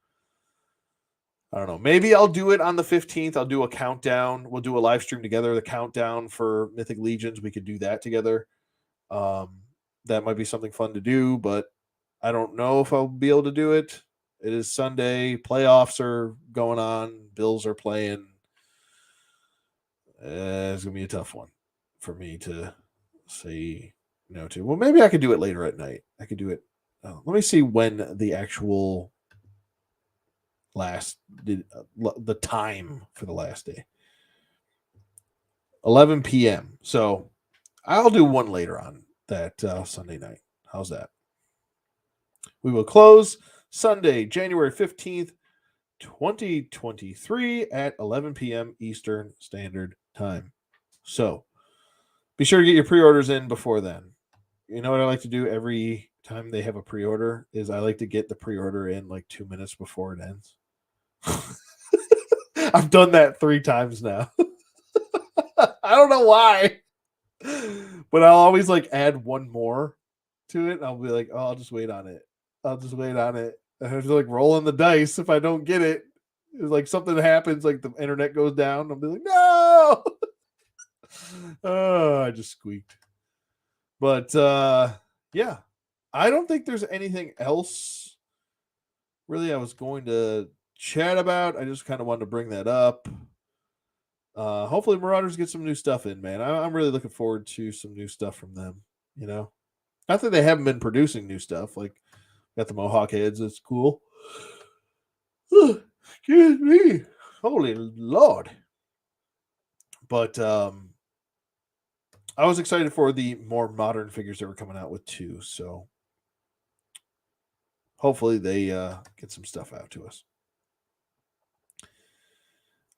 I don't know. Maybe I'll do it on the 15th. I'll do a countdown. We'll do a live stream together, the countdown for Mythic Legions. We could do that together. That might be something fun to do, but I don't know if I'll be able to do it. It is Sunday. Playoffs are going on. Bills are playing. It's going to be a tough one for me to say no to. Well, maybe I could do it later at night. I could do it. Let me see when the actual the time for the last day. 11 p.m. So I'll do one later on that Sunday night. How's that? We will close Sunday, January 15th, 2023 at 11 p.m. Eastern Standard Time. So be sure to get your pre-orders in before then. You know what I like to do every time they have a pre-order is I like to get the pre-order in like 2 minutes before it ends. I've done that 3 times now. I don't know why. But I'll always like add one more to it. And I'll be like, oh, I'll just wait on it. I'll just wait on it. I have to like rolling the dice if I don't get it. It's like something happens, like the internet goes down. I'll be like, no. Oh, I just squeaked. But yeah, I don't think there's anything else really I was going to chat about. I just kind of wanted to bring that up. Hopefully Marauders get some new stuff in, man. I'm really looking forward to some new stuff from them. You know, not that they haven't been producing new stuff. Like got the Mohawk heads. It's cool. Excuse me, holy Lord. But I was excited for the more modern figures that were coming out with too. So hopefully they get some stuff out to us.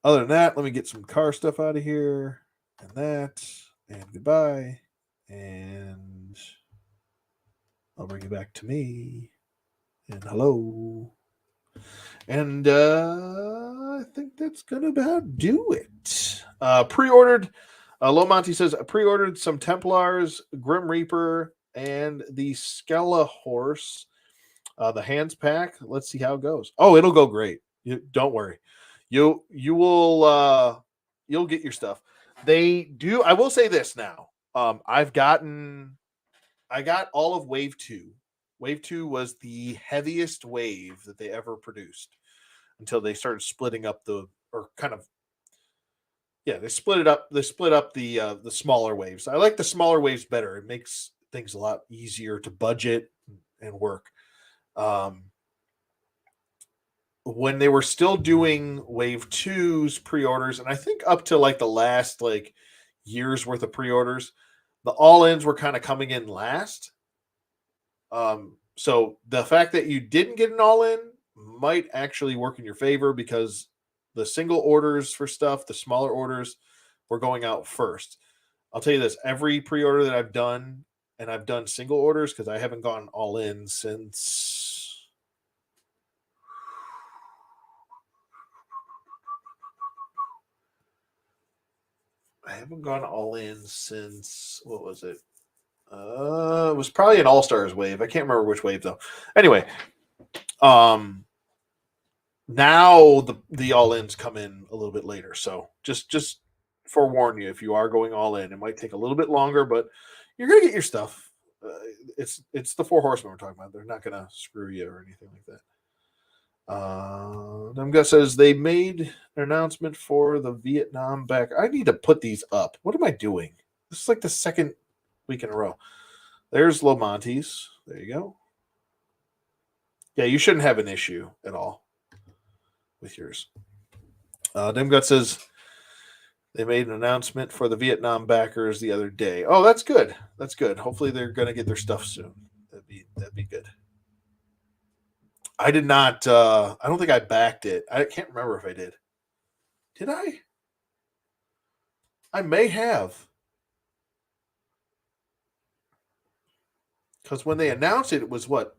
Other than that, let me get some car stuff out of here. And that. And goodbye. And I'll bring you back to me. And hello. And I think that's going to about do it. Pre-ordered. Low Monty says, pre-ordered some Templars, Grim Reaper, and the Skella Horse. The hands pack. Let's see how it goes. Oh, it'll go great. Don't worry. You'll get your stuff. They do. I will say this now. I got all of Wave 2. Wave 2 was the heaviest wave that they ever produced until they started splitting up they split it up. They split up the smaller waves. I like the smaller waves better. It makes things a lot easier to budget and work. When they were still doing Wave 2's pre-orders, and I think up to like the last like year's worth of pre-orders, the all-ins were kind of coming in last. So the fact that you didn't get an all-in might actually work in your favor because the single orders for stuff, the smaller orders, were going out first. I'll tell you this: every pre-order that I've done, and I've done single orders because I haven't gone all in since. I haven't gone all in since what was it? It was probably an All Stars wave. I can't remember which wave though. Anyway, now the all ins come in a little bit later. So just forewarn you, if you are going all in, it might take a little bit longer, but you're gonna get your stuff. Uh, it's the Four Horsemen we're talking about. They're not gonna screw you or anything like that. Demgut says they made an announcement for the Vietnam back. I need to put these up. What am I doing? This is like the second week in a row. There's Lomontes. There you go. Yeah, you shouldn't have an issue at all with yours. Demgut says they made an announcement for the Vietnam backers the other day. Oh, that's good. That's good. Hopefully they're going to get their stuff soon. That'd be good. I did not. I don't think I backed it. I can't remember if I did. Did I? I may have. Because when they announced it, it was what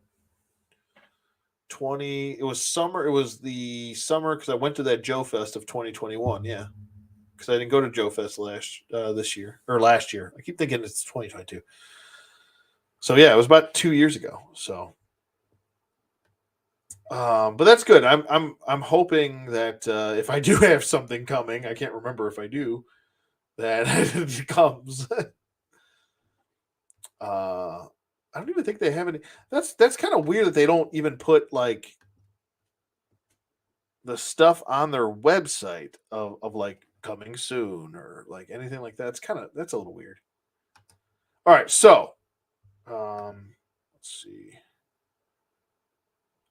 20. It was summer. It was the summer because I went to that Joe Fest of 2021. Yeah, because I didn't go to Joe Fest this year or last year. I keep thinking it's 2022. So yeah, it was about 2 years ago. So, but that's good. I'm hoping that if I do have something coming, I can't remember if I do, that it comes. I don't even think they have any. That's kind of weird that they don't even put like the stuff on their website of like coming soon or like anything like that. It's that's a little weird. All right, so let's see.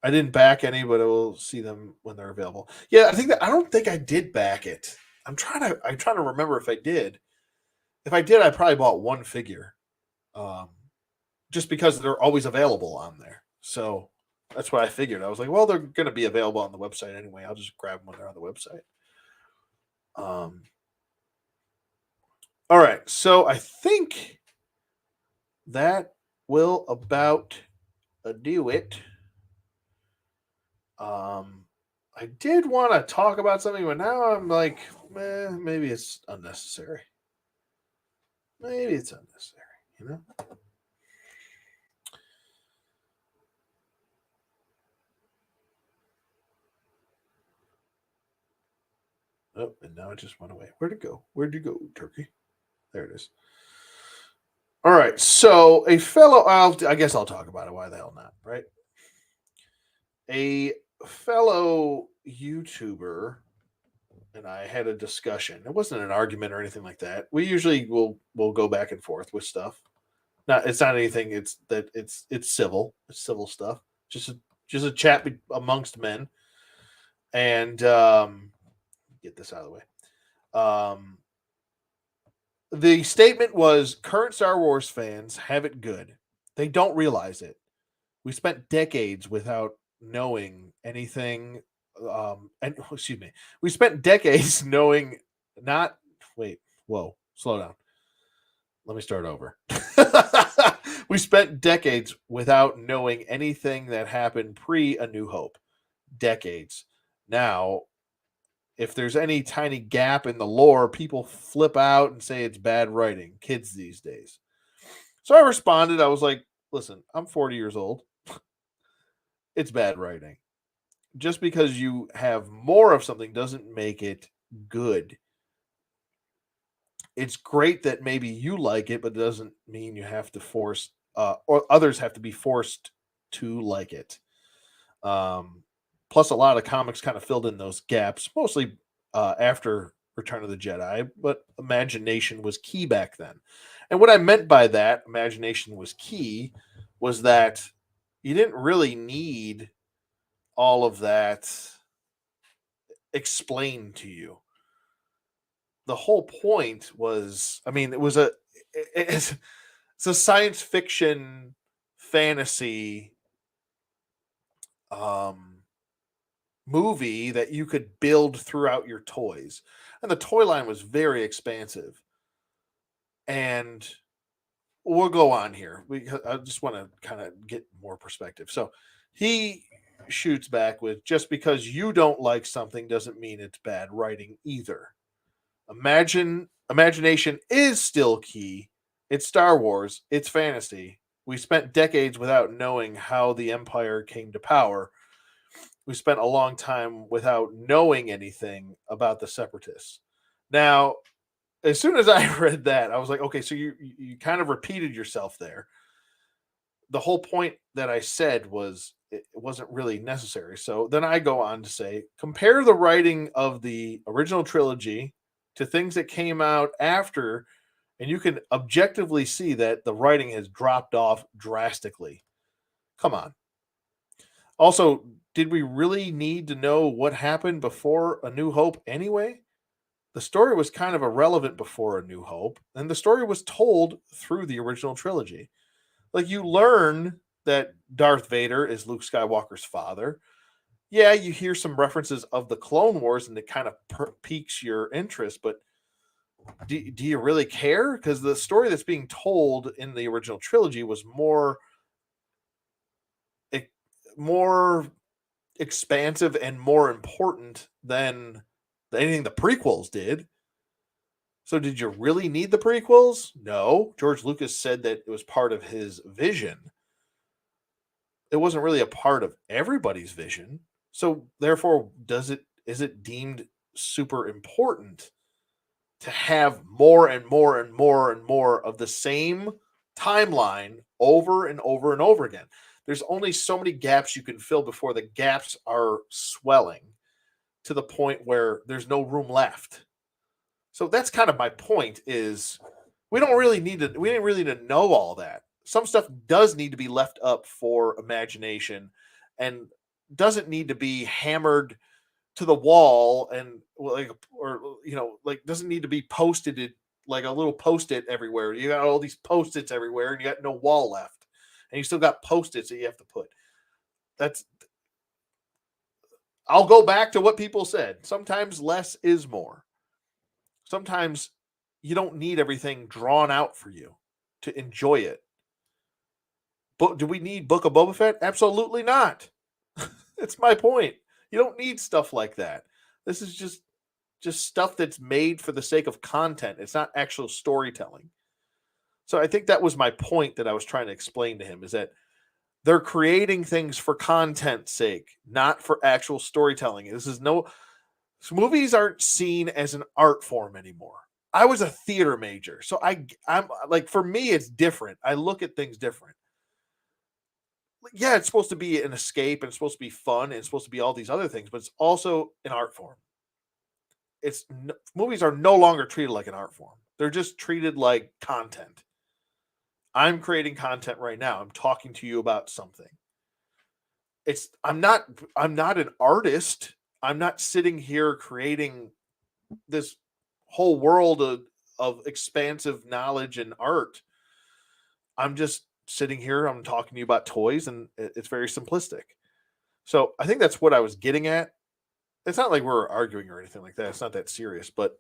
I didn't back any, but I will see them when they're available. Yeah, I don't think I did back it. I'm trying to remember if I did. If I did, I probably bought one figure. Um, just because they're always available on there. So that's what I figured. I was like, well, they're going to be available on the website anyway. I'll just grab them when they're on the website. All right. So I think that will about do it. I did want to talk about something, but now I'm like, maybe it's unnecessary. Maybe it's unnecessary, you know? Oh, and now it just went away. Where'd it go? Where'd you go, Turkey? There it is. All right. So a fellow, I guess I'll talk about it. Why the hell not? Right. A fellow YouTuber and I had a discussion. It wasn't an argument or anything like that. We usually will go back and forth with stuff. Not it's not anything. It's civil. It's civil stuff. Just a chat amongst men. And get this out of the way. The statement was current Star Wars fans have it good. They don't realize it. We spent decades without knowing anything. And excuse me, we spent decades knowing not. Wait, whoa, slow down. Let me start over. We spent decades without knowing anything that happened pre A New Hope. Decades. Now, if there's any tiny gap in the lore, people flip out and say it's bad writing. Kids these days. So I responded. I was like, listen, I'm 40 years old. It's bad writing. Just because you have more of something doesn't make it good. It's great that maybe you like it, but it doesn't mean you have to force, or others have to be forced to like it. Plus, a lot of comics kind of filled in those gaps, mostly after Return of the Jedi, but imagination was key back then. And what I meant by that, imagination was key, was that you didn't really need all of that explained to you. The whole point was, I mean, it's a science fiction fantasy um movie that you could build throughout your toys. And the toy line was very expansive. And we'll go on here. I just want to kind of get more perspective. So he shoots back with just because you don't like something doesn't mean it's bad writing either. Imagination is still key. It's Star Wars, it's fantasy. We spent decades without knowing how the Empire came to power. We spent a long time without knowing anything about the Separatists. Now, as soon as I read that, I was like, okay, so you kind of repeated yourself there. The whole point that I said was it wasn't really necessary. So then I go on to say, compare the writing of the original trilogy to things that came out after, and you can objectively see that the writing has dropped off drastically. Come on. Also, did we really need to know what happened before A New Hope anyway? The story was kind of irrelevant before A New Hope, and the story was told through the original trilogy. Like, you learn that Darth Vader is Luke Skywalker's father. Yeah, you hear some references of the Clone Wars, and it kind of piques your interest, but do you really care? Because the story that's being told in the original trilogy was e- more expansive and more important than anything the prequels did. So did you really need the prequels? No. George Lucas said that it was part of his vision. It wasn't really a part of everybody's vision. So therefore, is it deemed super important to have more and more and more and more of the same timeline over and over and over again? There's only so many gaps you can fill before the gaps are swelling to the point where there's no room left. So that's kind of my point is we didn't really need to know all that. Some stuff does need to be left up for imagination and doesn't need to be hammered to the wall and like or like doesn't need to be posted like a little post-it everywhere. You got all these post-its everywhere and you got no wall left. And you still got post-its that you have to put. That's I'll go back to what people said. Sometimes less is more. Sometimes you don't need everything drawn out for you to enjoy it. But do we need Book of Boba Fett? Absolutely not. That's my point. You don't need stuff like that. This is just stuff that's made for the sake of content. It's not actual storytelling. So I think that was my point that I was trying to explain to him is that they're creating things for content's sake, not for actual storytelling. Movies aren't seen as an art form anymore. I was a theater major, so I'm like for me it's different. I look at things different. Yeah, it's supposed to be an escape and it's supposed to be fun and it's supposed to be all these other things, but it's also an art form. Movies are no longer treated like an art form. They're just treated like content. I'm creating content right now. I'm talking to you about something. I'm not an artist. I'm not sitting here creating this whole world of expansive knowledge and art. I'm just sitting here, I'm talking to you about toys, and it's very simplistic. So I think that's what I was getting at. It's not like we're arguing or anything like that. It's not that serious, but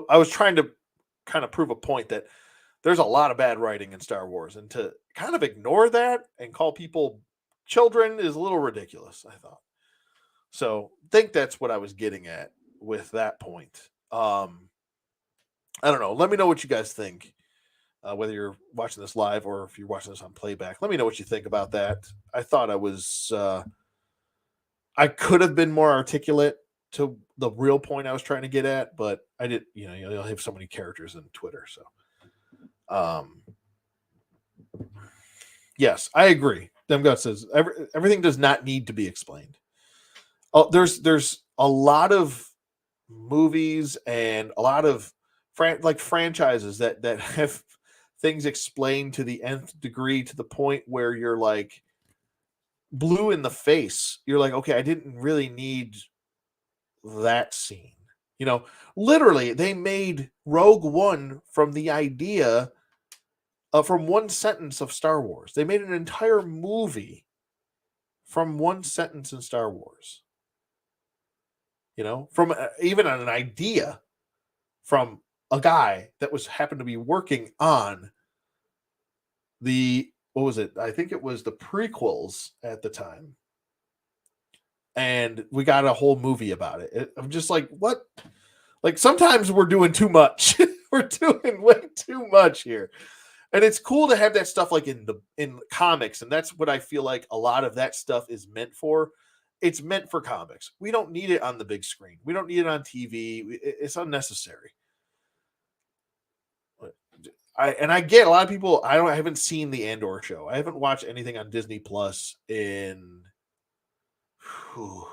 I was trying to kind of prove a point that there's a lot of bad writing in Star Wars, and to kind of ignore that and call people children is a little ridiculous, I thought. So I think that's what I was getting at with that point. I don't know. Let me know what you guys think. Whether you're watching this live or if you're watching this on playback, let me know what you think about that. I thought I could have been more articulate to the real point I was trying to get at, but I did. You'll have so many characters in Twitter, so um, yes, I agree. Demgut says everything does not need to be explained. Oh, there's a lot of movies and a lot of franchises that have things explained to the nth degree to the point where you're like blue in the face. You're like, okay, I didn't really need that scene. Literally, they made Rogue One from the idea from one sentence of Star Wars. They made an entire movie from one sentence in Star Wars. From even an idea from a guy that happened to be working on what was it? I think it was the prequels at the time. And we got a whole movie about it. I'm just like, what? Like sometimes we're doing too much. We're doing way too much here. And it's cool to have that stuff like in comics, and that's what I feel like a lot of that stuff is meant for. It's meant for comics. We don't need it on the big screen. We don't need it on TV. It's unnecessary. I get a lot of people. I haven't seen the Andor show. I haven't watched anything on Disney Plus in whew,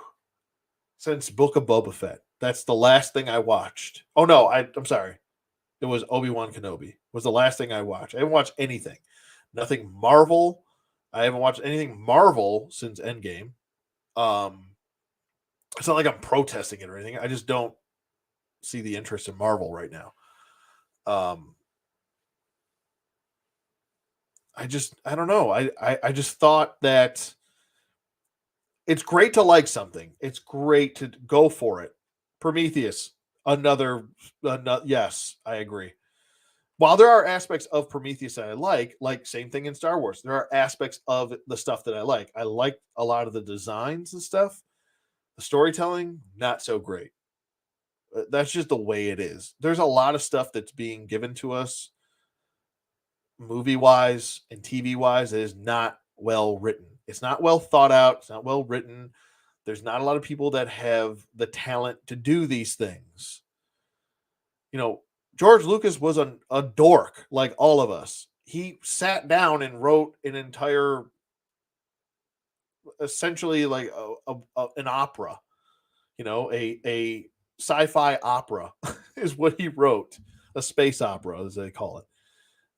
since Book of Boba Fett. That's the last thing I watched. Oh no, I'm sorry. It was Obi-Wan Kenobi. Was the last thing I watched. I haven't watched anything. Nothing Marvel. I haven't watched anything Marvel since Endgame. It's not like I'm protesting it or anything. I just don't see the interest in Marvel right now. I don't know. I just thought that it's great to like something. It's great to go for it. Prometheus, another yes, I agree. While there are aspects of Prometheus that I like same thing in Star Wars. There are aspects of the stuff that I like. I like a lot of the designs and stuff. The storytelling, not so great. That's just the way it is. There's a lot of stuff that's being given to us movie wise and TV wise that is not well written. It's not well thought out. It's not well written. There's not a lot of people that have the talent to do these things. You know, George Lucas was a dork like all of us. He sat down and wrote an entire, essentially like an opera, a sci-fi opera is what he wrote, a space opera as they call it.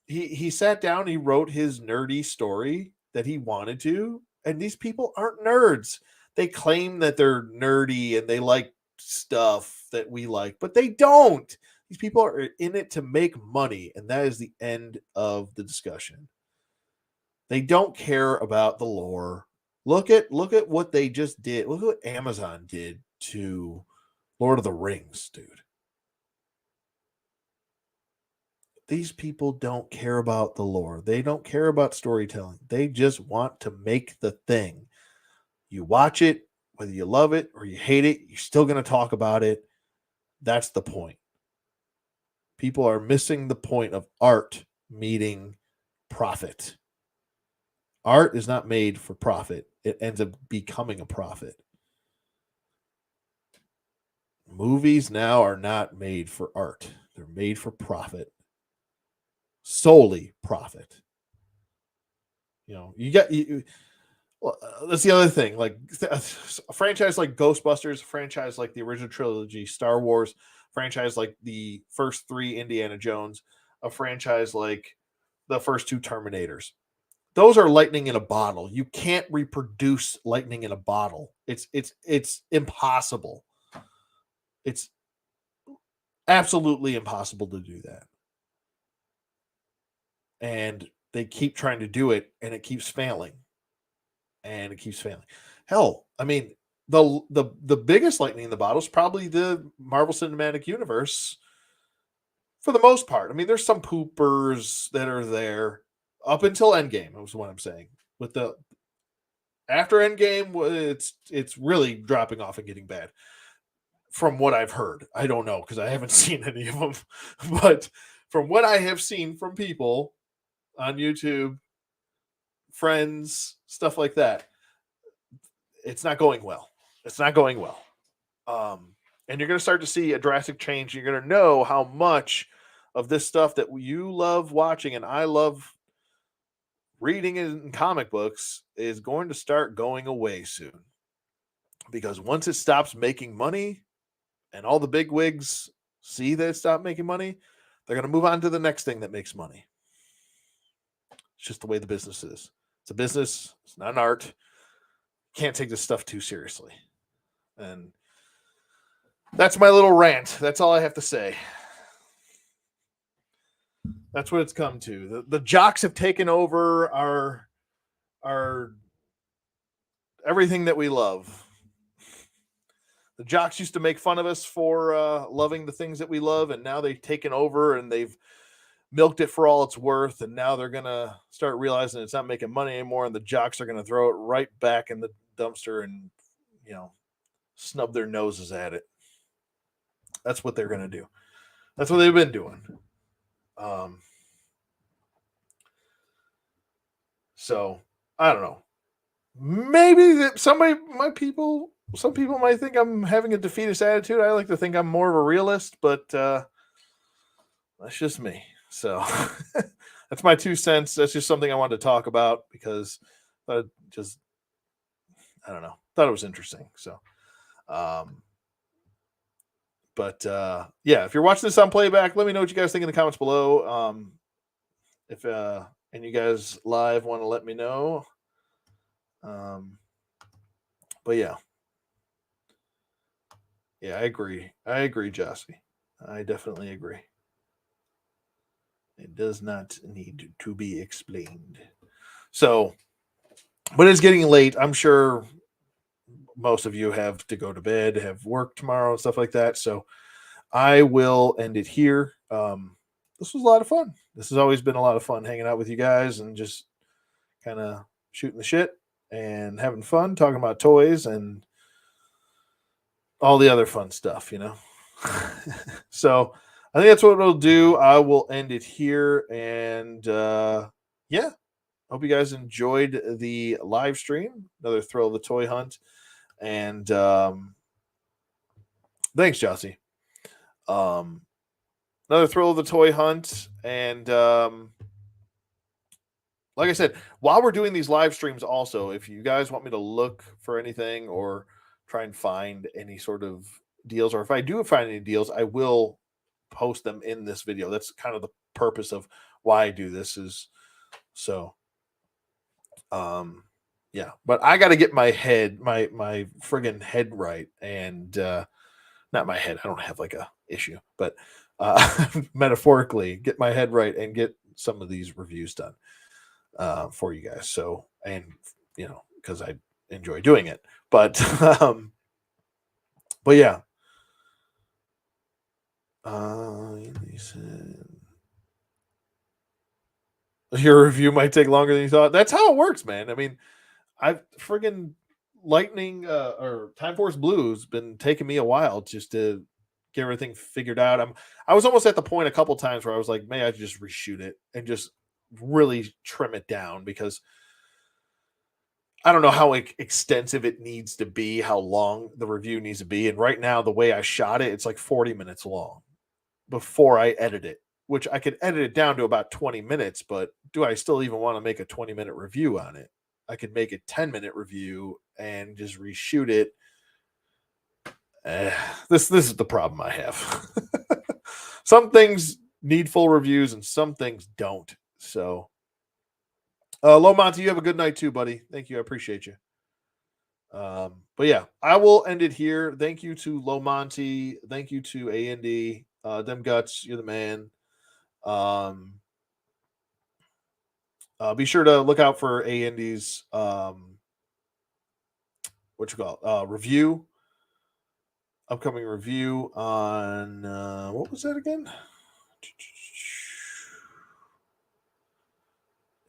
He sat down, he wrote his nerdy story that he wanted to, and these people aren't nerds. They claim that they're nerdy and they like stuff that we like, but they don't. These people are in it to make money, and that is the end of the discussion. They don't care about the lore. Look at what they just did. Look at what Amazon did to Lord of the Rings, dude. These people don't care about the lore. They don't care about storytelling. They just want to make the thing. You watch it, whether you love it or you hate it, you're still going to talk about it. That's the point. People are missing the point of art meeting profit. Art is not made for profit. It ends up becoming a profit. Movies now are not made for art. They're made for profit. Solely profit. That's the other thing. Like a franchise like Ghostbusters, a franchise like the original trilogy, Star Wars, franchise like the first 3 Indiana Jones, a franchise like the first 2 Terminators. Those are lightning in a bottle. You can't reproduce lightning in a bottle. It's impossible. It's absolutely impossible to do that. And they keep trying to do it, and it keeps failing. And it keeps failing. Hell, I mean, the biggest lightning in the bottle is probably the Marvel Cinematic Universe for the most part. I mean, there's some poopers that are there up until Endgame, was what I'm saying. With the after Endgame, it's really dropping off and getting bad. From what I've heard, I don't know because I haven't seen any of them, but from what I have seen from people on YouTube, friends, stuff like that, it's not going well. It's not going well. And you're going to start to see a drastic change. You're going to know how much of this stuff that you love watching and I love reading in comic books is going to start going away soon. Because once it stops making money and all the big wigs see that it stopped making money, they're going to move on to the next thing that makes money. It's just the way the business is. It's a business. It's not an art. Can't take this stuff too seriously. And that's my little rant. That's all I have to say. That's what it's come to. The jocks have taken over our everything that we love. The jocks used to make fun of us for loving the things that we love, and now they've taken over and they've milked it for all it's worth, and now they're gonna start realizing it's not making money anymore, and the jocks are gonna throw it right back in the dumpster and snub their noses at it. That's what they're gonna do. That's what they've been doing. So I don't know. Maybe that some people might think I'm having a defeatist attitude. I like to think I'm more of a realist, but that's just me. So that's my 2 cents. That's just something I wanted to talk about because I just, I don't know, thought it was interesting. So, um, but yeah, if you're watching this on playback, let me know what you guys think in the comments below. If and you guys live want to let me know. But yeah, I agree. I agree, Jossie. I definitely agree. It does not need to be explained. So, but it's getting late. I'm sure most of you have to go to bed, have work tomorrow, and stuff like that. So I will end it here. This was a lot of fun. This has always been a lot of fun hanging out with you guys and just kind of shooting the shit and having fun, talking about toys and all the other fun stuff, you know. So I think that's what it'll do. I will end it here. And yeah, hope you guys enjoyed the live stream. Another thrill of the toy hunt. And thanks, Jossie. Another thrill of the toy hunt. And like I said, while we're doing these live streams, also, if you guys want me to look for anything or try and find any sort of deals, or if I do find any deals, I will post them in this video. That's kind of the purpose of why I do this is so. Yeah, but I got to get my head, my friggin' head right, and not my head. I don't have like a issue, but metaphorically, get my head right and get some of these reviews done for you guys. So, and you know, because I enjoy doing it, but yeah. Your review might take longer than you thought. That's how it works, man. I mean, I've friggin' Lightning or Time Force Blue's been taking me a while just to get everything figured out. I was almost at the point a couple times where I was like, may I just reshoot it and just really trim it down because I don't know how extensive it needs to be, how long the review needs to be. And right now, the way I shot it, it's like 40 minutes long before I edit it, which I could edit it down to about 20 minutes. But do I still even want to make a 20-minute review on it? I could make a 10-minute review and just reshoot it. This is the problem I have. Some things need full reviews and some things don't. So, Low Monty, you have a good night too, buddy. Thank you. I appreciate you. But yeah, I will end it here. Thank you to Low Monty. Thank you to Andy. Them Guts, you're the man. Be sure to look out for Andy's what you call review, upcoming review on what was that again?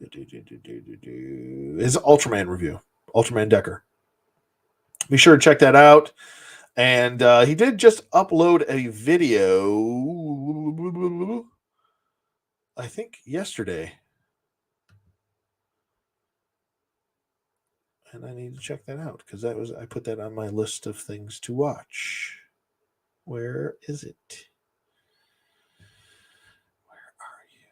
His Ultraman review, Ultraman Decker. Be sure to check that out. And he did just upload a video, I think yesterday. And I need to check that out because I put that on my list of things to watch. Where is it? Where are you?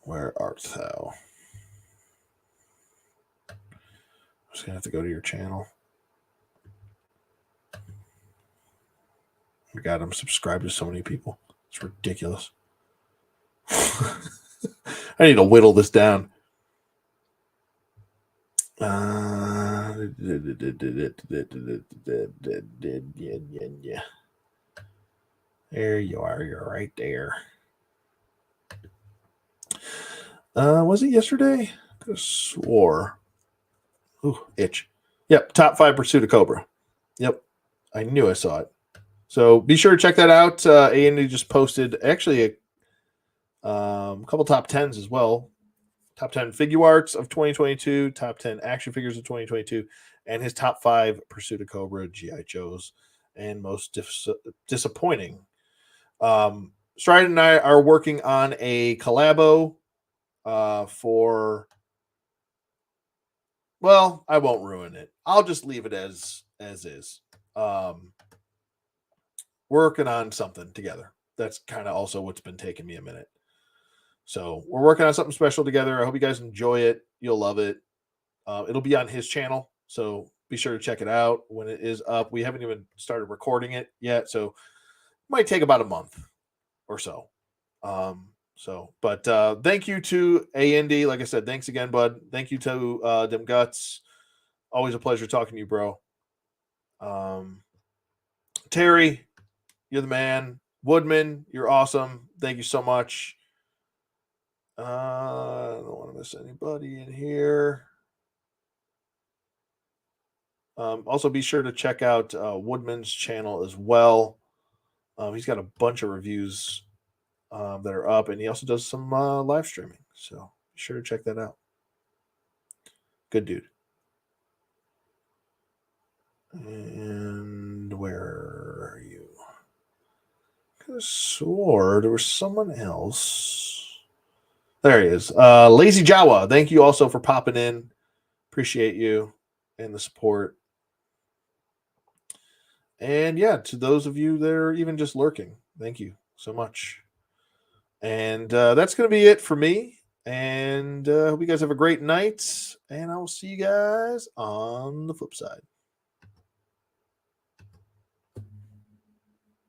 Where art thou? I'm just gonna have to go to your channel. Oh God, I'm subscribed to so many people. It's ridiculous. I need to whittle this down. There you are. You're right there. Was it yesterday? I could have swore. Ooh, itch. Yep, top 5 Pursuit of Cobra. Yep, I knew I saw it. So be sure to check that out. Andy just posted actually a couple top 10s as well. Top 10 figure arts of 2022, top 10 action figures of 2022, and his top 5 Pursuit of Cobra G.I. Joes and most disappointing. Stride and I are working on a collabo for. Well, I won't ruin it. I'll just leave it as is. Working on something together. That's kind of also what's been taking me a minute. So we're working on something special together. I hope you guys enjoy it. You'll love it. It'll be on his channel, so be sure to check it out when it is up. We haven't even started recording it yet, so it might take about a month or so. But thank you to Andy. Like I said, thanks again, bud. Thank you to Dem Guts. Always a pleasure talking to you, bro. Terry, you're the man. Woodman, you're awesome. Thank you so much. I don't want to miss anybody in here. Also, be sure to check out Woodman's channel as well. He's got a bunch of reviews that are up, and he also does some live streaming. So be sure to check that out. Good dude. And where are you? I could have swore there was someone else. There he is. Lazy Jawa, thank you also for popping in. Appreciate you and the support. And yeah, to those of you that are even just lurking, thank you so much. And that's going to be it for me. And hope you guys have a great night. And I will see you guys on the flip side.